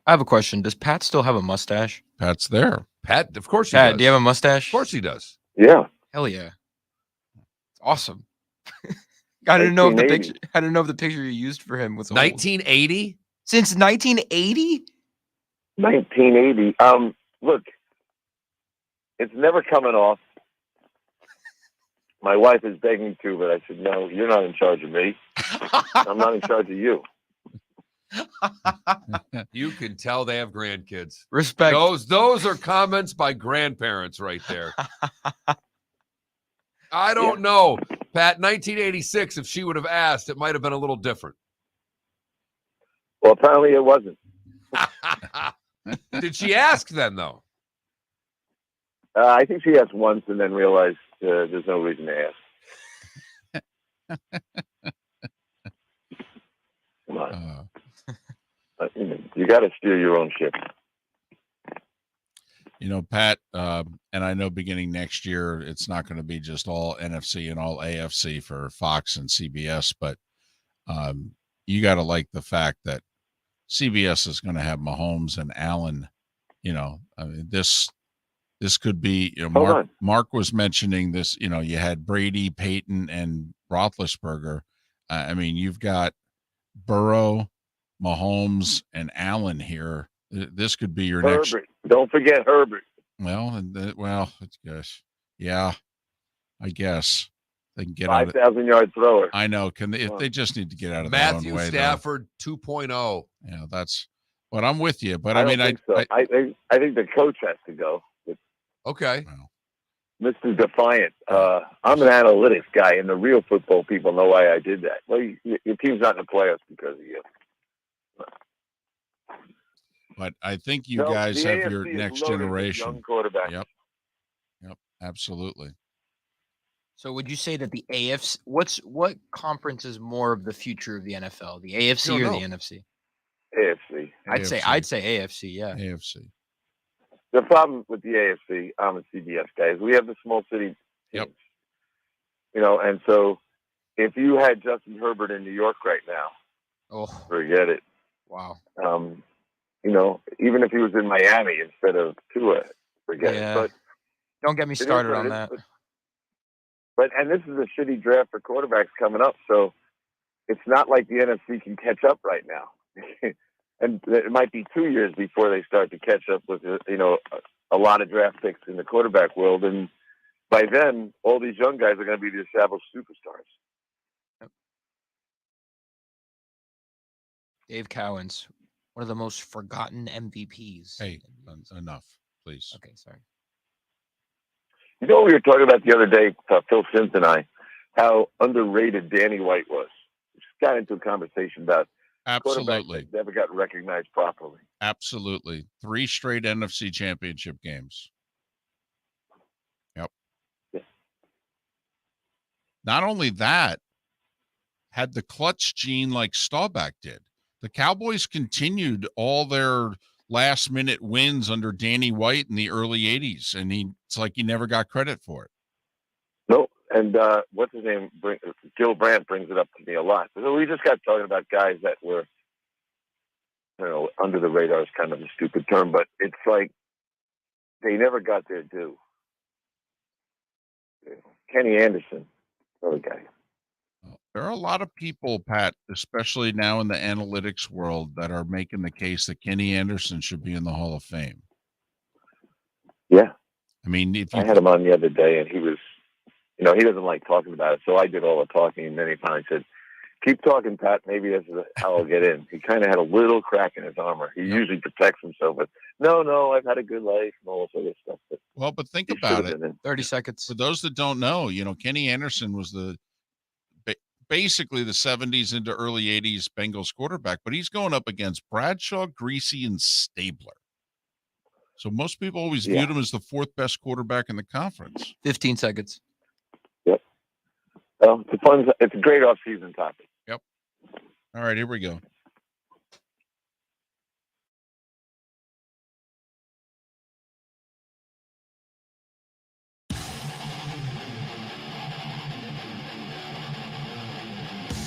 I have a question. Does Pat still have a mustache? Pat's there. Pat, of course he Pat, does. do you have a mustache? Of course he does. Yeah. Hell yeah. It's awesome. I didn't know if the 1980. picture. I didn't know if the picture you used for him was old. 1980. Since 1980. 1980. Look, it's never coming off. My wife is begging to, but I said, no, you're not in charge of me. I'm not in charge of you. You can tell they have grandkids. Respect. Those are comments by grandparents right there. I don't know, Pat. 1986. If she would have asked, it might have been a little different. Well, apparently it wasn't. Did she ask then, though? I think she asked once and then realized there's no reason to ask. Come on. You got to steer your own ship. You know, Pat, and I know beginning next year, it's not going to be just all NFC and all AFC for Fox and CBS, but you got to like the fact that CBS is going to have Mahomes and Allen. You know, I mean, this could be, you know, Mark was mentioning this, you know, you had Brady, Peyton, and Roethlisberger. I mean, you've got Burrow, Mahomes, and Allen here. This could be your Herbert. next. Don't forget Herbert. Well, it's gosh, yeah, I guess they can get out of 5,000-yard thrower. I know. Can they? If they just need to get out of their own Matthew way, Stafford 2.0. Yeah, that's. But I'm with you. But I I mean, don't think so. I think the coach has to go. Okay. Mr. Defiant. I'm an analytics guy, and the real football people know why I did that. Well, your team's not in the playoffs because of you. But I think you guys have your next generation. Young quarterback. Yep, absolutely. So would you say that the AFC? What conference is more of the future of the NFL? The AFC or the NFC? AFC. I'd say AFC. Yeah. AFC. The problem with the AFC, I'm a CBS guy, is we have the small city teams. Yep. You know, and so if you had Justin Herbert in New York right now, forget it. Wow. You know, even if he was in Miami instead of Tua, forget it. But don't get me started on that. And this is a shitty draft for quarterbacks coming up, so it's not like the NFC can catch up right now. And it might be 2 years before they start to catch up with, you know, a lot of draft picks in the quarterback world. And by then, all these young guys are going to be the established superstars. Yep. Dave Cowens, one of the most forgotten MVPs. Hey, enough, please. Okay, sorry. You know, we were talking about the other day, Phil Sims and I, how underrated Danny White was. We just got into a conversation about absolutely that never got recognized properly. Absolutely. 3 straight NFC championship games. Yep. Yeah. Not only that, had the clutch gene like Staubach did. The Cowboys continued all their last-minute wins under Danny White in the early 80s, and it's like he never got credit for it. No, and what's his name? Gil Brandt brings it up to me a lot. So we just got talking about guys that were, you know, under the radar is kind of a stupid term, but it's like they never got their due. Kenny Anderson, another guy. There are a lot of people, Pat, especially now in the analytics world, that are making the case that Kenny Anderson should be in the Hall of Fame. Yeah. I mean, I had him on the other day, and he was, you know, he doesn't like talking about it, so I did all the talking, and then he finally said, keep talking, Pat. Maybe this is how I'll get in. He kind of had a little crack in his armor. He usually protects himself, but no, I've had a good life and all this other stuff. But think about it. 30 seconds. For those that don't know, you know, Kenny Anderson was basically the 70s into early 80s Bengals quarterback, but he's going up against Bradshaw, Greasy, and Stabler. So most people always viewed him as the 4th best quarterback in the conference. 15 seconds. Yep. Well, it's a great off-season topic. Yep. All right, here we go.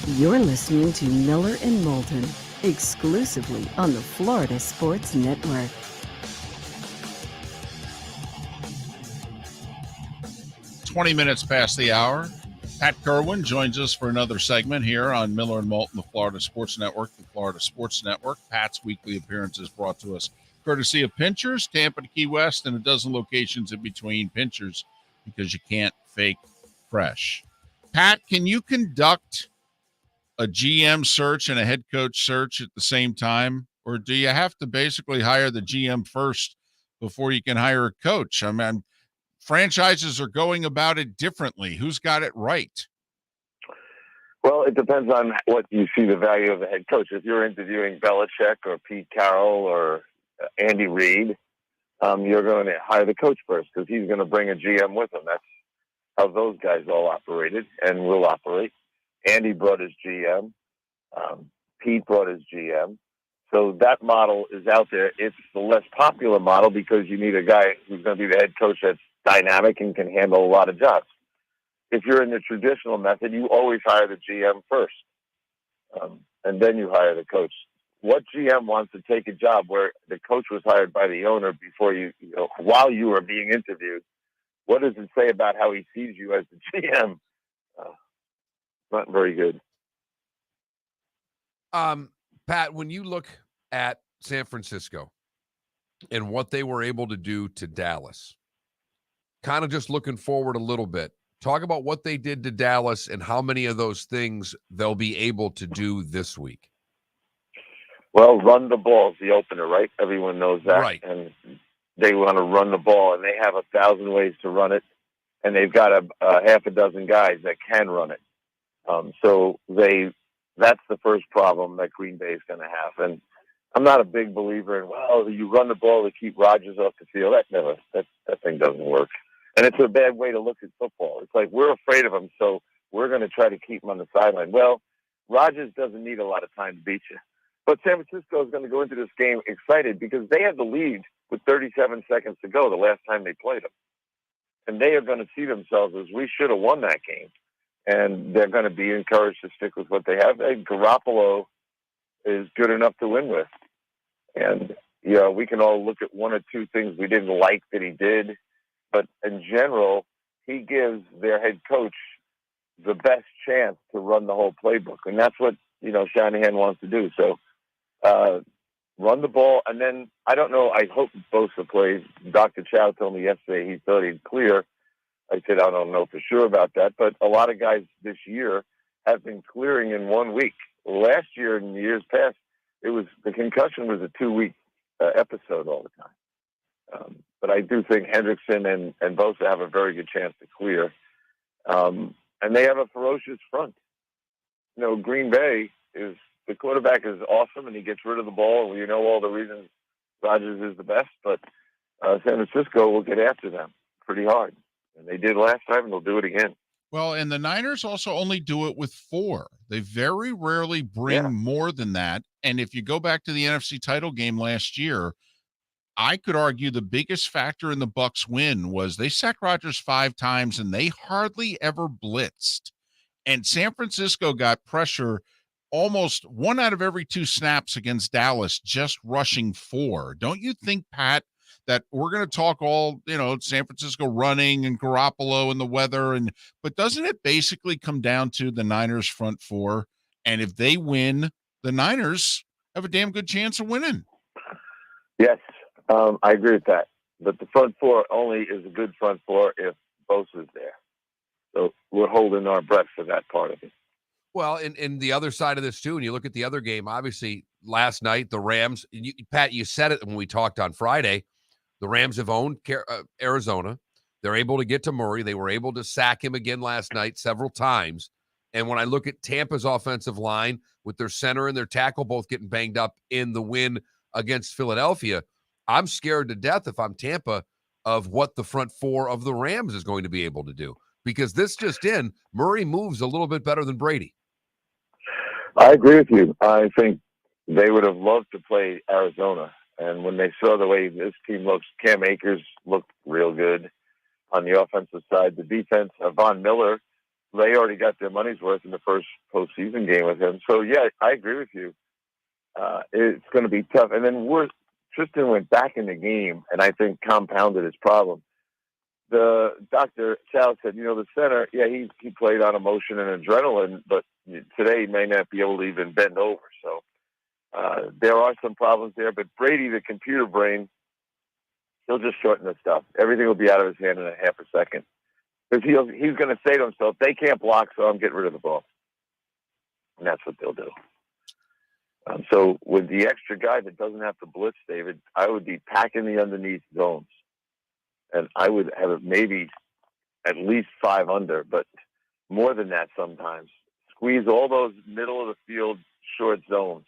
You're listening to Miller and Moulton, exclusively on the Florida Sports Network. Minutes past the hour. Pat Kirwan joins us for another segment here on Miller and Moulton, the Florida Sports Network, the Florida Sports Network. Pat's weekly appearance is brought to us courtesy of Pinchers, Tampa to Key West, and a dozen locations in between. Pinchers, because you can't fake fresh. Pat, can you conduct a GM search and a head coach search at the same time? Or do you have to basically hire the GM first before you can hire a coach? I mean, franchises are going about it differently. Who's got it right? Well, it depends on what you see the value of the head coach. If you're interviewing Belichick or Pete Carroll or Andy Reid, you're going to hire the coach first because he's going to bring a GM with him. That's how those guys all operated and will operate. Andy brought his GM. Pete brought his GM. So that model is out there. It's the less popular model because you need a guy who's going to be the head coach that's dynamic and can handle a lot of jobs. If you're in the traditional method, you always hire the GM first, and then you hire the coach. What GM wants to take a job where the coach was hired by the owner before while you were being interviewed? What does it say about how he sees you as the GM? Not very good. Pat, when you look at San Francisco and what they were able to do to Dallas, kind of just looking forward a little bit, talk about what they did to Dallas and how many of those things they'll be able to do this week. Well, run the ball is the opener, right? Everyone knows that. Right. And they want to run the ball, and they have 1,000 ways to run it, and they've got a half a dozen guys that can run it. That's the first problem that Green Bay is going to have. And I'm not a big believer in, you run the ball to keep Rodgers off the field. That thing doesn't work. And it's a bad way to look at football. It's like we're afraid of him, so we're going to try to keep him on the sideline. Well, Rodgers doesn't need a lot of time to beat you. But San Francisco is going to go into this game excited because they had the lead with 37 seconds to go the last time they played them. And they are going to see themselves as we should have won that game. And they're going to be encouraged to stick with what they have. And Garoppolo is good enough to win with. And, we can all look at one or two things we didn't like that he did. But in general, he gives their head coach the best chance to run the whole playbook. And that's what, Shanahan wants to do. So run the ball. And then, I don't know, I hope Bosa plays. Dr. Chow told me yesterday he thought he'd clear. I said, I don't know for sure about that. But a lot of guys this year have been clearing in 1 week. Last year and years past, the concussion was a 2-week episode all the time. But I do think Hendrickson and Bosa have a very good chance to clear. And they have a ferocious front. Green Bay the quarterback is awesome and he gets rid of the ball. And all the reasons Rodgers is the best, but San Francisco will get after them pretty hard. And they did last time and they'll do it again. Well, and the Niners also only do it with 4. They very rarely bring more than that. And if you go back to the NFC title game last year, I could argue the biggest factor in the Bucs win was they sacked Rodgers 5 times and they hardly ever blitzed. And San Francisco got pressure almost 1 out of every 2 snaps against Dallas, just rushing 4. Don't you think, Pat, that we're going to talk all, San Francisco running and Garoppolo and the weather, but doesn't it basically come down to the Niners front 4? And if they win, the Niners have a damn good chance of winning. Yes, I agree with that. But the front 4 only is a good front 4 if Bosa's there. So we're holding our breath for that part of it. Well, and the other side of this, too, and you look at the other game, obviously, last night, the Rams, Pat, you said it when we talked on Friday, the Rams have owned Arizona. They're able to get to Murray. They were able to sack him again last night several times. And when I look at Tampa's offensive line with their center and their tackle both getting banged up in the win against Philadelphia, I'm scared to death if I'm Tampa of what the front 4 of the Rams is going to be able to do. Because this just in, Murray moves a little bit better than Brady. I agree with you. I think they would have loved to play Arizona. And when they saw the way this team looks, Cam Akers looked real good on the offensive side. The defense, Von Miller, they already got their money's worth in the first postseason game with him. So, yeah, I agree with you. It's going to be tough. And then Tristan went back in the game, and I think compounded his problem. The Dr. Chow said, the center, yeah, he played on emotion and adrenaline, but today he may not be able to even bend over. So there are some problems there. But Brady, the computer brain, he'll just shorten the stuff. Everything will be out of his hand in a half a second. Because he's going to say to himself, they can't block, so I'm getting rid of the ball. And that's what they'll do. So with the extra guy that doesn't have to blitz, David, I would be packing the underneath zones. And I would have it maybe at least 5 under, but more than that sometimes. Squeeze all those middle of the field short zones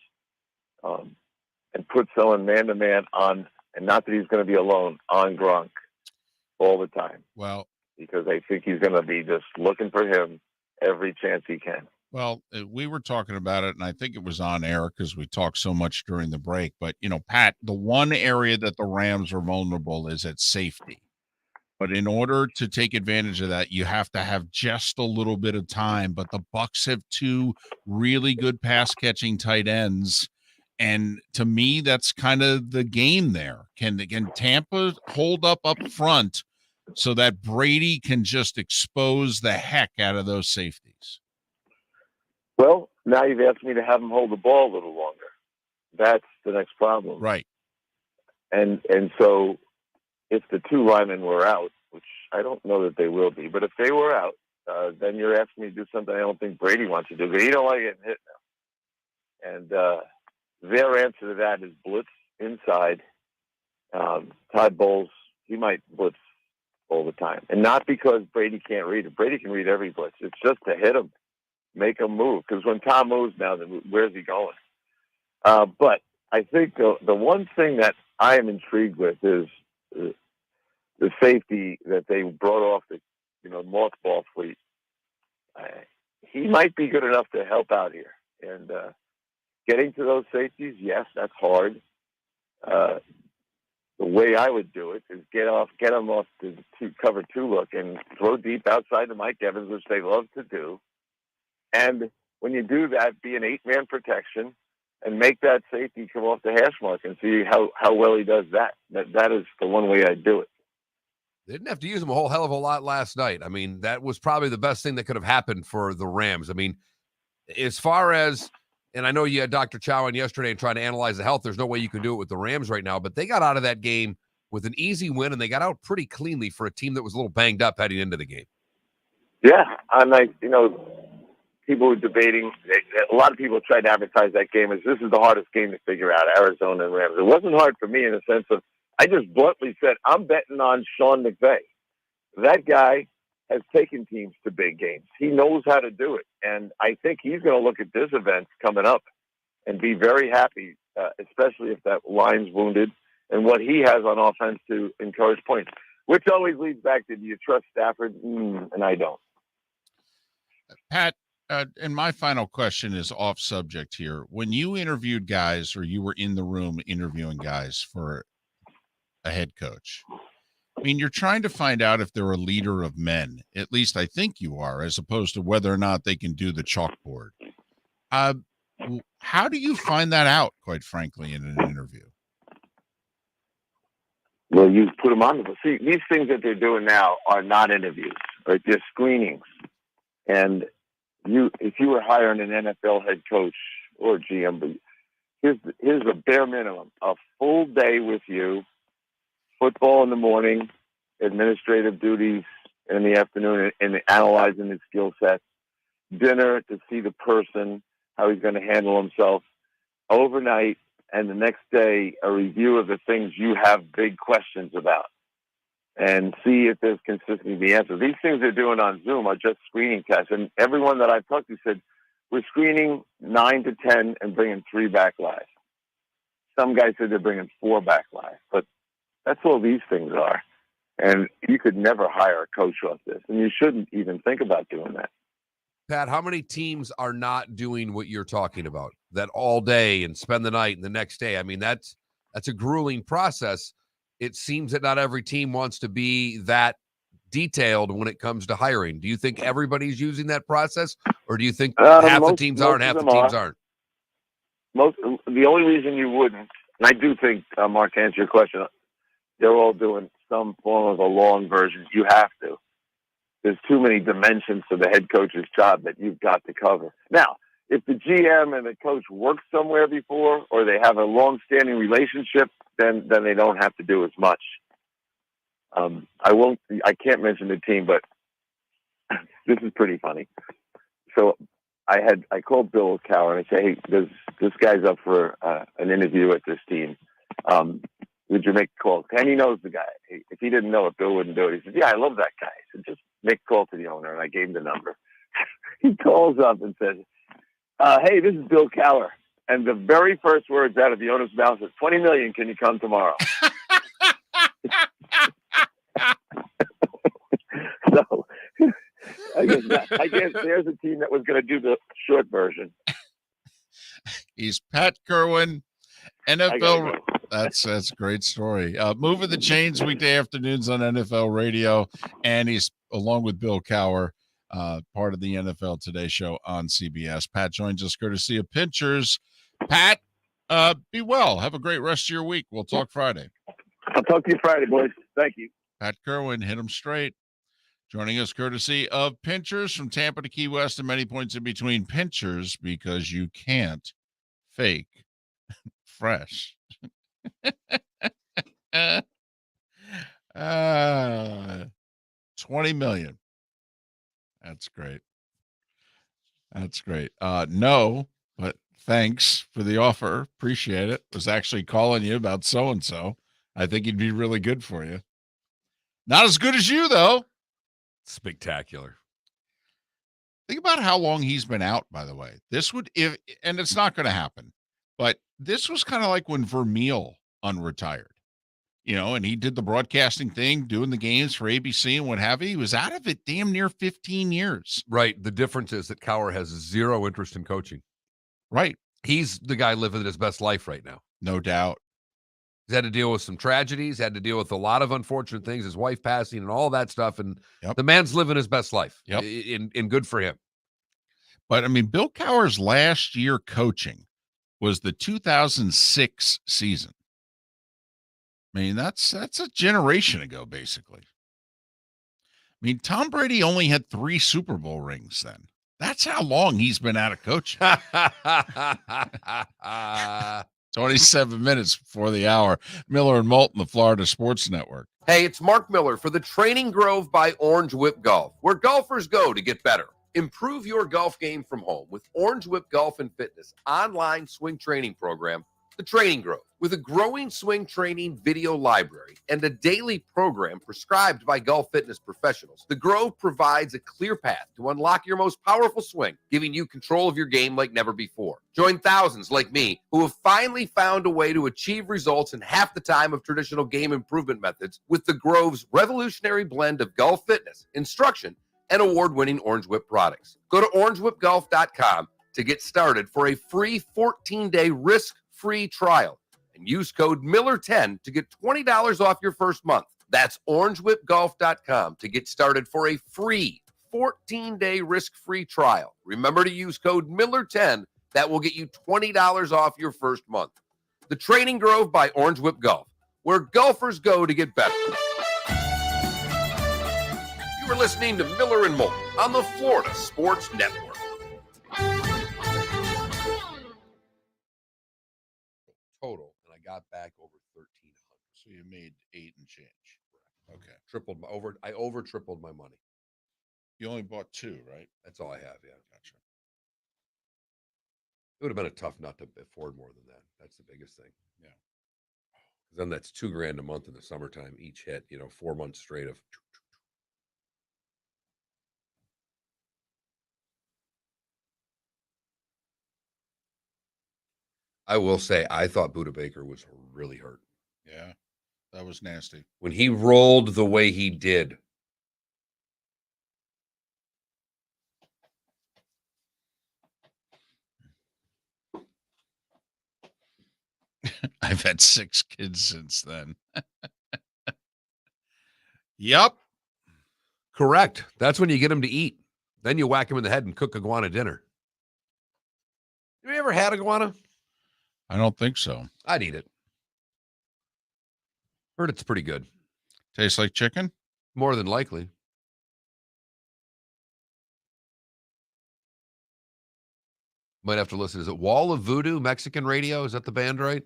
and put someone man-to-man on, and not that he's going to be alone, on Gronk all the time. Well, because I think he's going to be just looking for him every chance he can. Well, we were talking about it, and I think it was on air because we talked so much during the break. But, Pat, the one area that the Rams are vulnerable is at safety. But in order to take advantage of that, you have to have just a little bit of time. But the Bucs have 2 really good pass-catching tight ends. And to me, that's kind of the game there. Can Tampa hold up front so that Brady can just expose the heck out of those safeties? Well, now you've asked me to have him hold the ball a little longer. That's the next problem. Right. And so if the 2 linemen were out, which I don't know that they will be, but if they were out, then you're asking me to do something I don't think Brady wants to do, because he don't like getting hit now. And their answer to that is blitz inside. Todd Bowles, he might blitz all the time. And not because Brady can't read it. Brady can read every blitz. It's just to hit him. Make him move, because when Tom moves now, then where's he going? But I think the one thing that I am intrigued with is the safety that they brought off the mothball fleet. He might be good enough to help out here. And getting to those safeties, yes, that's hard. The way I would do it is get them off the cover 2 look and throw deep outside to Mike Evans, which they love to do. And when you do that, be an 8-man protection and make that safety come off the hash mark and see how well he does that. That is the one way I'd do it. They didn't have to use him a whole hell of a lot last night. I mean, that was probably the best thing that could have happened for the Rams. I mean, as far as, and I know you had Dr. Chow on yesterday and trying to analyze the health. There's no way you can do it with the Rams right now, but they got out of that game with an easy win, and they got out pretty cleanly for a team that was a little banged up heading into the game. Yeah, I'm like, people were debating. A lot of people tried to advertise that game as this is the hardest game to figure out, Arizona and Rams. It wasn't hard for me in the sense of I just bluntly said, I'm betting on Sean McVay. That guy has taken teams to big games. He knows how to do it. And I think he's going to look at this event coming up and be very happy, especially if that line's wounded and what he has on offense to encourage points, which always leads back to, do you trust Stafford? And I don't. Pat, and my final question is off subject here. When you interviewed guys, or you were in the room interviewing guys for a head coach, I mean, you're trying to find out if they're a leader of men. At least I think you are, as opposed to whether or not they can do the chalkboard. How do you find that out, quite frankly, in an interview? Well, you put them on. See, these things that they're doing now are not interviews, right? They're screenings. And if you were hiring an NFL head coach or GM, here's a bare minimum: a full day with you, football in the morning, administrative duties in the afternoon, and analyzing his skill set, dinner to see the person, how he's going to handle himself, overnight, and the next day, a review of the things you have big questions about, and see if there's consistency in the answer. These things they're doing on Zoom are just screening tests, and everyone that I've talked to said, we're screening 9 to 10 and bringing 3 back live. Some guys said they're bringing 4 back live, but that's all these things are. And you could never hire a coach off this, and you shouldn't even think about doing that. Pat, how many teams are not doing what you're talking about? That all day and spend the night and the next day. I mean, that's a grueling process. It seems that not every team wants to be that detailed when it comes to hiring. Do you think everybody's using that process, or do you think half the teams are and half the teams aren't? The only reason you wouldn't, and I do think, Mark, to answer your question, they're all doing some form of a long version. You have to. There's too many dimensions to the head coach's job that you've got to cover. Now, if the GM and the coach work somewhere before, or they have a long-standing relationship, then they don't have to do as much. I can't mention the team, but this is pretty funny. So I called Bill Cower and I say, hey, this guy's up for an interview at this team. Would you make a call? And he knows the guy. If he didn't know it, Bill wouldn't do it. He said, yeah, I love that guy. I said, just make a call to the owner. And I gave him the number. He calls up and says, hey, this is Bill Cower. And the very first words out of the owner's mouth is, $20 million, can you come tomorrow? So I guess there's a team that was going to do the short version. He's Pat Kirwan, NFL. That's a great story. Moving the Chains weekday afternoons on NFL radio, and he's along with Bill Cower, part of the NFL Today show on CBS. Pat joins us courtesy of Pinchers. Pat, be well. Have a great rest of your week. We'll talk Friday. I'll talk to you Friday, boys. Thank you. Pat Kirwan, hit him straight. Joining us courtesy of Pinchers from Tampa to Key West and many points in between. Pinchers, because you can't fake fresh. 20 million. That's great. That's great. No, but thanks for the offer. Appreciate it. Was actually calling you about so-and-so. I think he'd be really good for you. Not as good as you, though. Spectacular. Think about how long he's been out, by the way. This would, and it's not going to happen, but this was kind of like when Vermeil unretired, and he did the broadcasting thing, doing the games for ABC and what have you. He was out of it damn near 15 years. Right. The difference is that Cower has zero interest in coaching. Right. He's the guy living his best life right now. No doubt. He's had to deal with some tragedies, had to deal with a lot of unfortunate things, his wife passing and all that stuff. And the man's living his best life. Yep. And good for him. But, I mean, Bill Cower's last year coaching was the 2006 season. I mean, that's a generation ago, basically. I mean, Tom Brady only had 3 Super Bowl rings then. That's how long he's been out of coaching. 27 minutes before the hour. Miller and Moulton, the Florida Sports Network. Hey, it's Mark Miller for the Training Grove by Orange Whip Golf, where golfers go to get better. Improve your golf game from home with Orange Whip Golf and Fitness online swing training program, The Training Grove. With a growing swing training video library and a daily program prescribed by golf fitness professionals, The Grove provides a clear path to unlock your most powerful swing, giving you control of your game like never before. Join thousands like me who have finally found a way to achieve results in half the time of traditional game improvement methods with The Grove's revolutionary blend of golf fitness, instruction, and award-winning Orange Whip products. Go to orangewhipgolf.com to get started for a free 14-day risk-free trial and use code Miller10 to get $20 off your first month. That's orangewhipgolf.com to get started for a free 14-day risk-free trial. Remember to use code Miller10. That will get you $20 off your first month. The Training Grove by Orange Whip Golf, where golfers go to get better. You are listening to Miller and Moulton on the Florida Sports Network. Total, and I got back over 1,300. So you made 8 and change. Okay. Tripled I over tripled my money. You only bought 2, right? That's all I have, yeah. Gotcha. It would have been a tough nut to afford more than that. That's the biggest thing. Yeah. Then that's $2,000 a month in the summertime each hit, 4 months straight of. I will say, I thought Buda Baker was really hurt. Yeah, that was nasty. When he rolled the way he did. I've had 6 kids since then. Yep. Correct. That's when you get them to eat. Then you whack them in the head and cook iguana dinner. Have you ever had iguana? I don't think so. I'd eat it. Heard it's pretty good. Tastes like chicken? More than likely. Might have to listen. Is it Wall of Voodoo Mexican Radio? Is that the band, right?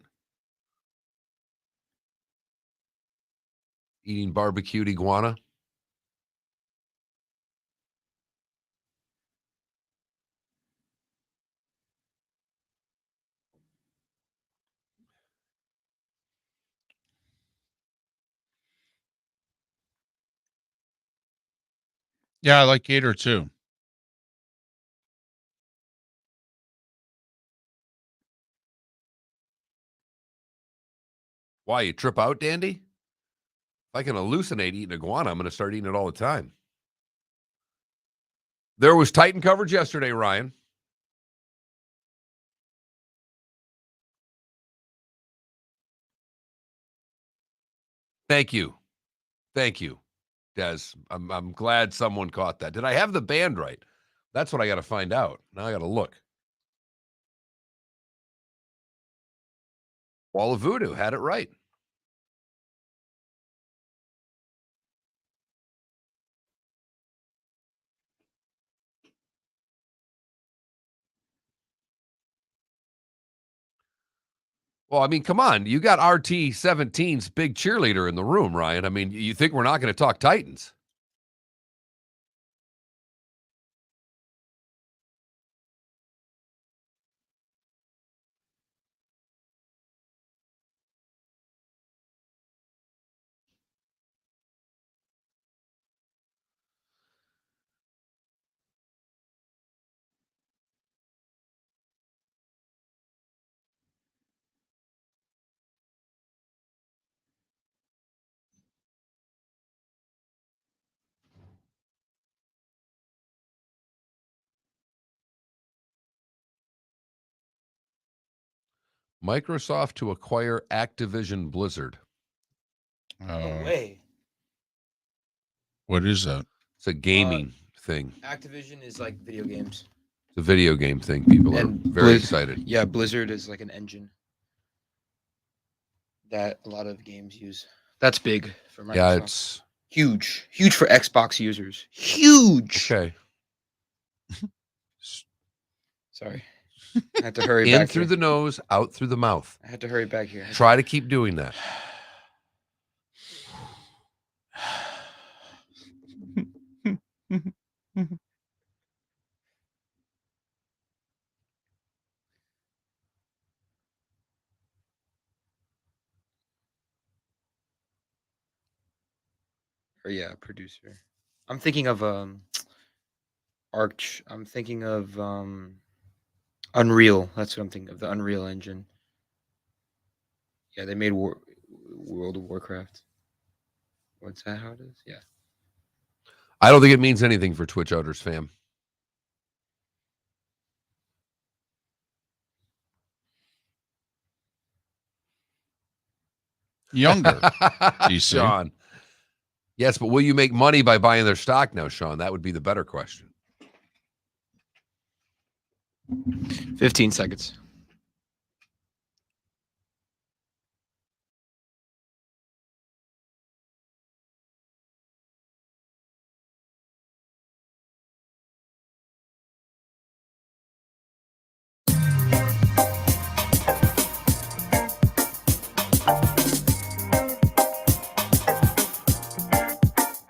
Eating barbecued iguana. Yeah, I like gator too. Why, you trip out, Dandy? If I can hallucinate eating iguana, I'm going to start eating it all the time. There was Titan coverage yesterday, Ryan. Thank you. Thank you, Des. I'm glad someone caught that. Did I have the band right? That's what I got to find out. Now I got to look. Wall of Voodoo had it right. Well, I mean, come on. You got RT17's big cheerleader in the room, Ryan. I mean, you think we're not going to talk Titans? Microsoft to acquire Activision Blizzard. No way. What is that? It's a gaming thing. Activision is like video games. It's a video game thing. People are very excited. Yeah, Blizzard is like an engine that a lot of games use. That's big for Microsoft. Yeah, it's huge. Huge for Xbox users. Huge. okay. Sorry. I had to hurry In back through here. the nose, out through the mouth. I had to hurry back here. Try to keep doing that. Or yeah, producer. I'm thinking of Arch. I'm thinking of Unreal. That's what I'm thinking of. The Unreal Engine. Yeah, they made World of Warcraft. What's that? How it is? Yeah. I don't think it means anything for Twitch Outers, fam. Younger. DC. Sean. Yes, but will you make money by buying their stock now, Sean? That would be the better question. 15 seconds.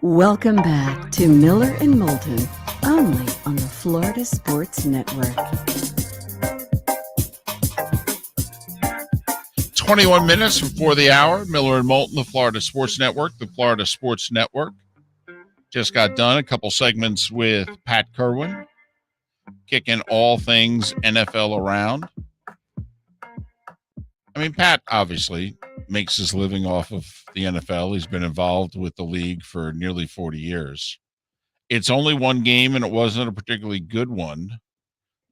Welcome back to Miller and Moulton, only on the Florida Sports Network. 21 minutes before the hour. Miller and Moulton, the Florida Sports Network. The Florida Sports Network just got done a couple segments with Pat Kirwan, kicking all things NFL around. I mean, Pat obviously makes his living off of the NFL. He's been involved with the league for nearly 40 years. It's only one game, and it wasn't a particularly good one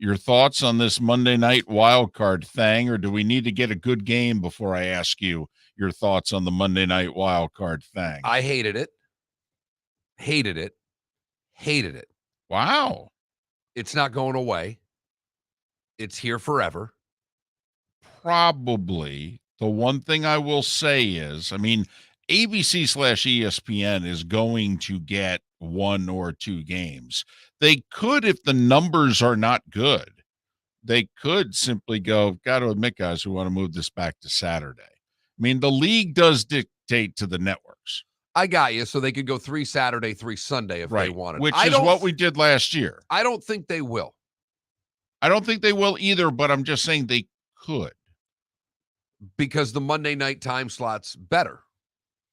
Your thoughts on this Monday night wild card thing, or do we need to get a good game before I ask you your thoughts on the Monday night wild card thing? I hated it. Hated it. Hated it. Wow. It's not going away. It's here forever. Probably. The one thing I will say is, ABC/ESPN is going to get 1 or 2 games. They could, if the numbers are not good, they could simply go, got to admit, guys, we want to move this back to Saturday. The league does dictate to the networks. I got you. So they could go 3 Saturday, 3 Sunday if they wanted. Which is what we did last year. I don't think they will. I don't think they will either, but I'm just saying they could. Because the Monday night time slot's better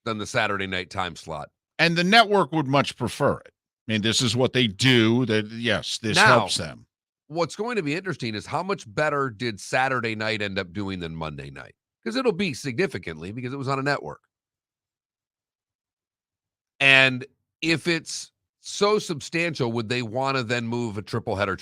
than the Saturday night time slot. And the network would much prefer it. This is what they do. This helps them. What's going to be interesting is how much better did Saturday night end up doing than Monday night? Because it'll be significantly because it was on a network. And if it's so substantial, would they want to then move a triple header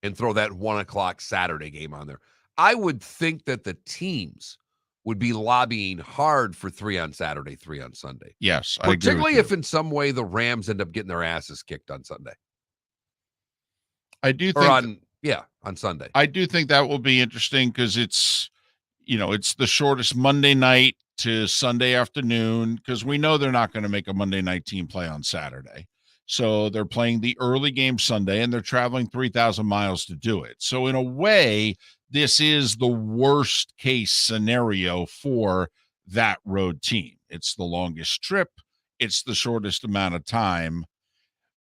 and throw that 1:00 Saturday game on there? I would think that the teams would be lobbying hard for 3 on Saturday, 3 on Sunday. Yes, I particularly agree with if in some way the Rams end up getting their asses kicked on Sunday. I do think on Sunday. I do think that will be interesting because it's the shortest Monday night to Sunday afternoon, because we know they're not going to make a Monday night team play on Saturday. So they're playing the early game Sunday, and they're traveling 3,000 miles to do it. So in a way, this is the worst case scenario for that road team. It's the longest trip. It's the shortest amount of time.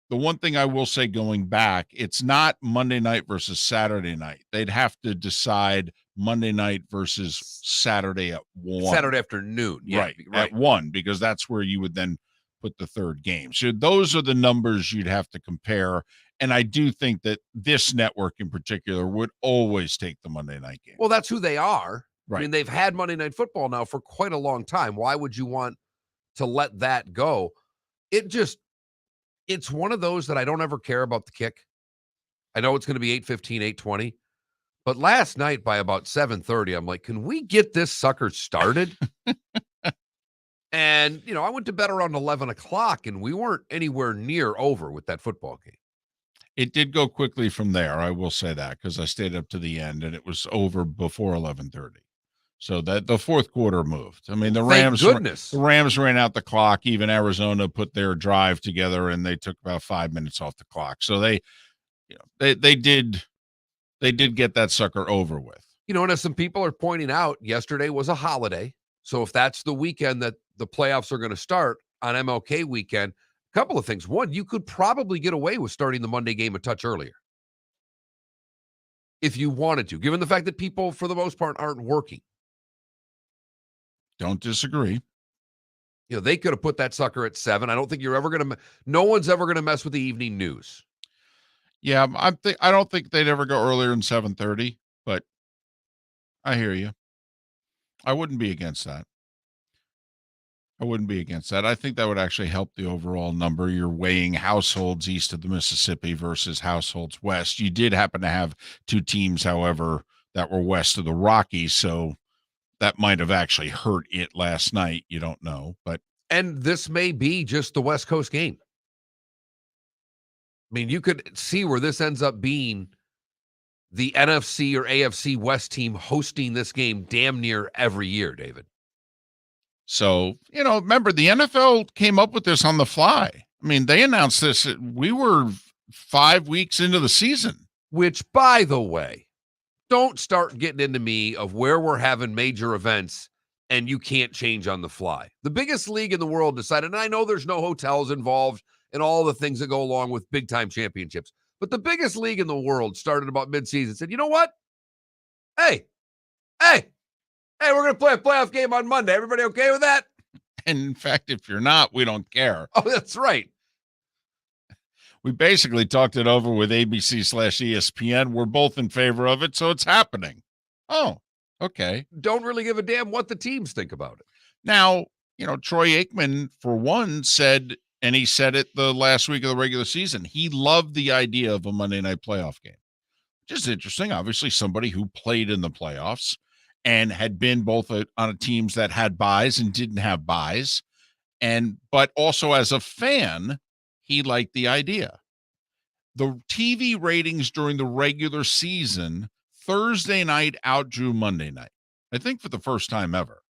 The one thing I will say going back, it's not Monday night versus Saturday night. They'd have to decide Monday night versus Saturday at 1. Saturday afternoon. Yeah, right. At 1, because that's where you would then put the third game. So those are the numbers you'd have to compare. And I do think that this network in particular would always take the Monday night game. Well, that's who they are. Right. They've had Monday Night Football now for quite a long time. Why would you want to let that go? It's one of those that I don't ever care about the kick. I know it's going to be 8:15, 8:20. But last night by about 7:30, I'm like, can we get this sucker started? And, I went to bed around 11 o'clock, and we weren't anywhere near over with that football game. It did go quickly from there, I will say that, because I stayed up to the end, and it was over before 11:30. So that the fourth quarter moved. The Rams, thank goodness. The Rams ran out the clock. Even Arizona put their drive together, and they took about 5 minutes off the clock. So they did get that sucker over with. And as some people are pointing out, yesterday was a holiday. So if that's the weekend that the playoffs are going to start on MLK weekend, a couple of things. One, you could probably get away with starting the Monday game a touch earlier if you wanted to, given the fact that people, for the most part, aren't working. Don't disagree. They could have put that sucker at 7. I don't think no one's ever going to mess with the evening news. Yeah, I don't think they'd ever go earlier than 7:30, but I hear you. I wouldn't be against that. I think that would actually help the overall number. You're weighing households east of the Mississippi versus households west. You did happen to have 2 teams, however, that were west of the Rockies, so that might have actually hurt it last night. You don't know, and this may be just the West Coast game. You could see where this ends up being the NFC or AFC West team hosting this game damn near every year, David. So, remember, the NFL came up with this on the fly. They announced this. We were 5 weeks into the season. Which, by the way, don't start getting into me of where we're having major events and you can't change on the fly. The biggest league in the world decided, and I know there's no hotels involved and all the things that go along with big-time championships, but the biggest league in the world started about midseason and said, you know what? Hey, we're going to play a playoff game on Monday. Everybody okay with that? And in fact, if you're not, we don't care. Oh, that's right. We basically talked it over with ABC/ESPN. We're both in favor of it, so it's happening. Oh, okay. Don't really give a damn what the teams think about it. Now, Troy Aikman, for one, said, and he said it the last week of the regular season, he loved the idea of a Monday night playoff game. just interesting. Obviously, somebody who played in the playoffs and had been both on teams that had buys and didn't have buys. But also as a fan, he liked the idea. The TV ratings during the regular season, Thursday night outdrew Monday night, I think for the first time ever.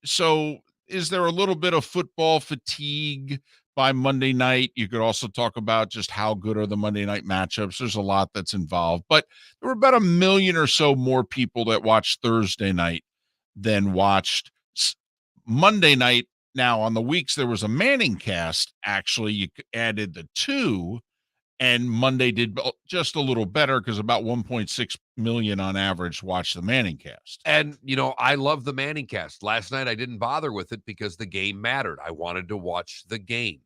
So is there a little bit of football fatigue by Monday night? You could also talk about just how good are the Monday night matchups. There's a lot that's involved, but there were about 1 million or so more people that watched Thursday night than watched Monday night. Now, on the weeks there was a Manning cast, actually, you added the 2, and Monday did just a little better because about 1.6 million on average watched the Manning cast. And, I love the Manning cast. Last night I didn't bother with it because the game mattered. I wanted to watch the game.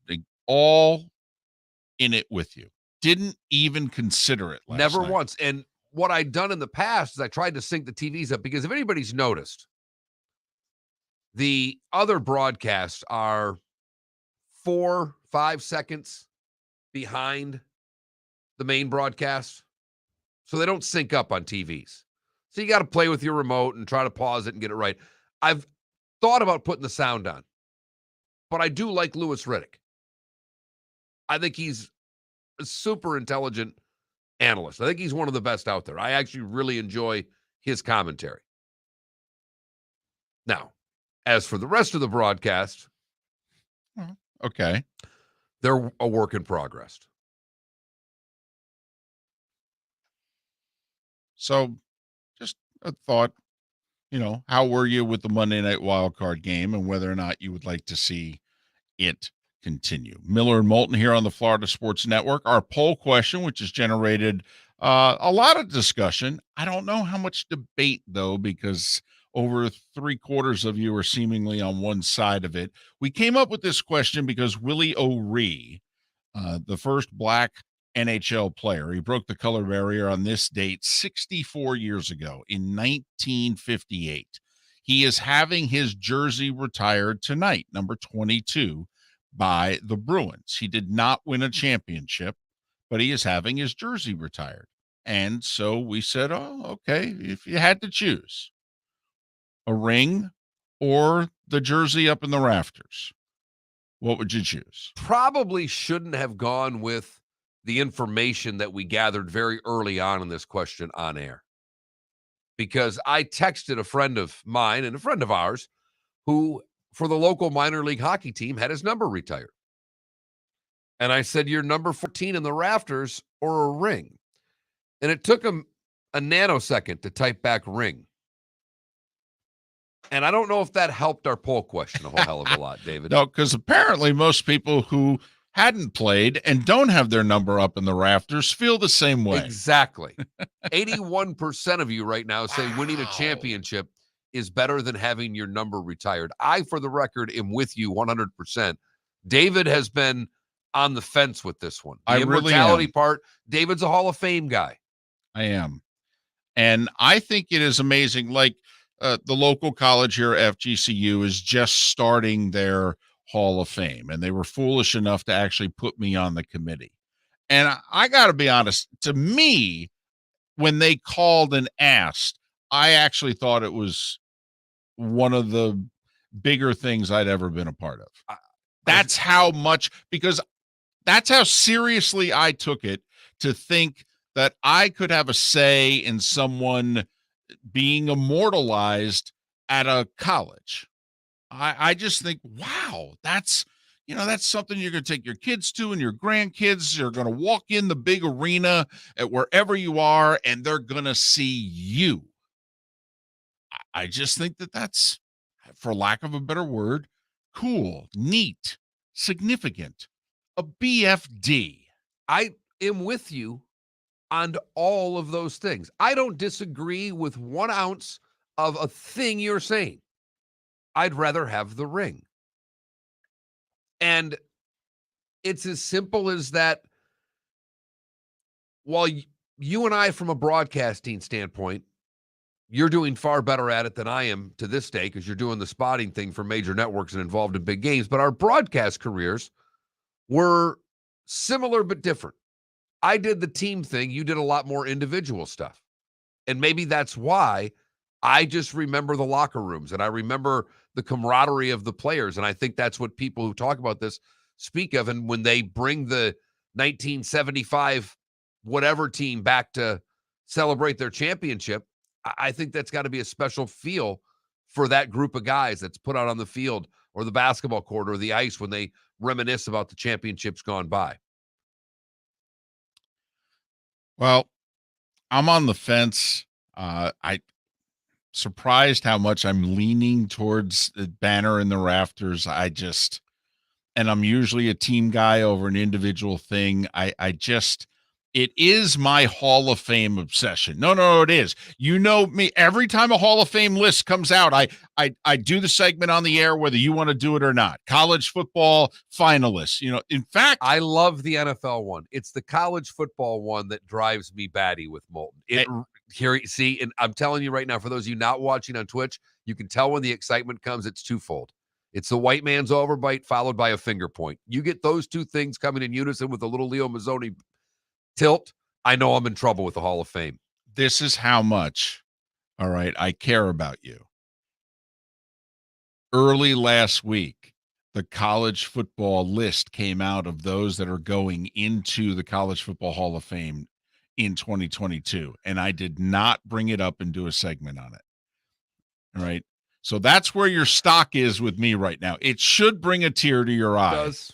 They all in it with you. Didn't even consider it last Never night. once. And what I'd done in the past is I tried to sync the TVs up because if anybody's noticed, the other broadcasts are 4-5 seconds behind the main broadcast. So they don't sync up on TVs. So you got to play with your remote and try to pause it and get it right. I've thought about putting the sound on, but I do like Louis Riddick. I think he's a super intelligent analyst. I think he's one of the best out there. I actually really enjoy his commentary. Now, as for the rest of the broadcast, okay, they're a work in progress. So just a thought, how were you with the Monday night wildcard game and whether or not you would like to see it continue? Miller and Moulton here on the Florida Sports Network. Our poll question, which has generated a lot of discussion. I don't know how much debate, though, because over 3/4 of you are seemingly on one side of it. We came up with this question because Willie O'Ree, the first Black NHL player, he broke the color barrier on this date 64 years ago in 1958. He is having his jersey retired tonight, number 22, by the Bruins. He did not win a championship, but he is having his jersey retired. And so we said, oh, okay, if you had to choose a ring or the jersey up in the rafters, what would you choose? Probably shouldn't have gone with the information that we gathered very early on in this question on air, because I texted a friend of mine and a friend of ours who, for the local minor league hockey team, had his number retired. And I said, you're number 14 in the rafters or a ring. And it took him a nanosecond to type back ring. And I don't know if that helped our poll question a whole hell of a lot, David. No, because apparently most people who hadn't played and don't have their number up in the rafters feel the same way. Exactly. 81% of you right now say winning a championship is better than having your number retired. I, for the record, am with you 100%. David has been on the fence with this one. The immortality really part, David's a Hall of Fame guy. I am. And I think it is amazing. Like the local college here, FGCU, is just starting their Hall of Fame, and they were foolish enough to actually put me on the committee. And I got to be honest, to me, when they called and asked, I actually thought it was one of the bigger things I'd ever been a part of. That's how much, because that's how seriously I took it, to think that I could have a say in someone being immortalized at a college. I just think, wow, that's something you're going to take your kids to, and your grandkids are going to walk in the big arena at wherever you are, and they're going to see you. I just think that that's, for lack of a better word, cool, neat, significant, a BFD. I am with you on all of those things. I don't disagree with 1 ounce of a thing you're saying. I'd rather have the ring. And it's as simple as that. While you and I, from a broadcasting standpoint, you're doing far better at it than I am to this day, because you're doing the spotting thing for major networks and involved in big games. But our broadcast careers were similar but different. I did the team thing. You did a lot more individual stuff. And maybe that's why I just remember the locker rooms and I remember the camaraderie of the players. And I think that's what people who talk about this speak of. And when they bring the 1975 whatever team back to celebrate their championship, I think that's got to be a special feel for that group of guys that's put out on the field or the basketball court or the ice when they reminisce about the championships gone by. Well, I'm on the fence. I surprised how much I'm leaning towards the banner in the rafters. And I'm usually a team guy over an individual thing. It is my Hall of Fame obsession. No, it is. You know me. Every time a Hall of Fame list comes out, I do the segment on the air, whether you want to do it or not. College football finalists. In fact, I love the NFL one. It's the college football one that drives me batty with Moulton. See, and I'm telling you right now, for those of you not watching on Twitch, you can tell when the excitement comes, it's twofold. It's the white man's overbite followed by a finger point. You get those two things coming in unison with a little Leo Mazzoni tilt, I know I'm in trouble with the Hall of Fame. This is how much, all right, I care about you. Early last week, the college football list came out of those that are going into the College Football Hall of Fame in 2022, and I did not bring it up and do a segment on it. All right. So that's where your stock is with me right now. It should bring a tear to your eye. It does.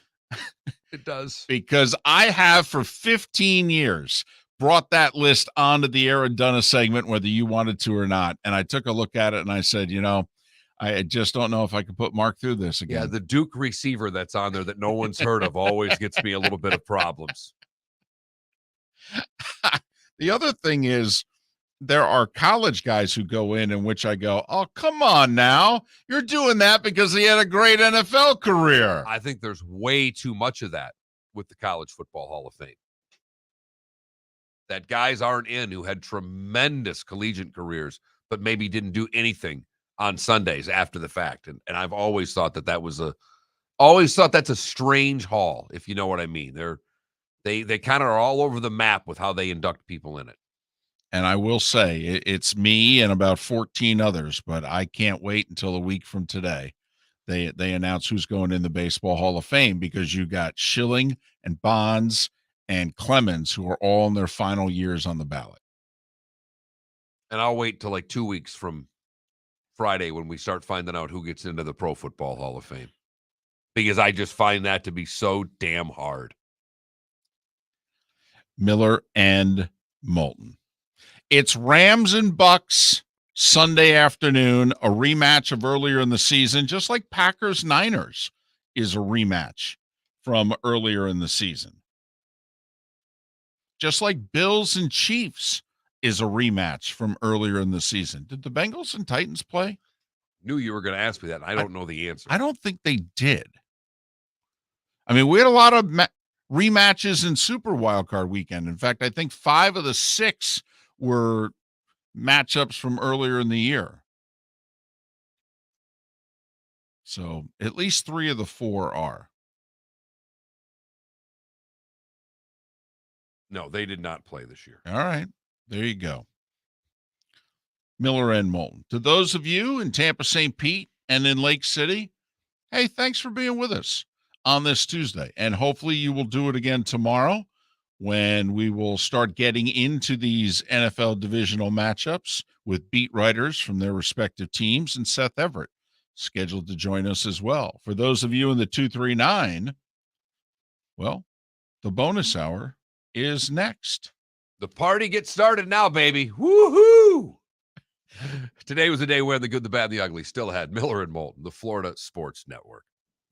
It does. Because I have for 15 years brought that list onto the air and done a segment, whether you wanted to or not. And I took a look at it and I said, I just don't know if I could put Mark through this again. Yeah, the Duke receiver that's on there that no one's heard of always gets me a little bit of problems. The other thing is, there are college guys who go in which I go, oh, come on now. You're doing that because he had a great NFL career. I think there's way too much of that with the College Football Hall of Fame. That guys aren't in who had tremendous collegiate careers, but maybe didn't do anything on Sundays after the fact. And I've always thought that's a strange hall, if you know what I mean. They kind of are all over the map with how they induct people in it. And I will say it's me and about 14 others, but I can't wait until a week from today. They announce who's going in the Baseball Hall of Fame, because you got Schilling and Bonds and Clemens, who are all in their final years on the ballot. And I'll wait till like 2 weeks from Friday when we start finding out who gets into the Pro Football Hall of Fame, because I just find that to be so damn hard. Miller and Moulton. It's Rams and Bucks Sunday afternoon, a rematch of earlier in the season, just like Packers-Niners is a rematch from earlier in the season. Just like Bills and Chiefs is a rematch from earlier in the season. Did the Bengals and Titans play? Knew you were going to ask me that. I don't know the answer. I don't think they did. I mean, we had a lot of rematches in Super Wildcard Weekend. In fact, I think 5 of the 6 were matchups from earlier in the year. So at least 3 of the 4 are. No, they did not play this year. All right. There you go. Miller and Moulton. To those of you in Tampa, St. Pete, and in Lake City, hey, thanks for being with us on this Tuesday. And hopefully you will do it again tomorrow, when we will start getting into these NFL divisional matchups with beat writers from their respective teams, and Seth Everett scheduled to join us as well. For those of you in the 239, well, the bonus hour is next. The party gets started now, baby. Woohoo! Today was a day when the good, the bad, and the ugly still had Miller and Moulton, the Florida Sports Network.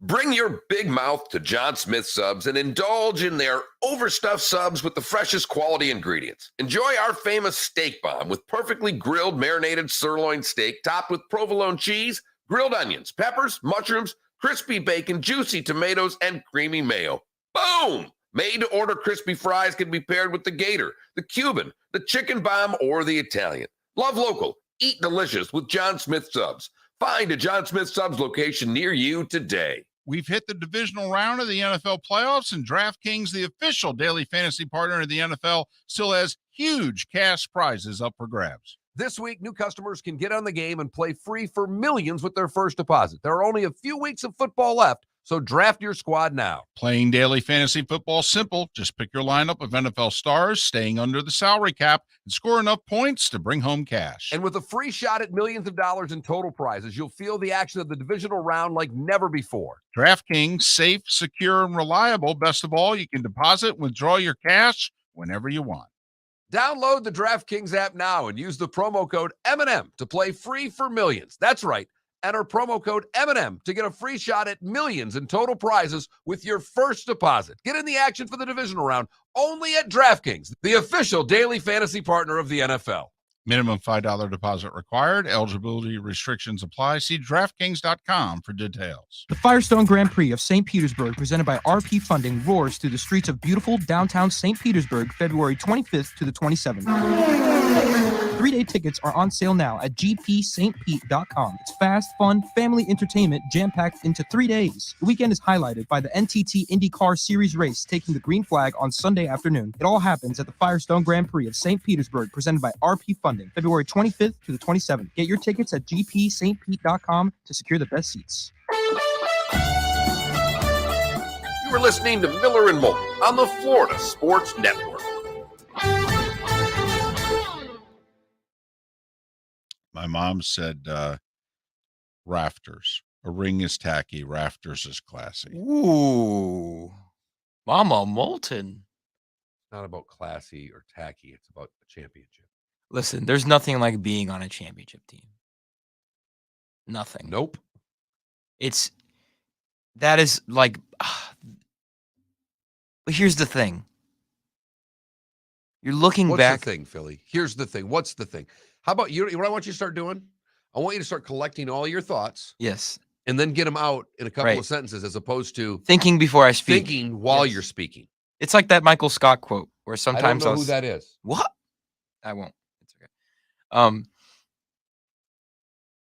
Bring your big mouth to John Smith Subs and indulge in their overstuffed subs with the freshest quality ingredients. Enjoy our famous steak bomb with perfectly grilled, marinated sirloin steak topped with provolone cheese, grilled onions, peppers, mushrooms, crispy bacon, juicy tomatoes, and creamy mayo. Boom! Made-to-order crispy fries can be paired with the Gator, the Cuban, the chicken bomb, or the Italian. Love local. Eat delicious with John Smith Subs. Find a John Smith Subs location near you today. We've hit the divisional round of the NFL playoffs, and DraftKings, the official daily fantasy partner of the NFL, still has huge cash prizes up for grabs. This week, new customers can get on the game and play free for millions with their first deposit. There are only a few weeks of football left, so draft your squad now. Playing daily fantasy football simple. Just pick your lineup of NFL stars, staying under the salary cap, and score enough points to bring home cash. And with a free shot at millions of dollars in total prizes, you'll feel the action of the divisional round like never before. DraftKings, safe, secure, and reliable. Best of all, you can deposit and withdraw your cash whenever you want. Download the DraftKings app now and use the promo code M&M to play free for millions. That's right. Enter promo code M&M to get a free shot at millions in total prizes with your first deposit. Get in the action for the divisional round only at DraftKings, the official daily fantasy partner of the NFL. Minimum $5 deposit required. Eligibility restrictions apply. See DraftKings.com for details. The Firestone Grand Prix of St. Petersburg, presented by RP Funding, roars through the streets of beautiful downtown St. Petersburg, February 25th to the 27th. 3-day tickets are on sale now at gpstpete.com. It's fast, fun, family entertainment jam-packed into 3 days. The weekend is highlighted by the NTT IndyCar Series race taking the green flag on Sunday afternoon. It all happens at the Firestone Grand Prix of St. Petersburg, presented by RP Funding, February 25th to the 27th. Get your tickets at gpstpete.com to secure the best seats. You are listening to Miller and Moulton on the Florida Sports Network. My mom said rafters. A ring is tacky. Rafters is classy. Ooh. Mama Moulton. Not about classy or tacky. It's about a championship. Listen, there's nothing like being on a championship team. Nothing. Nope. That is like, but here's the thing. You're looking What's back. the thing, Philly? Here's the thing. What's the thing? How about you? What I want you to start doing? I want you to start collecting all your thoughts. Yes. And then get them out in a couple Right. of sentences as opposed to Thinking before I speak. thinking while Yes. you're speaking. It's like that Michael Scott quote where sometimes I don't know I'll who that is. What? I won't. It's okay.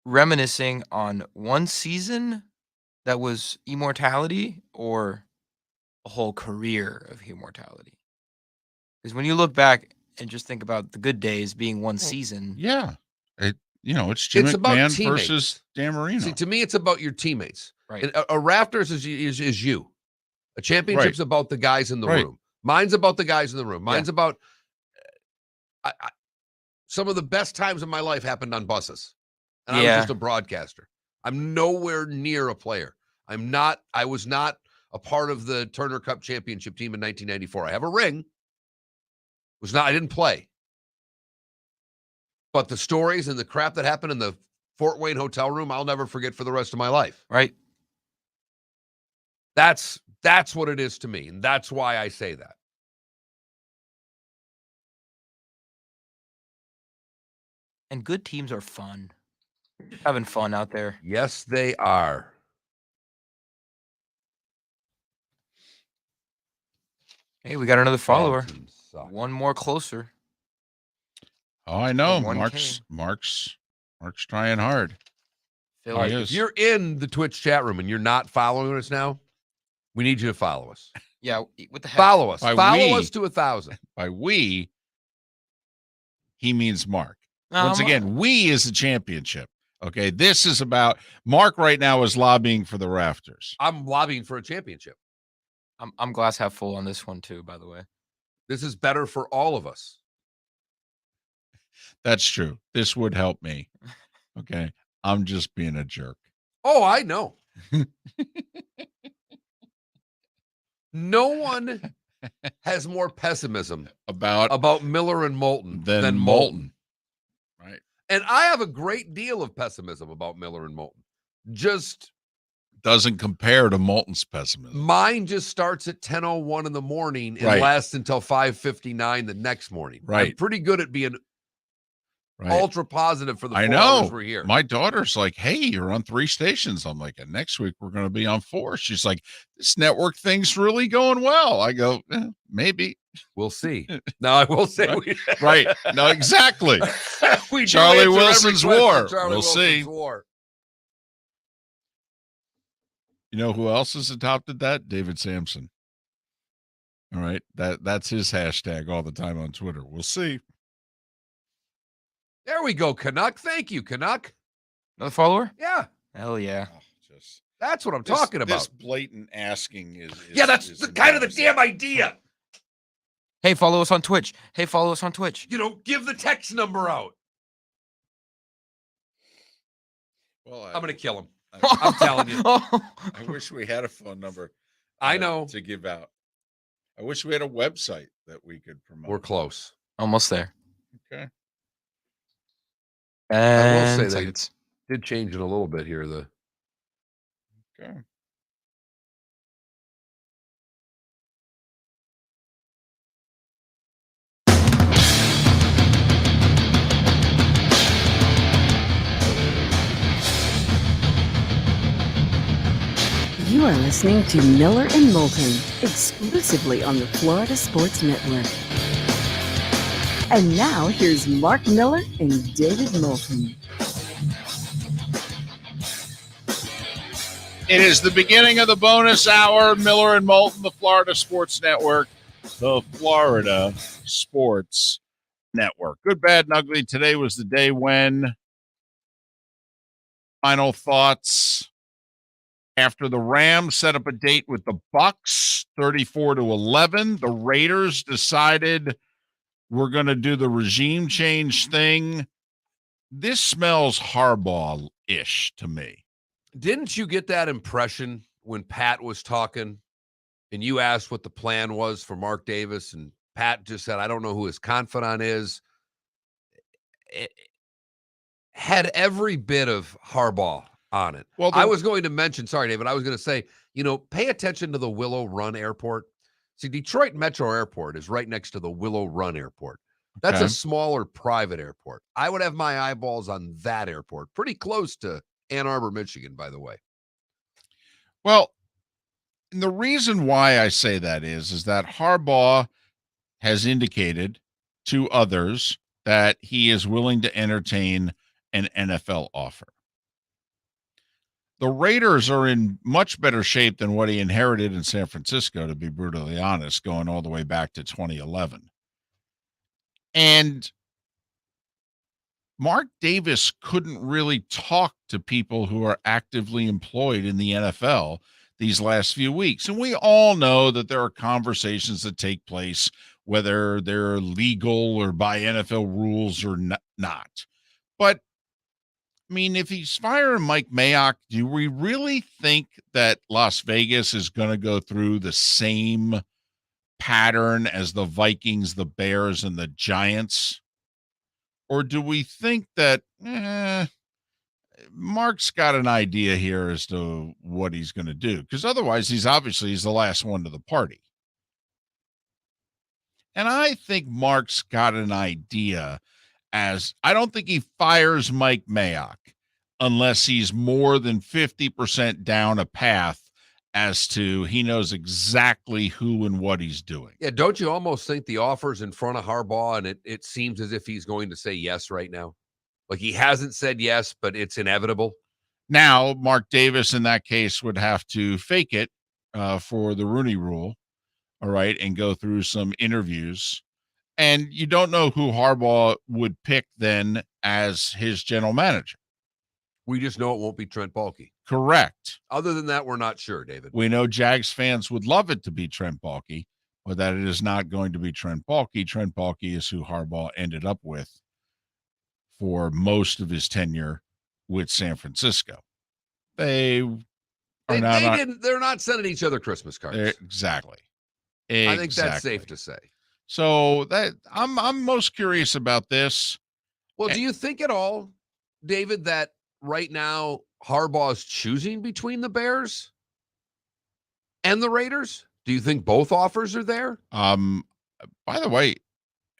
Reminiscing on one season that was immortality or a whole career of immortality. Because when you look back and just think about the good days being one season. Yeah. It's Jim It's about McMahon teammates. versus Dan Marino. See, to me, it's about your teammates. Right. And a Raptors is you. A championship's about the guys in the room. Mine's about the guys in the room. Mine's about some of the best times of my life happened on buses. And I was just a broadcaster. I'm nowhere near a player. I was not a part of the Turner Cup championship team in 1994. I have a ring. I didn't play. But the stories and the crap that happened in the Fort Wayne hotel room, I'll never forget for the rest of my life. Right. That's what it is to me. And that's why I say that. And good teams are fun. Having fun out there. Yes, they are. Hey, we got another follower. Bad teams suck. One more closer. Oh, I know. Or 1K. Mark's trying hard. Phil, He All right, is. if you're in the Twitch chat room and you're not following us now, we need you to follow us. yeah, what the heck? Follow us. By Follow we- us to 1,000. By we, he means Mark. No, Once I'm- again, we is the championship. Okay. This is about Mark right now is lobbying for the rafters. I'm lobbying for a championship. I'm glass half full on this one too, by the way. This is better for all of us. That's true. This would help me. Okay. I'm just being a jerk. Oh, I know. No one has more pessimism About Miller and Moulton than Moulton. Right. And I have a great deal of pessimism about Miller and Moulton. Just Doesn't compare to Moulton's pessimism. mine just starts at 10:01 in the morning and Right. lasts until 5:59 the next morning. I'm Right. pretty good at being Right. ultra positive for the 4 I hours know. we're here. My daughter's like, hey, you're on 3 stations. I'm like, and next week we're going to be on 4. She's like, this network thing's really going well. I go, maybe. We'll see. Now I will say Right. we Right. No, exactly. we do Charlie answer every Wilson's question, war. Charlie We'll Wilson's see. war. You know who else has adopted that? David Sampson. All right. That's his hashtag all the time on Twitter. We'll see. There we go, Canuck. Thank you, Canuck. Another follower? Yeah, Hell yeah. Oh, just that's what I'm talking about. This blatant asking is Yeah, that's is the kind of the embarrassing. damn idea. Hey, follow us on Twitch. Hey, follow us on Twitch. You know, give the text number out. Well, I'm going to kill him. I'm telling you. I wish we had a phone number. I know. To give out. I wish we had a website that we could promote. We're close. Almost there. Okay. I will And say they seconds. did change it a little bit here. Okay. You are listening to Miller and Moulton, exclusively on the Florida Sports Network. And now, here's Mark Miller and David Moulton. It is the beginning of the bonus hour. Miller and Moulton, the Florida Sports Network, the Florida Sports Network. Good, bad, and ugly. Today was the day when final thoughts after the Rams set up a date with the Bucks, 34-11. The Raiders decided we're going to do the regime change thing. This smells Harbaugh-ish to me. Didn't you get that impression when Pat was talking and you asked what the plan was for Mark Davis? And Pat just said, I don't know who his confidant is. It had every bit of Harbaugh on it. Well, I was going to mention, sorry, David, I was going to say, pay attention to the Willow Run Airport. See, Detroit Metro Airport is right next to the Willow Run Airport. That's a smaller private airport. I would have my eyeballs on that airport, pretty close to Ann Arbor, Michigan, by the way. Well, the reason why I say that is that Harbaugh has indicated to others that he is willing to entertain an NFL offer. The Raiders are in much better shape than what he inherited in San Francisco, to be brutally honest, going all the way back to 2011. And Mark Davis couldn't really talk to people who are actively employed in the NFL these last few weeks. And we all know that there are conversations that take place, whether they're legal or by NFL rules or not. But I mean, if he's firing Mike Mayock, do we really think that Las Vegas is going to go through the same pattern as the Vikings, the Bears, and the Giants? Or do we think that Mark's got an idea here as to what he's going to do? Because otherwise, he's the last one to the party. And I think Mark's got an idea I don't think he fires Mike Mayock unless he's more than 50% down a path as to he knows exactly who and what he's doing. Yeah, don't you almost think the offer's in front of Harbaugh and it seems as if he's going to say yes right now? Like he hasn't said yes, but it's inevitable. Now, Mark Davis in that case would have to fake it for the Rooney Rule, all right, and go through some interviews. And you don't know who Harbaugh would pick then as his general manager. We just know it won't be Trent Baalke. Correct. Other than that, we're not sure, David. We know Jags fans would love it to be Trent Baalke, but that it is not going to be Trent Baalke. Trent Baalke is who Harbaugh ended up with for most of his tenure with San Francisco. They're not sending each other Christmas cards. Exactly. I think that's safe to say. So that I'm most curious about this. Well, do you think at all, David, that right now Harbaugh's choosing between the Bears and the Raiders? Do you think both offers are there? By the way,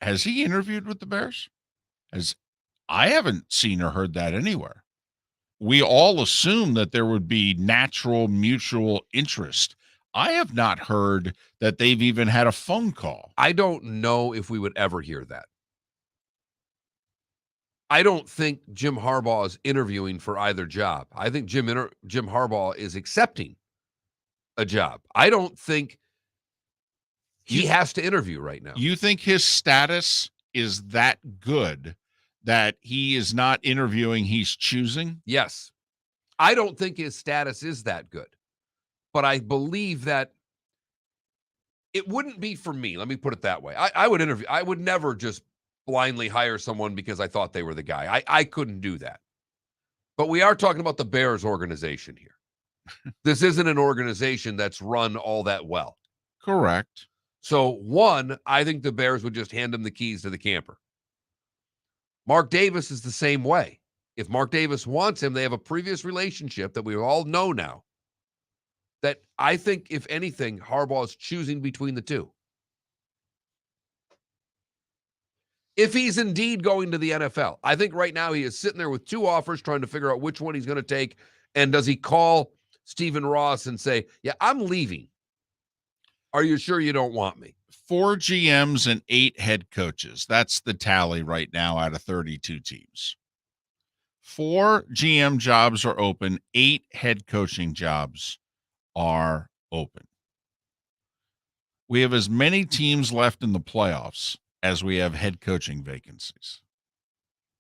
has he interviewed with the Bears? I haven't seen or heard that anywhere. We all assume that there would be natural mutual interest. I have not heard that they've even had a phone call. I don't know if we would ever hear that. I don't think Jim Harbaugh is interviewing for either job. I think Jim Harbaugh is accepting a job. I don't think he has to interview right now. You think his status is that good that he is not interviewing, he's choosing? Yes. I don't think his status is that good. But I believe that it wouldn't be for me. Let me put it that way. I would interview. I would never just blindly hire someone because I thought they were the guy. I couldn't do that. But we are talking about the Bears organization here. This isn't an organization that's run all that well. Correct. So, one, I think the Bears would just hand him the keys to the camper. Mark Davis is the same way. If Mark Davis wants him, they have a previous relationship that we all know now. That I think, if anything, Harbaugh is choosing between the two. If he's indeed going to the NFL, I think right now he is sitting there with two offers trying to figure out which one he's going to take. And does he call Stephen Ross and say, yeah, I'm leaving. Are you sure you don't want me? 4 GMs and 8 head coaches. That's the tally right now out of 32 teams. 4 GM jobs are open. 8 head coaching jobs are open. We have as many teams left in the playoffs as we have head coaching vacancies.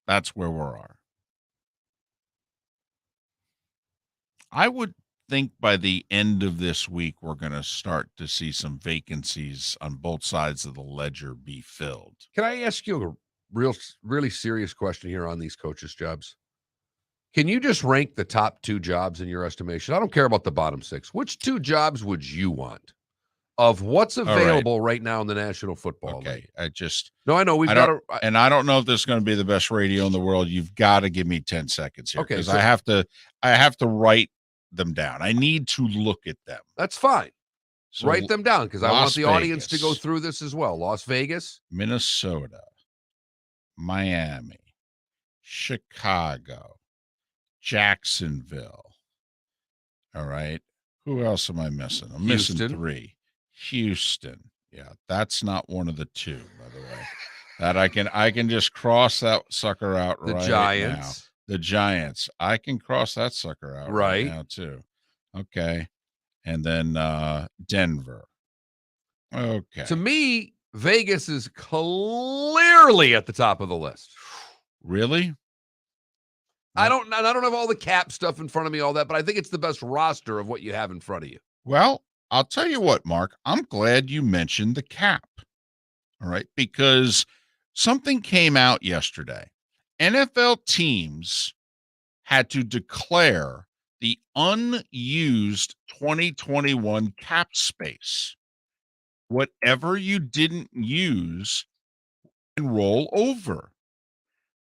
That's where we are. I would think by the end of this week, we're going to start to see some vacancies on both sides of the ledger be filled. Can I ask you a really serious question here on these coaches' jobs? Can you just rank the top 2 jobs in your estimation? I don't care about the bottom 6. Which 2 jobs would you want of what's available right now in the National Football League? I just no, I know we've got to, and I don't know if this is going to be the best radio in the world. You've got to give me 10 seconds here because I have to write them down. I need to look at them. That's fine. So write them down because I want the audience to go Vegas, through this as well. Las Vegas, Minnesota, Miami, Chicago, Jacksonville. All right. Who else am I missing? I'm missing 3. Houston. Yeah, that's not one of the 2, by the way. That I can just cross that sucker out right now. The Giants. The Giants. I can cross that sucker out right now too. Okay. And then Denver. Okay. To me, Vegas is clearly at the top of the list. Really? I don't have all the cap stuff in front of me, all that, but I think it's the best roster of what you have in front of you. Well, I'll tell you what, Mark, I'm glad you mentioned the cap. All right. Because something came out yesterday. NFL teams had to declare the unused 2021 cap space. Whatever you didn't use and roll over.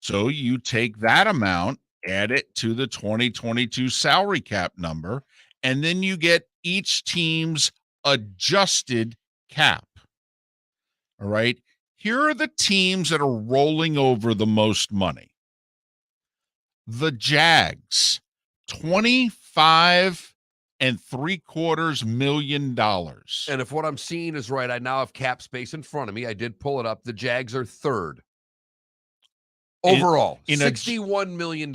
So you take that amount, add it to the 2022 salary cap number, and then you get each team's adjusted cap. All right. Here are the teams that are rolling over the most money. The Jags, $25.75 million. And if what I'm seeing is right, I now have cap space in front of me. I did pull it up. The Jags are 3rd. Overall, $61 million.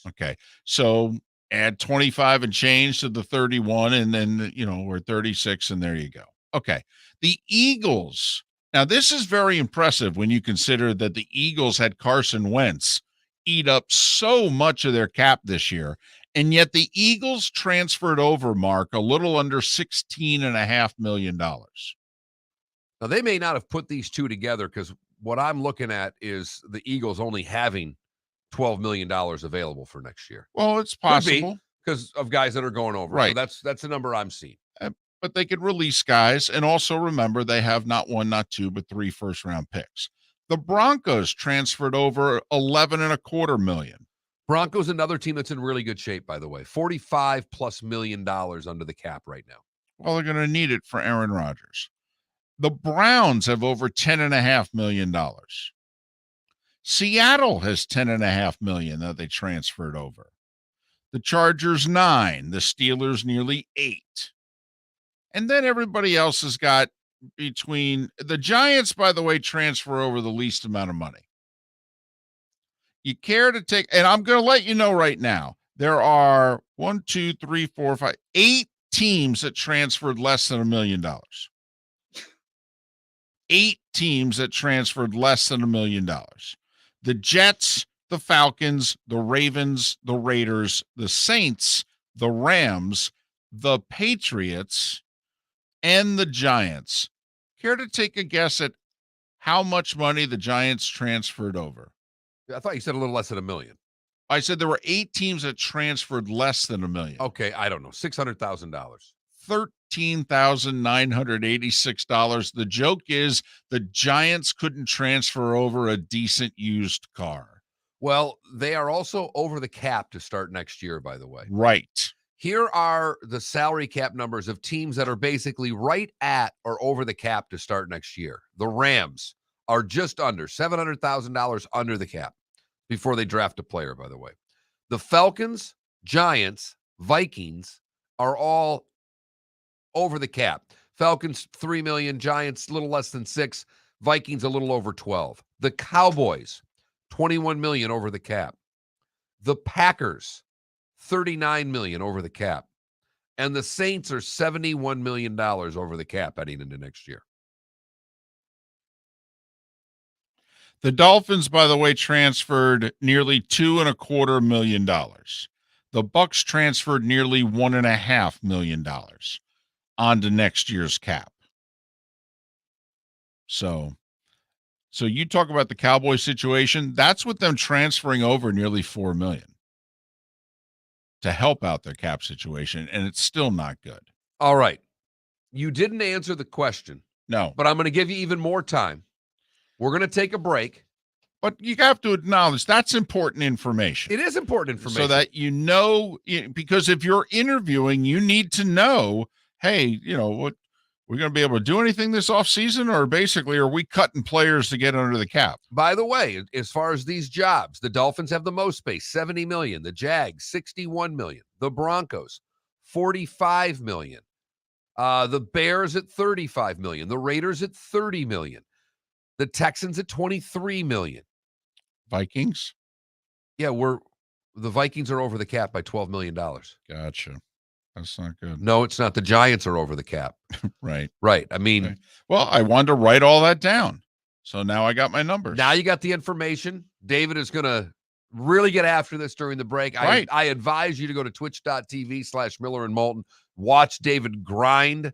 Okay. So add 25 and change to the 31, and then, we're 36, and there you go. Okay. The Eagles. Now, this is very impressive when you consider that the Eagles had Carson Wentz eat up so much of their cap this year, and yet the Eagles transferred over, Mark, a little under $16.5 million. Now, they may not have put these 2 together because what I'm looking at is the Eagles only having $12 million available for next year. Well, it's possible because of guys that are going over. Right. So that's the number I'm seeing. But they could release guys. And also remember, they have not 1, not 2, but 3 first-round picks. The Broncos transferred over $11.25 million. Broncos, another team that's in really good shape, by the way. $45+ million under the cap right now. Well, they're going to need it for Aaron Rodgers. The Browns have over $10.5 million. Seattle has $10.5 million that they transferred over. The Chargers, $9 million. The Steelers, nearly $8 million. And then everybody else has got between the Giants, by the way, transfer over the least amount of money. You care to take, and I'm going to let you know right now, there are 8 teams that transferred less than $1 million. 8 teams that transferred less than $1 million. The Jets, the Falcons, the Ravens, the Raiders, the Saints, the Rams, the Patriots, and the Giants. Care to take a guess at how much money the Giants transferred over? I thought you said a little less than $1 million. I said there were 8 teams that transferred less than $1 million. Okay, I don't know, $600,000. $13,986. The joke is the Giants couldn't transfer over a decent used car. Well, they are also over the cap to start next year, by the way. Right. Here are the salary cap numbers of teams that are basically right at or over the cap to start next year. The Rams are just under $700,000 under the cap before they draft a player, by the way. The Falcons, Giants, Vikings are all over the cap. Falcons, $3 million. Giants, a little less than 6. Vikings, a little over 12. The Cowboys, $21 million over the cap. The Packers, $39 million over the cap. And the Saints are $71 million over the cap heading into next year. The Dolphins, by the way, transferred nearly $2.25 million. The Bucks transferred nearly $1.5 million onto next year's cap. So you talk about the Cowboys situation. That's with them transferring over nearly $4 million to help out their cap situation, and it's still not good. All right. You didn't answer the question. No. But I'm going to give you even more time. We're going to take a break. But you have to acknowledge that's important information. It is important information. So that you know, because if you're interviewing, you need to know, hey, what, we're going to be able to do anything this offseason, or basically are we cutting players to get under the cap? By the way, as far as these jobs, the Dolphins have the most space, $70 million. The Jags, $61 million. The Broncos, $45 million. The Bears at $35 million. The Raiders at $30 million. The Texans at $23 million. Vikings? Yeah, the Vikings are over the cap by $12 million. Gotcha. That's not good. No, it's not. The Giants are over the cap. Right. Right. I mean, okay. Well, I wanted to write all that down. So now I got my numbers. Now you got the information. David is going to really get after this during the break. Right. I advise you to go to twitch.tv/Miller and Moulton. Watch David grind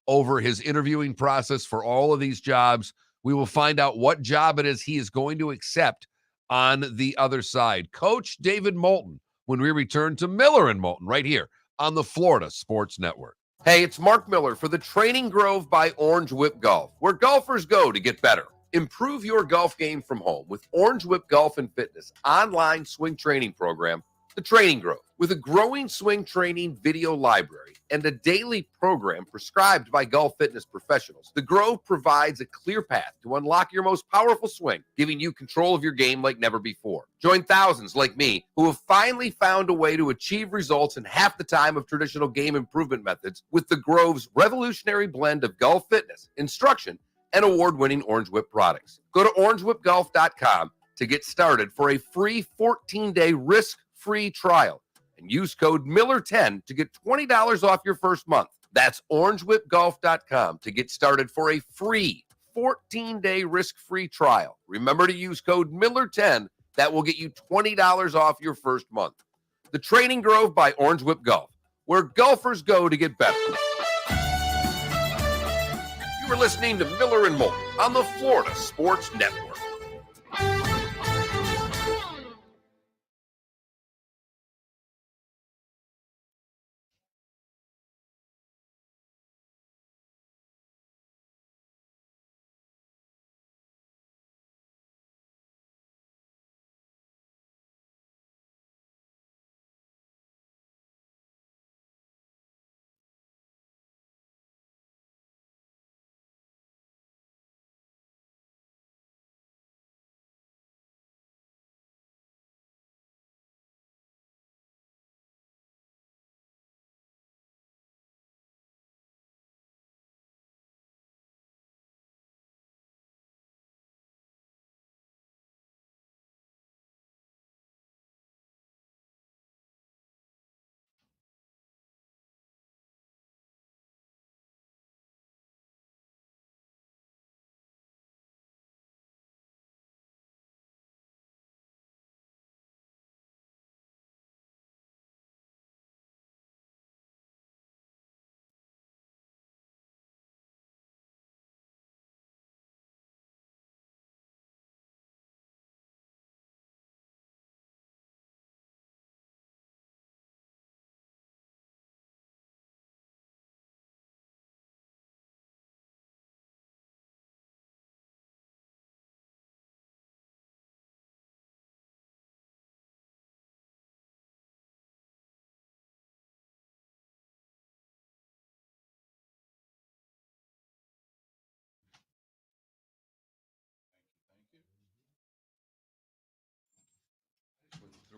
over his interviewing process for all of these jobs. We will find out what job it is he is going to accept on the other side. Coach David Moulton when we return to Miller and Moulton right here on the Florida Sports Network. Hey, it's Mark Miller for the Training Grove by Orange Whip Golf, where golfers go to get better. Improve your golf game from home with Orange Whip Golf and Fitness online swing training program, The Training Grove. With a growing swing training video library and a daily program prescribed by golf fitness professionals, The Grove provides a clear path to unlock your most powerful swing, giving you control of your game like never before. Join thousands like me who have finally found a way to achieve results in half the time of traditional game improvement methods with The Grove's revolutionary blend of golf fitness, instruction, and award-winning Orange Whip products. Go to orangewhipgolf.com to get started for a free 14-day risk-free trial and use code Miller10 to get $20 off your first month. That's orangewhipgolf.com to get started for a free 14-day risk-free trial. Remember to use code Miller10. That will get you $20 off your first month. The Training Grove by Orange Whip Golf, where golfers go to get better. You are listening to Miller and Moulton on the Florida Sports Network.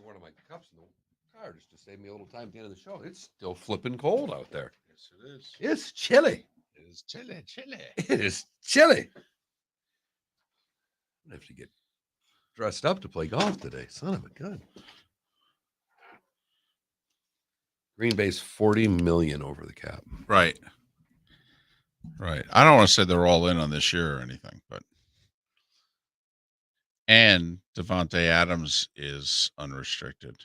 one of my cups in the car just to save me a little time at the end of the show. It's still flipping cold out there. Yes, it is. It's chilly. It is chilly. It is chilly. I have to get dressed up to play golf today. Son of a gun. Green Bay's 40 million over the cap. Right. I don't want to say they're all in on this year or anything, but and Devontae Adams is unrestricted.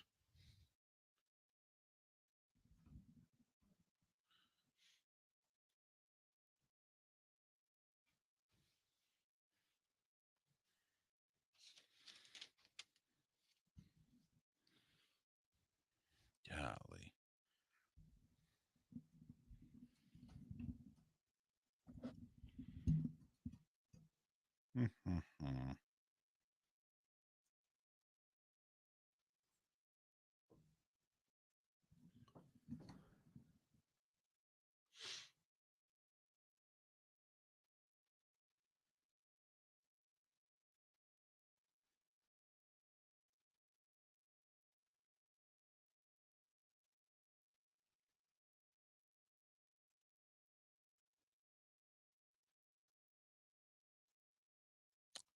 Golly.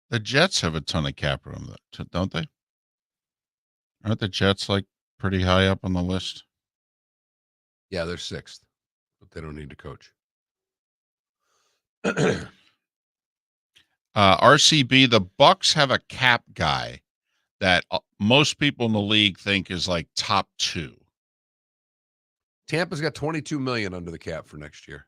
The Jets have a ton of cap room, don't they? Aren't the Jets like pretty high up on the list? Yeah, they're 6th, but they don't need to coach. RCB, the Bucks have a cap guy that most people in the league think is like top 2. Tampa's got 22 million under the cap for next year.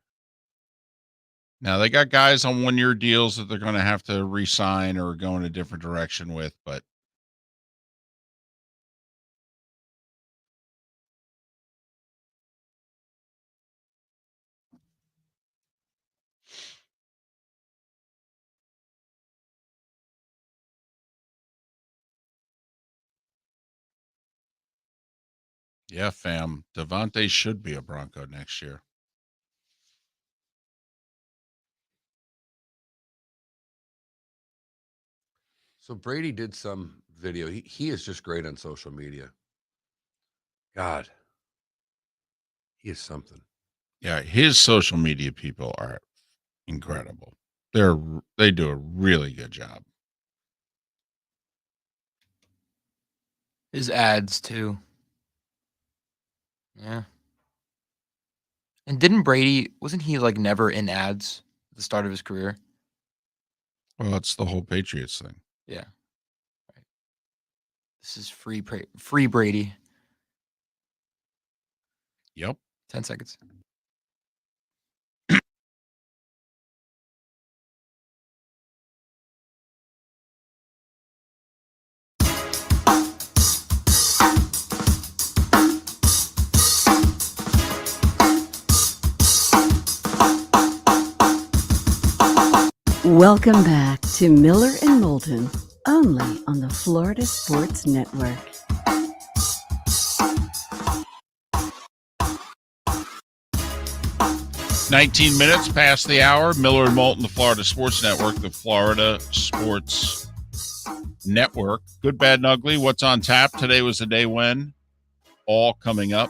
Now they got guys on 1-year deals that they're going to have to re-sign or go in a different direction with, but yeah, fam, Devontae should be a Bronco next year. So Brady did some video. He is just great on social media. God, he is something. Yeah, his social media people are incredible. They do a really good job. His ads too. Yeah. And wasn't he like never in ads at the start of his career? Well, that's the whole Patriots thing. Yeah. Right. This is free Brady. Yep. 10 seconds. Welcome back to Miller and Moulton, only on the Florida Sports Network. "19 minutes past the hour. Miller and Moulton, the Florida Sports Network, the Florida Sports Network. Good, bad, and ugly. What's on tap? Today was the day when. All coming up.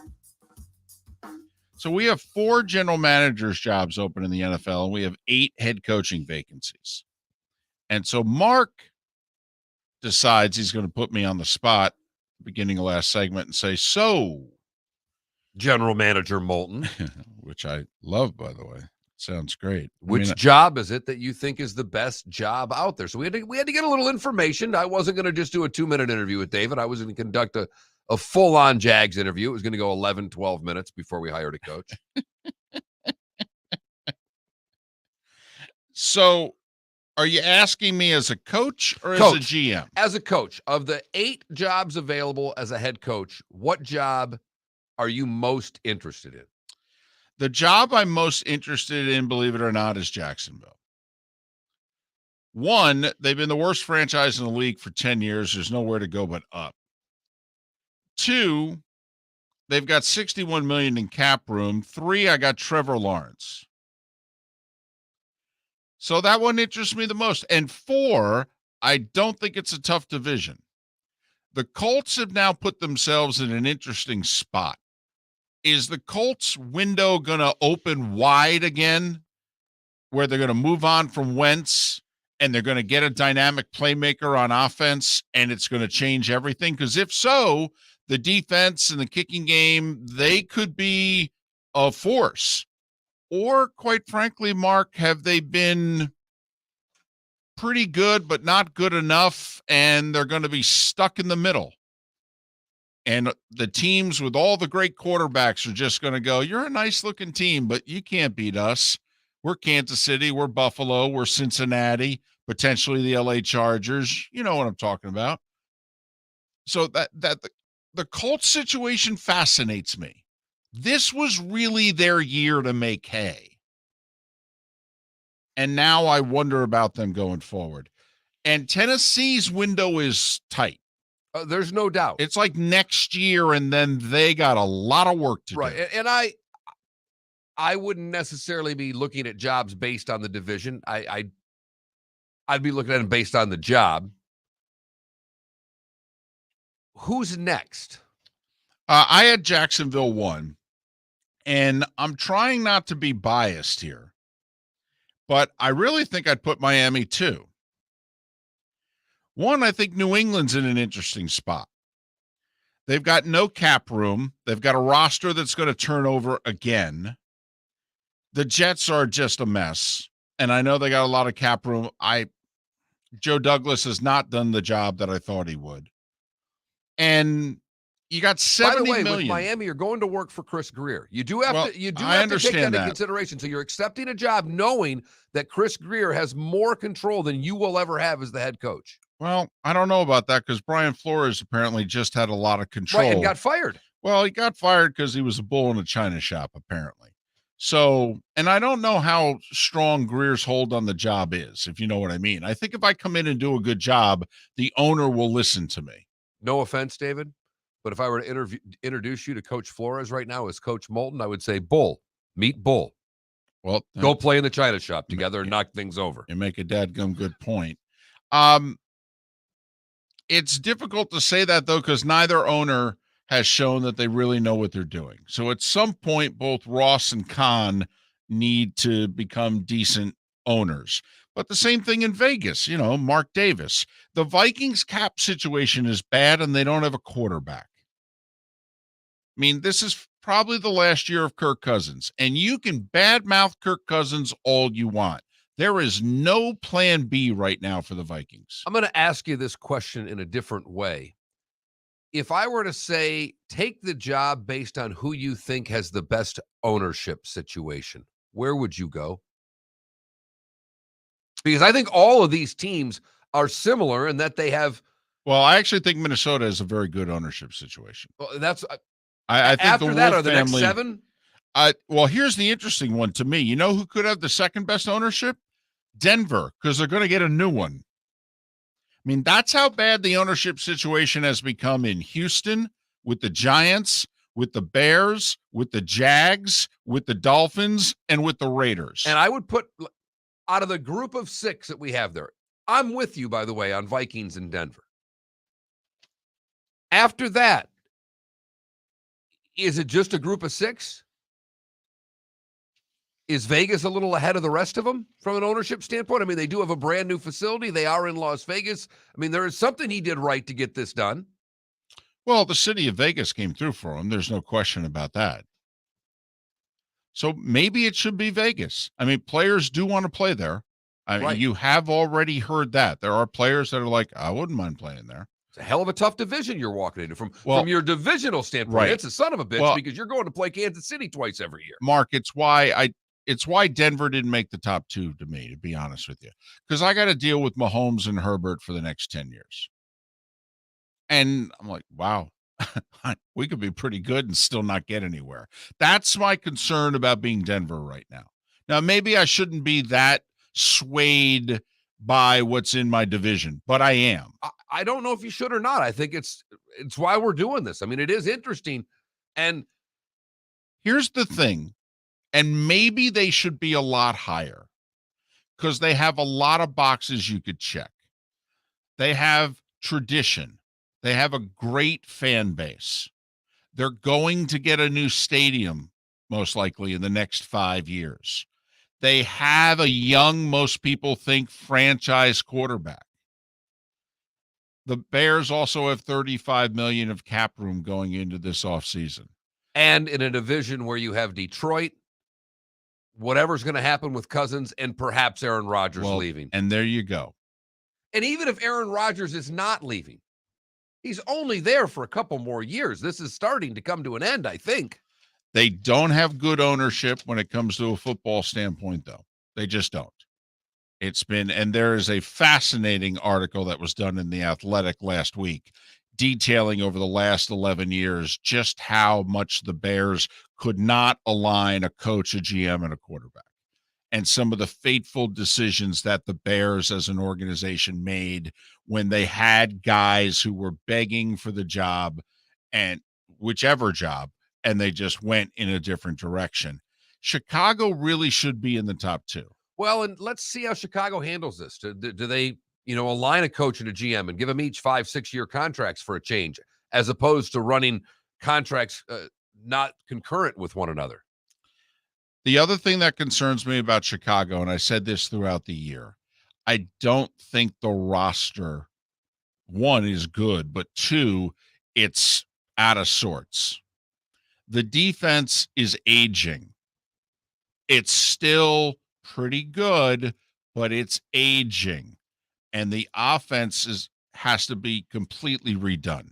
So we have 4 general managers' jobs open in the NFL, and we have 8 head coaching vacancies. And so Mark decides he's going to put me on the spot beginning of last segment and say, so, General Manager Moulton, which I love, by the way. Sounds great. Which job is it that you think is the best job out there? So we had to get a little information. I wasn't going to just do a 2-minute interview with David. I was going to conduct a full-on Jags interview. It was going to go 11, 12 minutes before we hired a coach. So are you asking me as a coach or as a GM? As a coach. Of the 8 jobs available as a head coach, what job are you most interested in? The job I'm most interested in, believe it or not, is Jacksonville. 1, they've been the worst franchise in the league for 10 years. There's nowhere to go but up. 2, they've got $61 million in cap room. 3, I got Trevor Lawrence. So that one interests me the most. And 4, I don't think it's a tough division. The Colts have now put themselves in an interesting spot. Is the Colts window going to open wide again, where they're going to move on from Wentz and they're going to get a dynamic playmaker on offense and it's going to change everything? Because if so, the defense and the kicking game, they could be a force. Or, quite frankly, Mark, have they been pretty good but not good enough, and they're going to be stuck in the middle? And the teams with all the great quarterbacks are just going to go, you're a nice-looking team, but you can't beat us. We're Kansas City, we're Buffalo, we're Cincinnati, potentially the LA Chargers. You know what I'm talking about. So the Colts situation fascinates me. This was really their year to make hay. And now I wonder about them going forward. And Tennessee's window is tight. There's no doubt. It's like next year, and then they got a lot of work to do. Right. And I wouldn't necessarily be looking at jobs based on the division. I'd be looking at them based on the job. Who's next? I had Jacksonville 1, and I'm trying not to be biased here, but I really think I'd put Miami 2. 1, I think New England's in an interesting spot. They've got no cap room. They've got a roster that's going to turn over again. The Jets are just a mess, and I know they got a lot of cap room. Joe Douglas has not done the job that I thought he would. And you got $70 By the way, million. with Miami, you're going to work for Chris Greer. You do have to take that into consideration. So you're accepting a job knowing that Chris Greer has more control than you will ever have as the head coach. Well, I don't know about that, because Brian Flores apparently just had a lot of control. Right, and got fired. Well, he got fired because he was a bull in a china shop, apparently. So, and I don't know how strong Greer's hold on the job is, if you know what I mean. I think if I come in and do a good job, the owner will listen to me. No offense, David, but if I were to introduce you to Coach Flores right now as Coach Moulton, I would say, Bull, meet Bull. Well, go play in the china shop together and knock things over. You make a dadgum good point. It's difficult to say that, though, because neither owner has shown that they really know what they're doing. So at some point, both Ross and Khan need to become decent owners. But the same thing in Vegas, Mark Davis. The Vikings cap situation is bad, and they don't have a quarterback. I mean, this is probably the last year of Kirk Cousins, and you can badmouth Kirk Cousins all you want. There is no plan B right now for the Vikings. I'm going to ask you this question in a different way. If I were to say, take the job based on who you think has the best ownership situation, where would you go? Because I think all of these teams are similar in that they have. Well, I actually think Minnesota has a very good ownership situation. Well, that's. I think after the that, Wolf are the family, next 7? Well, here's the interesting one to me. You know who could have the second best ownership? Denver, because they're going to get a new one. I mean, that's how bad the ownership situation has become in Houston, with the Giants, with the Bears, with the Jags, with the Dolphins, and with the Raiders. And I would put, out of the group of 6 that we have there, I'm with you, by the way, on Vikings in Denver. After that, is it just a group of 6? Is Vegas a little ahead of the rest of them from an ownership standpoint? I mean, they do have a brand new facility. They are in Las Vegas. I mean, there is something he did right to get this done. Well, the city of Vegas came through for him. There's no question about that. So maybe it should be Vegas. I mean, players do want to play there. I mean, you have already heard that. There are players that are like, I wouldn't mind playing there. It's a hell of a tough division you're walking into from your divisional standpoint. Right. It's a son of a bitch because you're going to play Kansas City twice every year. Mark, it's why Denver didn't make the top 2 to me, to be honest with you, because I got to deal with Mahomes and Herbert for the next 10 years. And I'm like, wow, we could be pretty good and still not get anywhere. That's my concern about being Denver right now. Now, maybe I shouldn't be that swayed by what's in my division, but I am. I don't know if you should or not. I think it's why we're doing this. I mean, it is interesting. And here's the thing. And maybe they should be a lot higher because they have a lot of boxes you could check. They have tradition. They have a great fan base. They're going to get a new stadium, most likely in the next 5 years. They have a young, most people think, franchise quarterback. The Bears also have $35 million of cap room going into this offseason. And in a division where you have Detroit, whatever's going to happen with Cousins and perhaps Aaron Rodgers leaving. And there you go. And even if Aaron Rodgers is not leaving, he's only there for a couple more years. This is starting to come to an end, I think. They don't have good ownership when it comes to a football standpoint, though. They just don't. And there is a fascinating article that was done in The Athletic last week detailing over the last 11 years just how much the Bears could not align a coach, a GM, and a quarterback, and some of the fateful decisions that the Bears as an organization made when they had guys who were begging for the job, and whichever job, and they just went in a different direction. Chicago really should be in the top two. Well, and let's see how Chicago handles this. Do they, align a coach and a GM and give them each 5-6 year contracts for a change, as opposed to running contracts not concurrent with one another? The other thing that concerns me about Chicago, and I said this throughout the year, I don't think the roster, one, is good, but two, it's out of sorts. The defense is aging. It's still pretty good, but it's aging. And the offense has to be completely redone.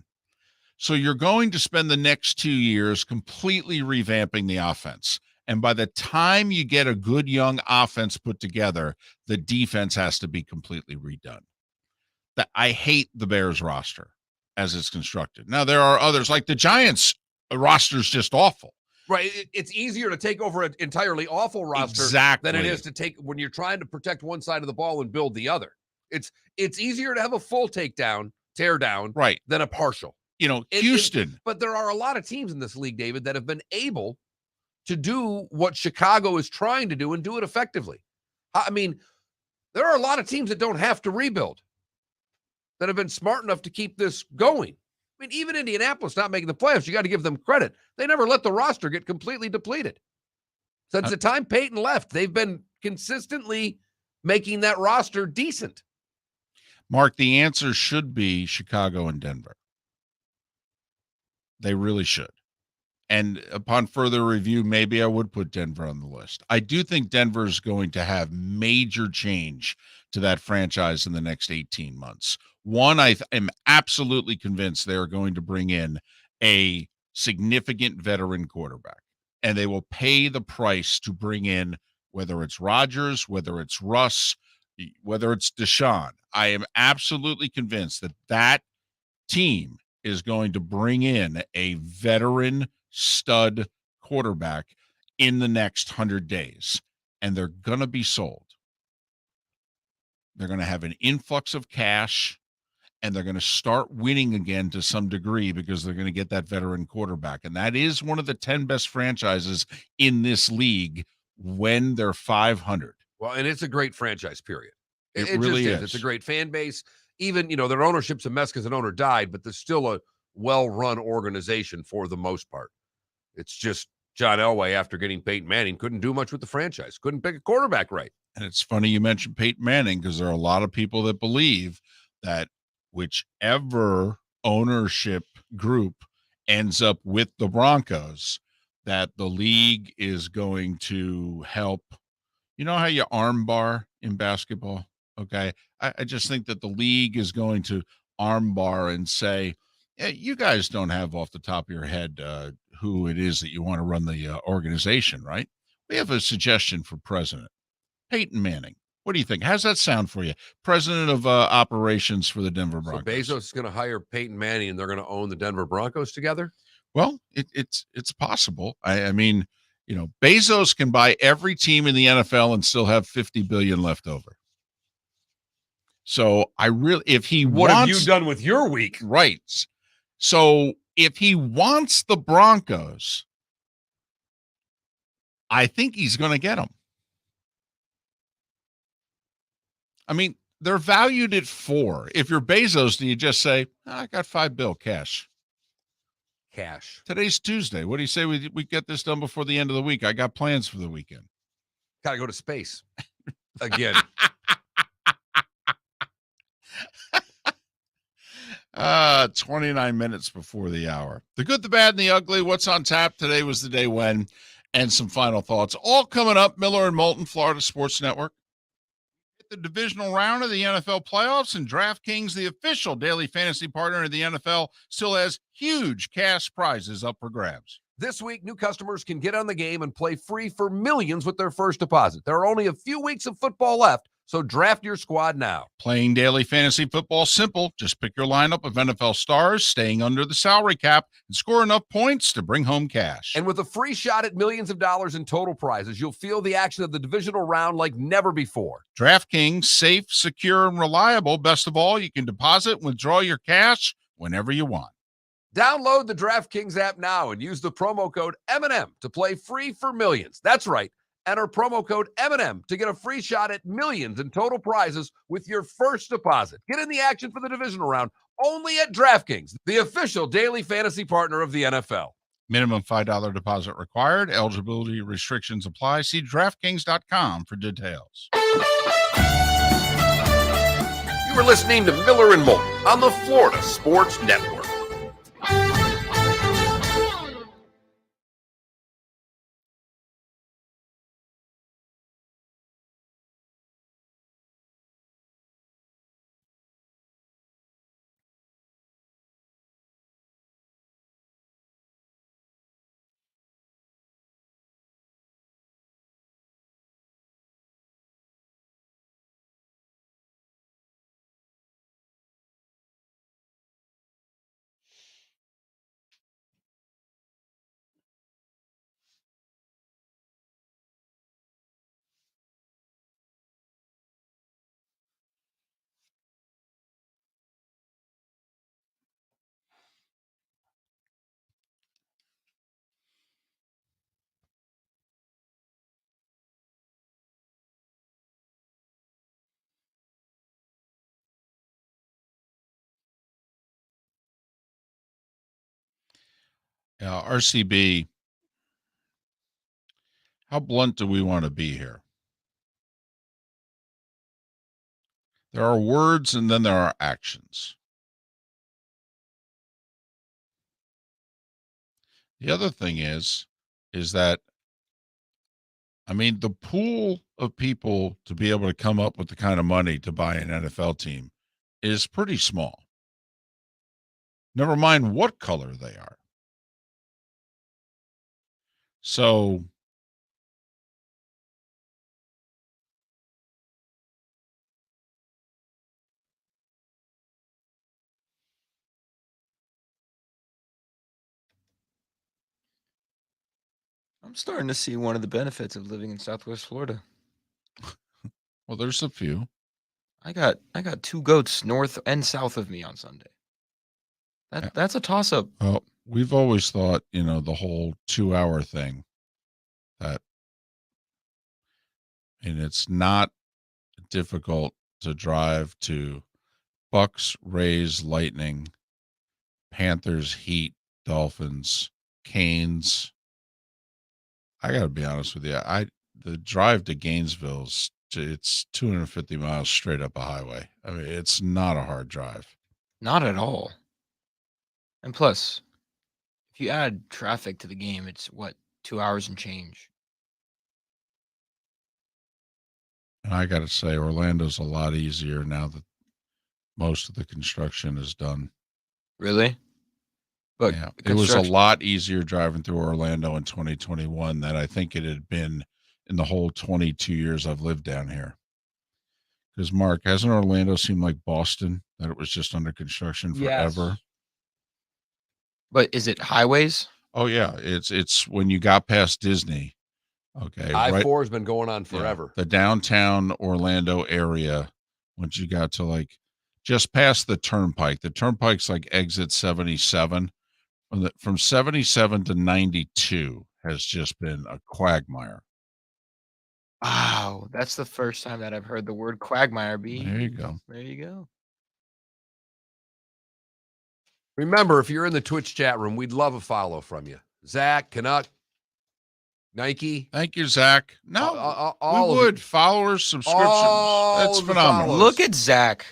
So you're going to spend the next 2 years completely revamping the offense. And by the time you get a good young offense put together, the defense has to be completely redone. I hate the Bears roster as it's constructed. Now, there are others, like the Giants roster's just awful. Right. It's easier to take over an entirely awful roster than it is to take when you're trying to protect one side of the ball and build the other. It's easier to have a full tear down, right, than a partial. Houston. But there are a lot of teams in this league, David, that have been able to do what Chicago is trying to do and do it effectively. I mean, there are a lot of teams that don't have to rebuild, that have been smart enough to keep this going. I mean, even Indianapolis not making the playoffs, you got to give them credit. They never let the roster get completely depleted. Since the time Peyton left, they've been consistently making that roster decent. Mark, the answer should be Chicago and Denver. They really should. And upon further review, maybe I would put Denver on the list. I do think Denver is going to have major change to that franchise in the next 18 months. One, I am absolutely convinced they are going to bring in a significant veteran quarterback, and they will pay the price to bring in, whether it's Rodgers, whether it's Russ, whether it's Deshaun. I am absolutely convinced that team is going to bring in a veteran stud quarterback in the next 100 days, and they're going to be sold. They're going to have an influx of cash, and they're going to start winning again to some degree because they're going to get that veteran quarterback. And that is one of the 10 best franchises in this league when they're 500. Well, and it's a great franchise, period. It really just is. It's a great fan base. Even, their ownership's a mess because an owner died, but there's still a well-run organization for the most part. It's just John Elway, after getting Peyton Manning, couldn't do much with the franchise. Couldn't pick a quarterback right. And it's funny you mentioned Peyton Manning, because there are a lot of people that believe that whichever ownership group ends up with the Broncos, that the league is going to help. You know how you arm bar in basketball? Okay. I just think that the league is going to arm bar and say, yeah, you guys don't have off the top of your head who it is that you want to run the organization, right? We have a suggestion for president. Peyton Manning. What do you think? How's that sound for you? President of operations for the Denver Broncos. So Bezos is going to hire Peyton Manning and they're going to own the Denver Broncos together? Well, it's possible. I mean, Bezos can buy every team in the NFL and still have $50 billion left over. So what have you done with your week? Right. So if he wants the Broncos, I think he's going to get them. I mean, they're valued at $4. If you're Bezos, do you just say, I got $5 cash? Cash. Today's Tuesday. What do you say we get this done before the end of the week? I got plans for the weekend. Got to go to space again. 29 minutes before the hour. The good, the bad, and the ugly. What's on tap? Today was the day when, and some final thoughts. All coming up. Miller and Moulton, Florida Sports Network. The divisional round of the NFL playoffs, and DraftKings, the official daily fantasy partner of the NFL, still has huge cash prizes up for grabs. This week, new customers can get on the game and play free for millions with their first deposit. There are only a few weeks of football left, so draft your squad now. Playing daily fantasy football simple. Just pick your lineup of NFL stars, staying under the salary cap, and score enough points to bring home cash. And with a free shot at millions of dollars in total prizes, you'll feel the action of the divisional round like never before. DraftKings, safe, secure, and reliable. Best of all, you can deposit and withdraw your cash whenever you want. Download the DraftKings app now and use the promo code M&M to play free for millions. That's right. Enter promo code M&M to get a free shot at millions in total prizes with your first deposit. Get in the action for the divisional round only at DraftKings, the official daily fantasy partner of the NFL. Minimum $5 deposit required. Eligibility restrictions apply. See DraftKings.com for details. You were listening to Miller and Moulton on the Florida Sports Network. RCB, how blunt do we want to be here? There are words and then there are actions. The other thing is that, I mean, the pool of people to be able to come up with the kind of money to buy an NFL team is pretty small. Never mind what color they are. So I'm starting to see one of the benefits of living in Southwest Florida. well, there's a few. I got 2 goats north and south of me on Sunday. That's a toss-up. Well, we've always thought, the whole 2-hour thing, that, and it's not difficult to drive to Bucks, Rays, Lightning, Panthers, Heat, Dolphins, Canes. I got to be honest with you. The drive to Gainesville, it's 250 miles straight up a highway. I mean, it's not a hard drive. Not at all. And plus, if you add traffic to the game, it's 2 hours and change. And I got to say, Orlando's a lot easier now that most of the construction is done. Really? But yeah, it was a lot easier driving through Orlando in 2021 than I think it had been in the whole 22 years I've lived down here. Because, Mark, hasn't Orlando seemed like Boston, that it was just under construction forever? Yes. But is it highways? Oh, yeah. It's when you got past Disney. Okay. I-4 has been going on forever. Yeah, the downtown Orlando area, once you got to just past the turnpike. The turnpike's like exit 77. From 77 to 92 has just been a quagmire. Wow, that's the first time that I've heard the word quagmire be. There you go. There you go. Remember, if you're in the Twitch chat room, we'd love a follow from you. Zach, Canuck, Nike. Thank you, Zach. No, all we of would. it. Followers, subscriptions. All That's of the phenomenal. follows. Look at Zach.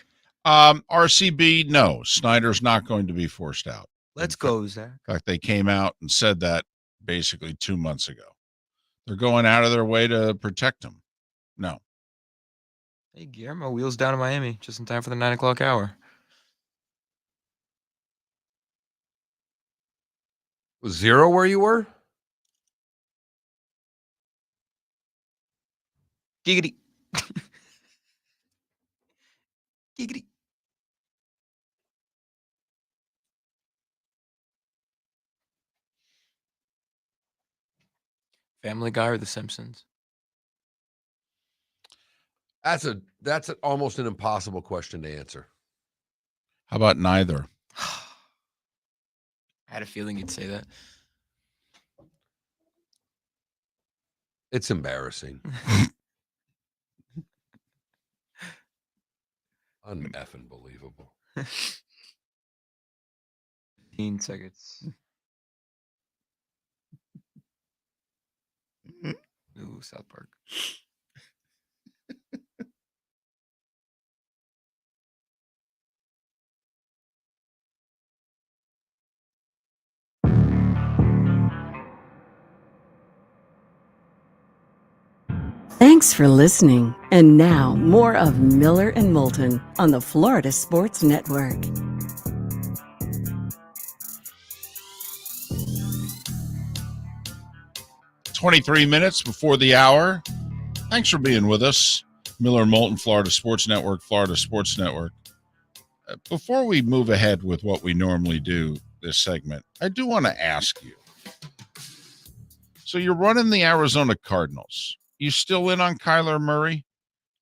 RCB, no. Snyder's not going to be forced out. Let's go, Zach. In fact, they came out and said that basically 2 months ago. They're going out of their way to protect him. No. Hey, Guillermo, wheels down to Miami just in time for the 9 o'clock hour. Was 0 where you were? Giggity. Giggity. Family Guy or The Simpsons? That's almost an impossible question to answer. How about neither? I had a feeling you'd say that. It's embarrassing. Uneffing believable. 15 seconds. Ooh, South Park. Thanks for listening. And now, more of Miller and Moulton on the Florida Sports Network. "23 minutes before the hour. Thanks for being with us. Miller and Moulton, Florida Sports Network, Florida Sports Network. Before we move ahead with what we normally do this segment, I do want to ask you. So you're running the Arizona Cardinals. You still in on Kyler Murray?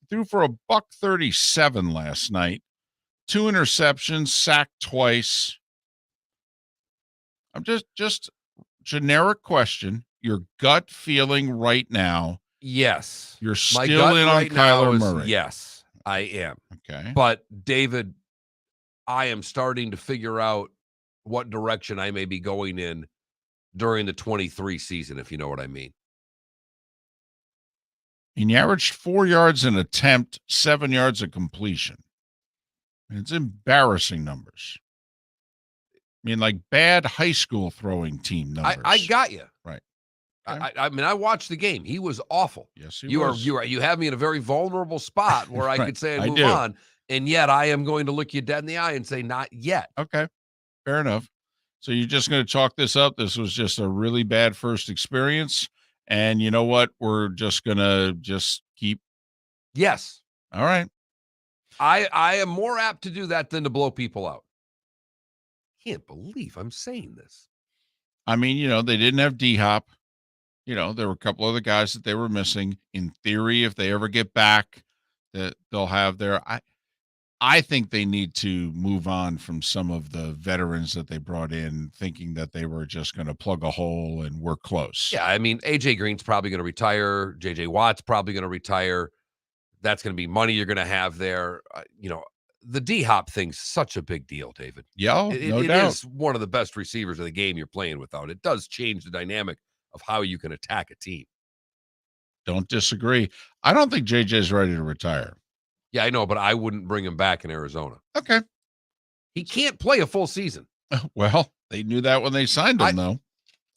Threw for $137 last night. 2 interceptions, sacked twice. I'm just generic question. Your gut feeling right now. Yes. You're My still gut in on right now Kyler is Murray. yes, I am. Okay. But David, I am starting to figure out what direction I may be going in during the 23 season, if you know what I mean. And you averaged 4 yards an attempt, 7 yards of completion. It's embarrassing numbers. I mean, like bad high school throwing team numbers. I got you. Right. Okay. I mean, I watched the game. He was awful. Yes, he You was. you have me in a very vulnerable spot where I Right. could say I move do. on, and yet I am going to look you dead in the eye and say not yet. Okay. Fair enough. So you're just going to chalk this up. This was just a really bad first experience. And you know what? We're just going to just keep. Yes. All right. I am more apt to do that than to blow people out. Can't believe I'm saying this. I mean, they didn't have D-Hop. There were a couple other guys that they were missing. In theory, if they ever get back, that they'll have their. I think they need to move on from some of the veterans that they brought in, thinking that they were just going to plug a hole and we're close. Yeah, I mean, AJ Green's probably going to retire. JJ Watt's probably going to retire. That's going to be money you're going to have there. The D-Hop thing's such a big deal, David. Yeah, no doubt. It is one of the best receivers of the game you're playing without. It does change the dynamic of how you can attack a team. Don't disagree. I don't think JJ's ready to retire. Yeah, I know, but I wouldn't bring him back in Arizona. Okay. He can't play a full season. Well, they knew that when they signed him, though.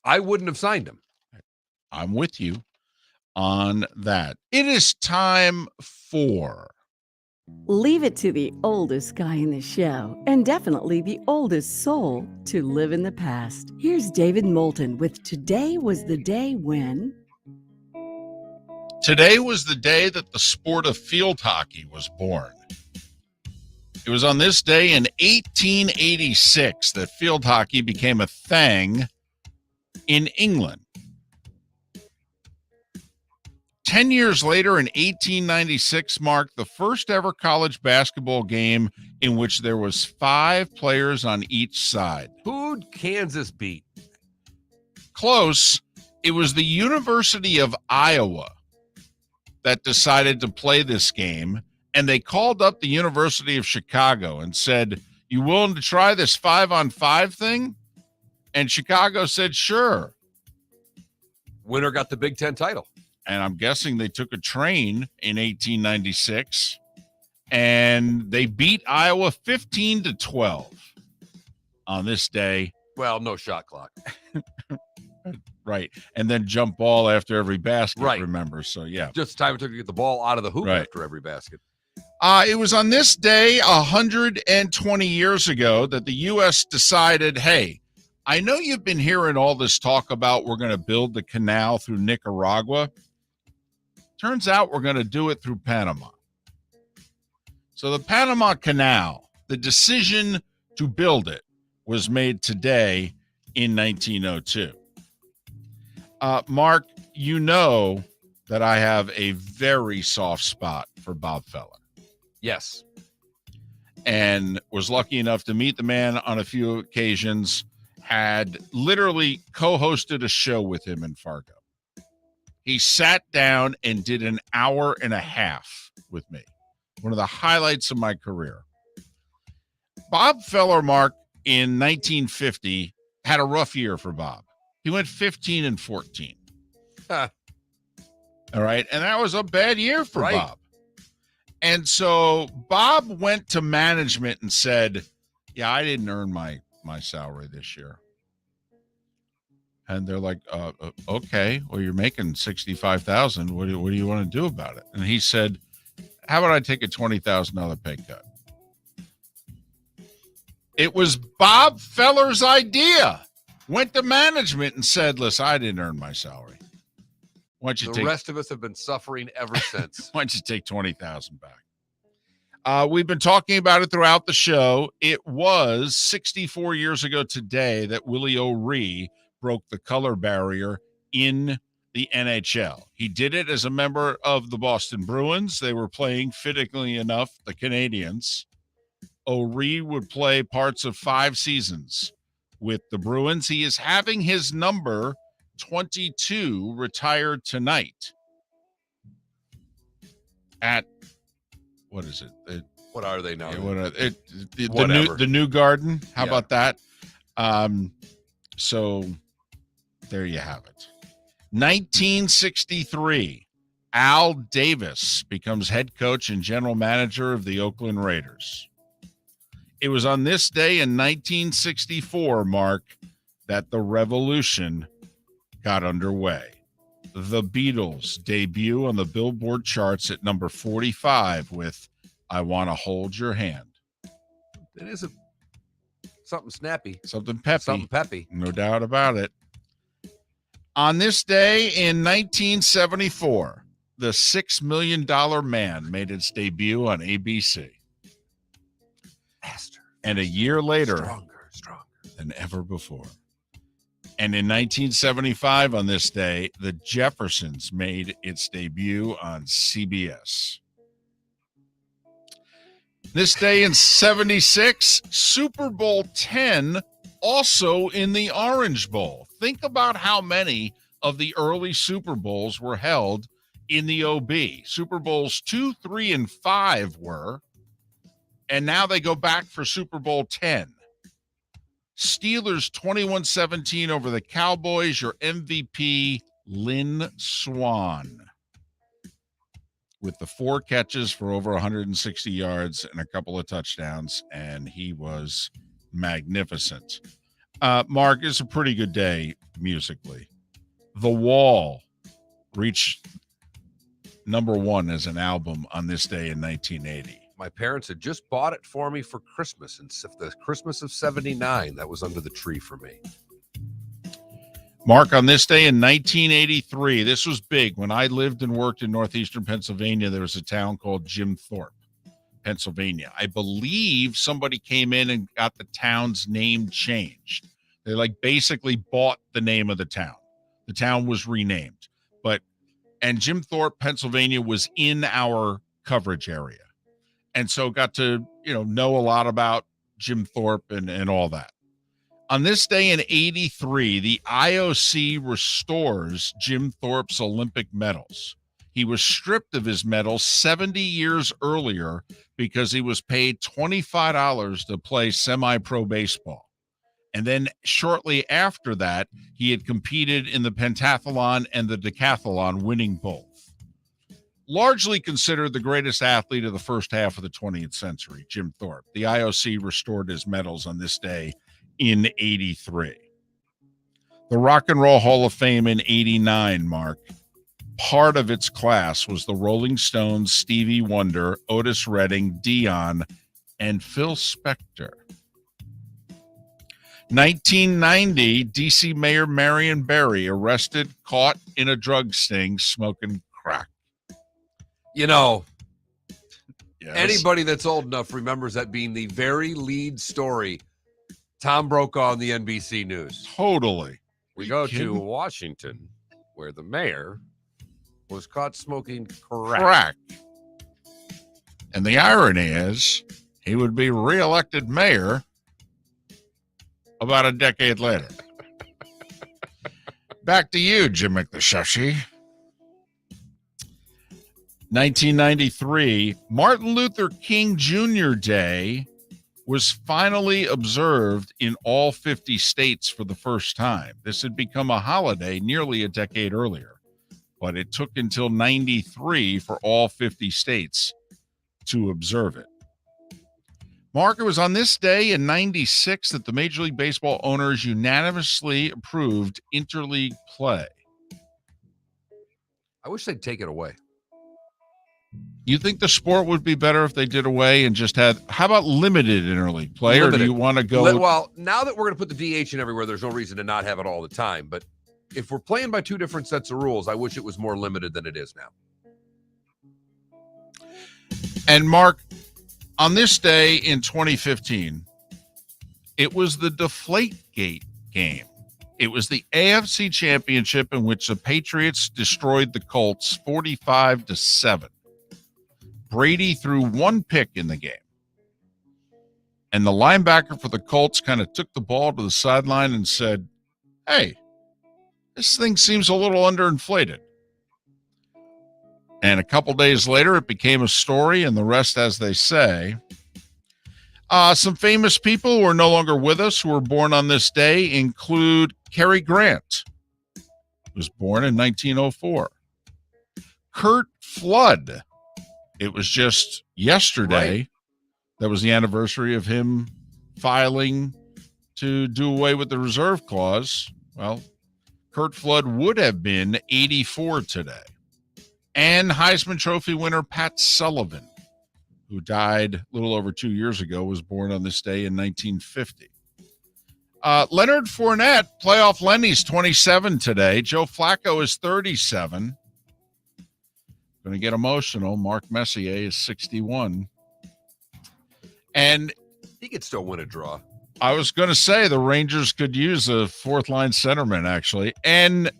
I wouldn't have signed him. I'm with you on that. It is time for. Leave it to the oldest guy in the show, and definitely the oldest soul, to live in the past. Here's David Moulton with Today Was the Day When. Today was the day that the sport of field hockey was born. It was on this day in 1886 that field hockey became a thing in England. 10 years later, in 1896, marked the first ever college basketball game in which there was 5 players on each side. Who'd Kansas beat? Close. It was the University of Iowa that decided to play this game, and they called up the University of Chicago and said, "You willing to try this 5-on-5 thing?" And Chicago said, "Sure." Winner got the Big Ten title. And I'm guessing they took a train in 1896, and they beat Iowa 15-12 on this day. Well, no shot clock. Right. And then jump ball after every basket, Right. remember? So, yeah. Just the time it took to get the ball out of the hoop Right. after every basket. It was on this day 120 years ago that the U.S. decided, hey, I know you've been hearing all this talk about we're going to build the canal through Nicaragua. Turns out we're going to do it through Panama. So the Panama Canal, the decision to build it was made today in 1902. Mark, you know that I have a very soft spot for Bob Feller. Yes. And was lucky enough to meet the man on a few occasions, had literally co-hosted a show with him in Fargo. He sat down and did an hour and a half with me. One of the highlights of my career. Bob Feller, Mark, in 1950 had a rough year for Bob. He went 15-14. Huh. All right. And that was a bad year for Right. Bob. And so Bob went to management and said, yeah, I didn't earn my salary this year. And they're like, okay, well, you're making $65,000. What do you want to do about it? And he said, how about I take a $20,000 pay cut? It was Bob Feller's idea. Went to management and said, listen, I didn't earn my salary. Why don't you The rest of us have been suffering ever since. why don't you take $20,000 back? We've been talking about it throughout the show. It was 64 years ago today that Willie O'Ree broke the color barrier in the NHL. He did it as a member of the Boston Bruins. They were playing, fittingly enough, the Canadiens. O'Ree would play parts of 5 seasons with the Bruins. He is having his number 22 retired tonight at, what is it? What are they now? The new garden. How Yeah. about that? So there you have it. 1963, Al Davis becomes head coach and general manager of the Oakland Raiders. It was on this day in 1964, Mark, that the revolution got underway. The Beatles debut on the Billboard charts at number 45 with I Want to Hold Your Hand. It is something snappy. Something peppy. Something peppy. No doubt about it. On this day in 1974, the $6 Million Man made its debut on ABC. Faster. And a year later, Stronger. than ever before. And in 1975, on this day, the Jeffersons made its debut on CBS. This day in 76, Super Bowl 10, also in the Orange Bowl. Think about how many of the early Super Bowls were held in the OB. Super Bowls 2, 3, and 5 were, and now they go back for Super Bowl 10. Steelers 21-17 over the Cowboys. Your MVP, Lynn Swann, with the 4 catches for over 160 yards and a couple of touchdowns, and he was magnificent. Mark, it's a pretty good day musically. The Wall reached number 1 as an album on this day in 1980. My parents had just bought it for me for Christmas, and the Christmas of '79, that was under the tree for me. Mark, on this day in 1983, this was big. When I lived and worked in northeastern Pennsylvania, there was a town called Jim Thorpe, Pennsylvania. I believe somebody came in and got the town's name changed. They basically bought the name of the town. The town was renamed. And Jim Thorpe, Pennsylvania was in our coverage area. And so got to, know a lot about Jim Thorpe and all that. On this day in 83, the IOC restores Jim Thorpe's Olympic medals. He was stripped of his medal 70 years earlier because he was paid $25 to play semi-pro baseball. And then shortly after that, he had competed in the pentathlon and the decathlon, winning both. Largely considered the greatest athlete of the first half of the 20th century, Jim Thorpe. The IOC restored his medals on this day in 83. The Rock and Roll Hall of Fame in 89, Mark. Part of its class was the Rolling Stones, Stevie Wonder, Otis Redding, Dion, and Phil Spector. 1990, D.C. Mayor Marion Barry arrested, caught in a drug sting, smoking crack. You know, Yes. anybody that's old enough remembers that being the very lead story Tom Brokaw on the NBC News. Totally. We go to kidding? Washington, where the mayor was caught smoking crack. Crack. And the irony is, he would be reelected mayor about a decade later. Back to you, Jim McTheShushie. 1993, Martin Luther King Jr. Day was finally observed in all 50 states for the first time. This had become a holiday nearly a decade earlier, but it took until 93 for all 50 states to observe it. Mark, it was on this day in 96 that the Major League Baseball owners unanimously approved interleague play. I wish they'd take it away. You think the sport would be better if they did away and just had, how about limited interleague play? Or do you want to go? Well, now that we're going to put the DH in everywhere, there's no reason to not have it all the time. But if we're playing by two different sets of rules, I wish it was more limited than it is now. And Mark, on this day in 2015, it was the Deflategate game. It was the AFC Championship in which the Patriots destroyed the Colts 45-7. Brady threw one pick in the game. And the linebacker for the Colts kind of took the ball to the sideline and said, "Hey, this thing seems a little underinflated." And a couple days later, it became a story, and the rest, as they say. Some famous people who are no longer with us who were born on this day include Cary Grant, who was born in 1904. Curt Flood. It was just yesterday. Right. That was the anniversary of him filing to do away with the reserve clause. Well, Curt Flood would have been 84 today. And Heisman Trophy winner Pat Sullivan, who died a little over 2 years ago, was born on this day in 1950. Leonard Fournette, playoff Lenny's 27 today. Joe Flacco is 37. Going to get emotional. Mark Messier is 61. And He could still win a draw. I was going to say the Rangers could use a fourth line centerman, actually. And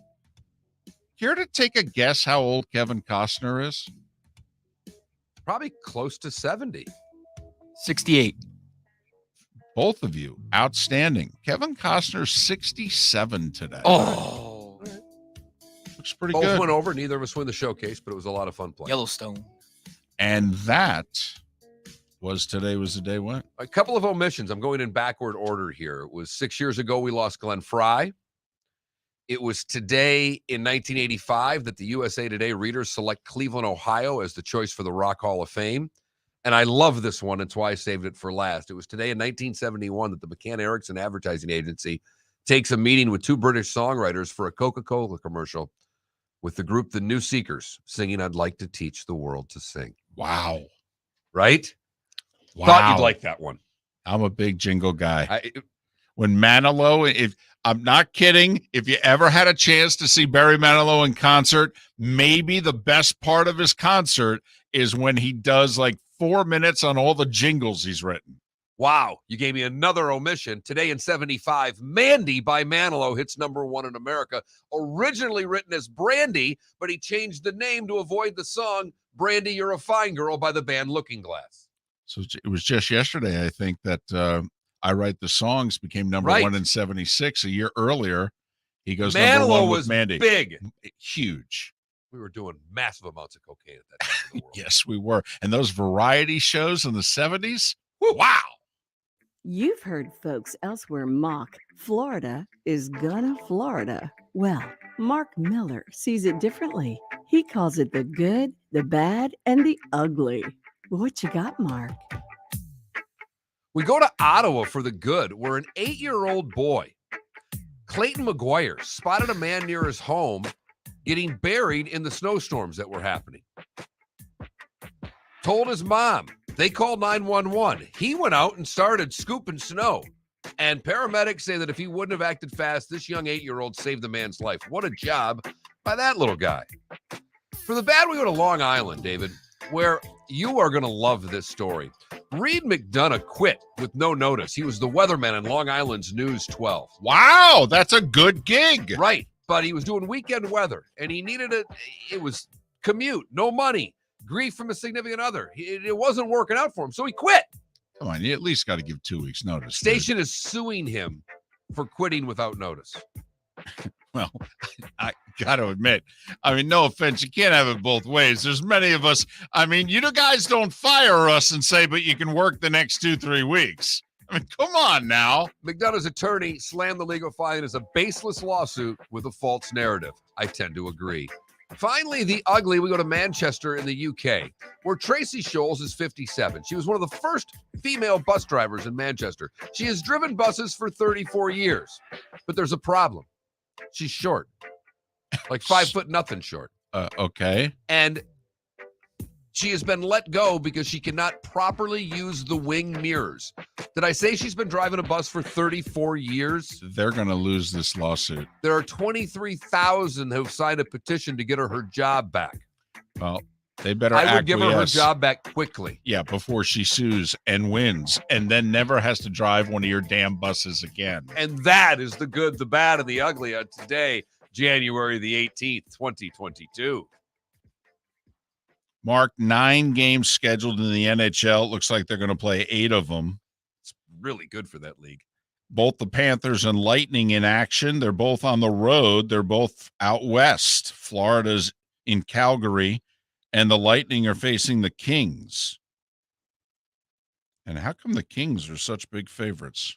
care to take a guess how old Kevin Costner is? Probably close to 70. 68. Both of you, outstanding. Kevin Costner's 67 today. Oh, Looks pretty Both good. went over. Neither of us win the showcase, but it was a lot of fun playing. Yellowstone. And that was today was the day when. A couple of omissions. I'm going in backward order here. It was 6 years ago we lost Glenn Fry. It was today in 1985 that the USA Today readers select Cleveland, Ohio as the choice for the Rock Hall of Fame. And I love this one. That's why I saved it for last. It was today in 1971 that the McCann Erickson Advertising Agency takes a meeting with two British songwriters for a Coca-Cola commercial with the group The New Seekers singing "I'd Like to Teach the World to Sing." Wow. Right? Wow. Thought you'd like that one. I'm a big jingle guy. I, When Manilow, if I'm not kidding, if you ever had a chance to see Barry Manilow in concert, maybe the best part of his concert is when he does like 4 minutes on all the jingles he's written. Wow, you gave me another omission. Today in 75, Mandy by Manilow hits #1 in America. Originally written as Brandy, but he changed the name to avoid the song Brandy, You're a Fine Girl by the band Looking Glass. So it was just yesterday, I think, that I Write the Songs became number Right. one in 76. A year earlier, he goes Manilow number one was with Mandy. big. Huge. We were doing massive amounts of cocaine at that time in the world. Yes, we were. And those variety shows in the 70s? Wow. You've heard folks elsewhere mock Florida is gonna Florida. Well, Mark Miller sees it differently. He calls it the good, the bad, and the ugly. What you got, Mark? We go to Ottawa for the good, where an 8-year-old boy, Clayton McGuire, spotted a man near his home getting buried in the snowstorms that were happening. Told his mom. They called 911. He went out and started scooping snow. And paramedics say that if he wouldn't have acted fast, this young 8-year-old saved the man's life. What a job by that little guy. For the bad, we go to Long Island, David, where you are going to love this story. Reed McDonough quit with no notice. He was the weatherman in Long Island's News 12. Wow, that's a good gig. Right, but he was doing weekend weather, and he needed it was commute, no money, grief from a significant other. It wasn't working out for him, so he quit. Come on, you at least got to give 2 weeks notice. Station is suing him for quitting without notice. Well, I got to admit, I mean, no offense, you can't have it both ways. There's many of us. I mean, you guys don't fire us and say, but you can work the next 2-3 weeks. I mean, come on now. McDonough's attorney slammed the legal fine as a baseless lawsuit with a false narrative. I tend to agree. Finally, the ugly, we go to Manchester in the UK, where Tracy Scholes is 57. She was one of the first female bus drivers in Manchester. She has driven buses for 34 years, but there's a problem. She's short, like 5'0" short. Okay. And she has been let go because she cannot properly use the wing mirrors. Did I say she's been driving a bus for 34 years? They're going to lose this lawsuit. There are 23,000 who've signed a petition to get her job back. Well, they better I would give her acquiesce. job back quickly. Yeah, before she sues and wins and then never has to drive one of your damn buses again. And that is the good, the bad, and the ugly on today, January the 18th, 2022. Mark, 9 games scheduled in the NHL. It looks like they're going to play 8 of them. It's really good for that league. Both the Panthers and Lightning in action. They're both on the road. They're both out west. Florida's in Calgary, and the Lightning are facing the Kings. And how come the Kings are such big favorites?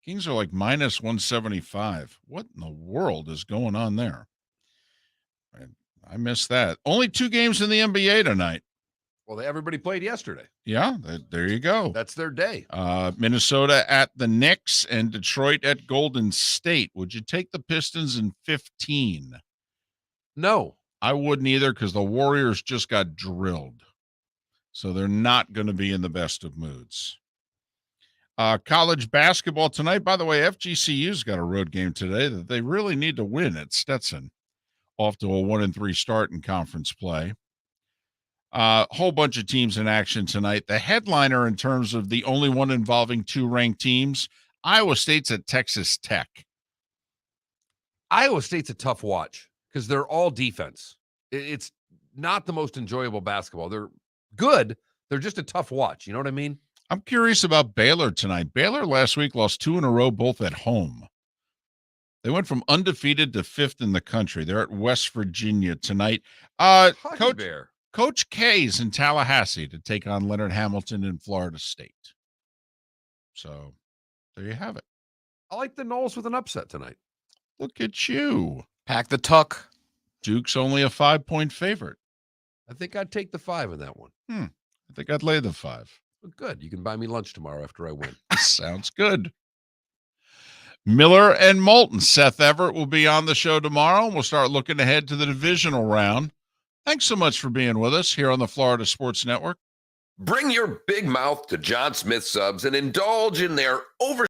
Kings are like minus 175. What in the world is going on there? I missed that. Only 2 games in the NBA tonight. Well, everybody played yesterday. Yeah, there you go. That's their day. Minnesota at the Knicks and Detroit at Golden State. Would you take the Pistons in 15? No. I wouldn't either because the Warriors just got drilled. So they're not going to be in the best of moods. College basketball tonight. By the way, FGCU's got a road game today that they really need to win at Stetson. Off to a 1-3 start in conference play. Whole bunch of teams in action tonight. The headliner in terms of the only one involving 2 ranked teams, Iowa State's at Texas Tech. Iowa State's a tough watch because they're all defense. It's not the most enjoyable basketball. They're good. They're just a tough watch. You know what I mean? I'm curious about Baylor tonight. Baylor last week lost 2 in a row, both at home. They went from undefeated to 5th in the country. They're at West Virginia tonight. Coach K's in Tallahassee to take on Leonard Hamilton in Florida State. So there you have it. I like the Noles with an upset tonight. Look at you. Pack the tuck. Duke's only a 5-point favorite. I think I'd take the 5 in that one. I think I'd lay the 5. Well, good. You can buy me lunch tomorrow after I win. Sounds good. Miller and Moulton. Seth Everett will be on the show tomorrow, and we'll start looking ahead to the divisional round. Thanks so much for being with us here on the Florida Sports Network. Bring your big mouth to John Smith Subs and indulge in their over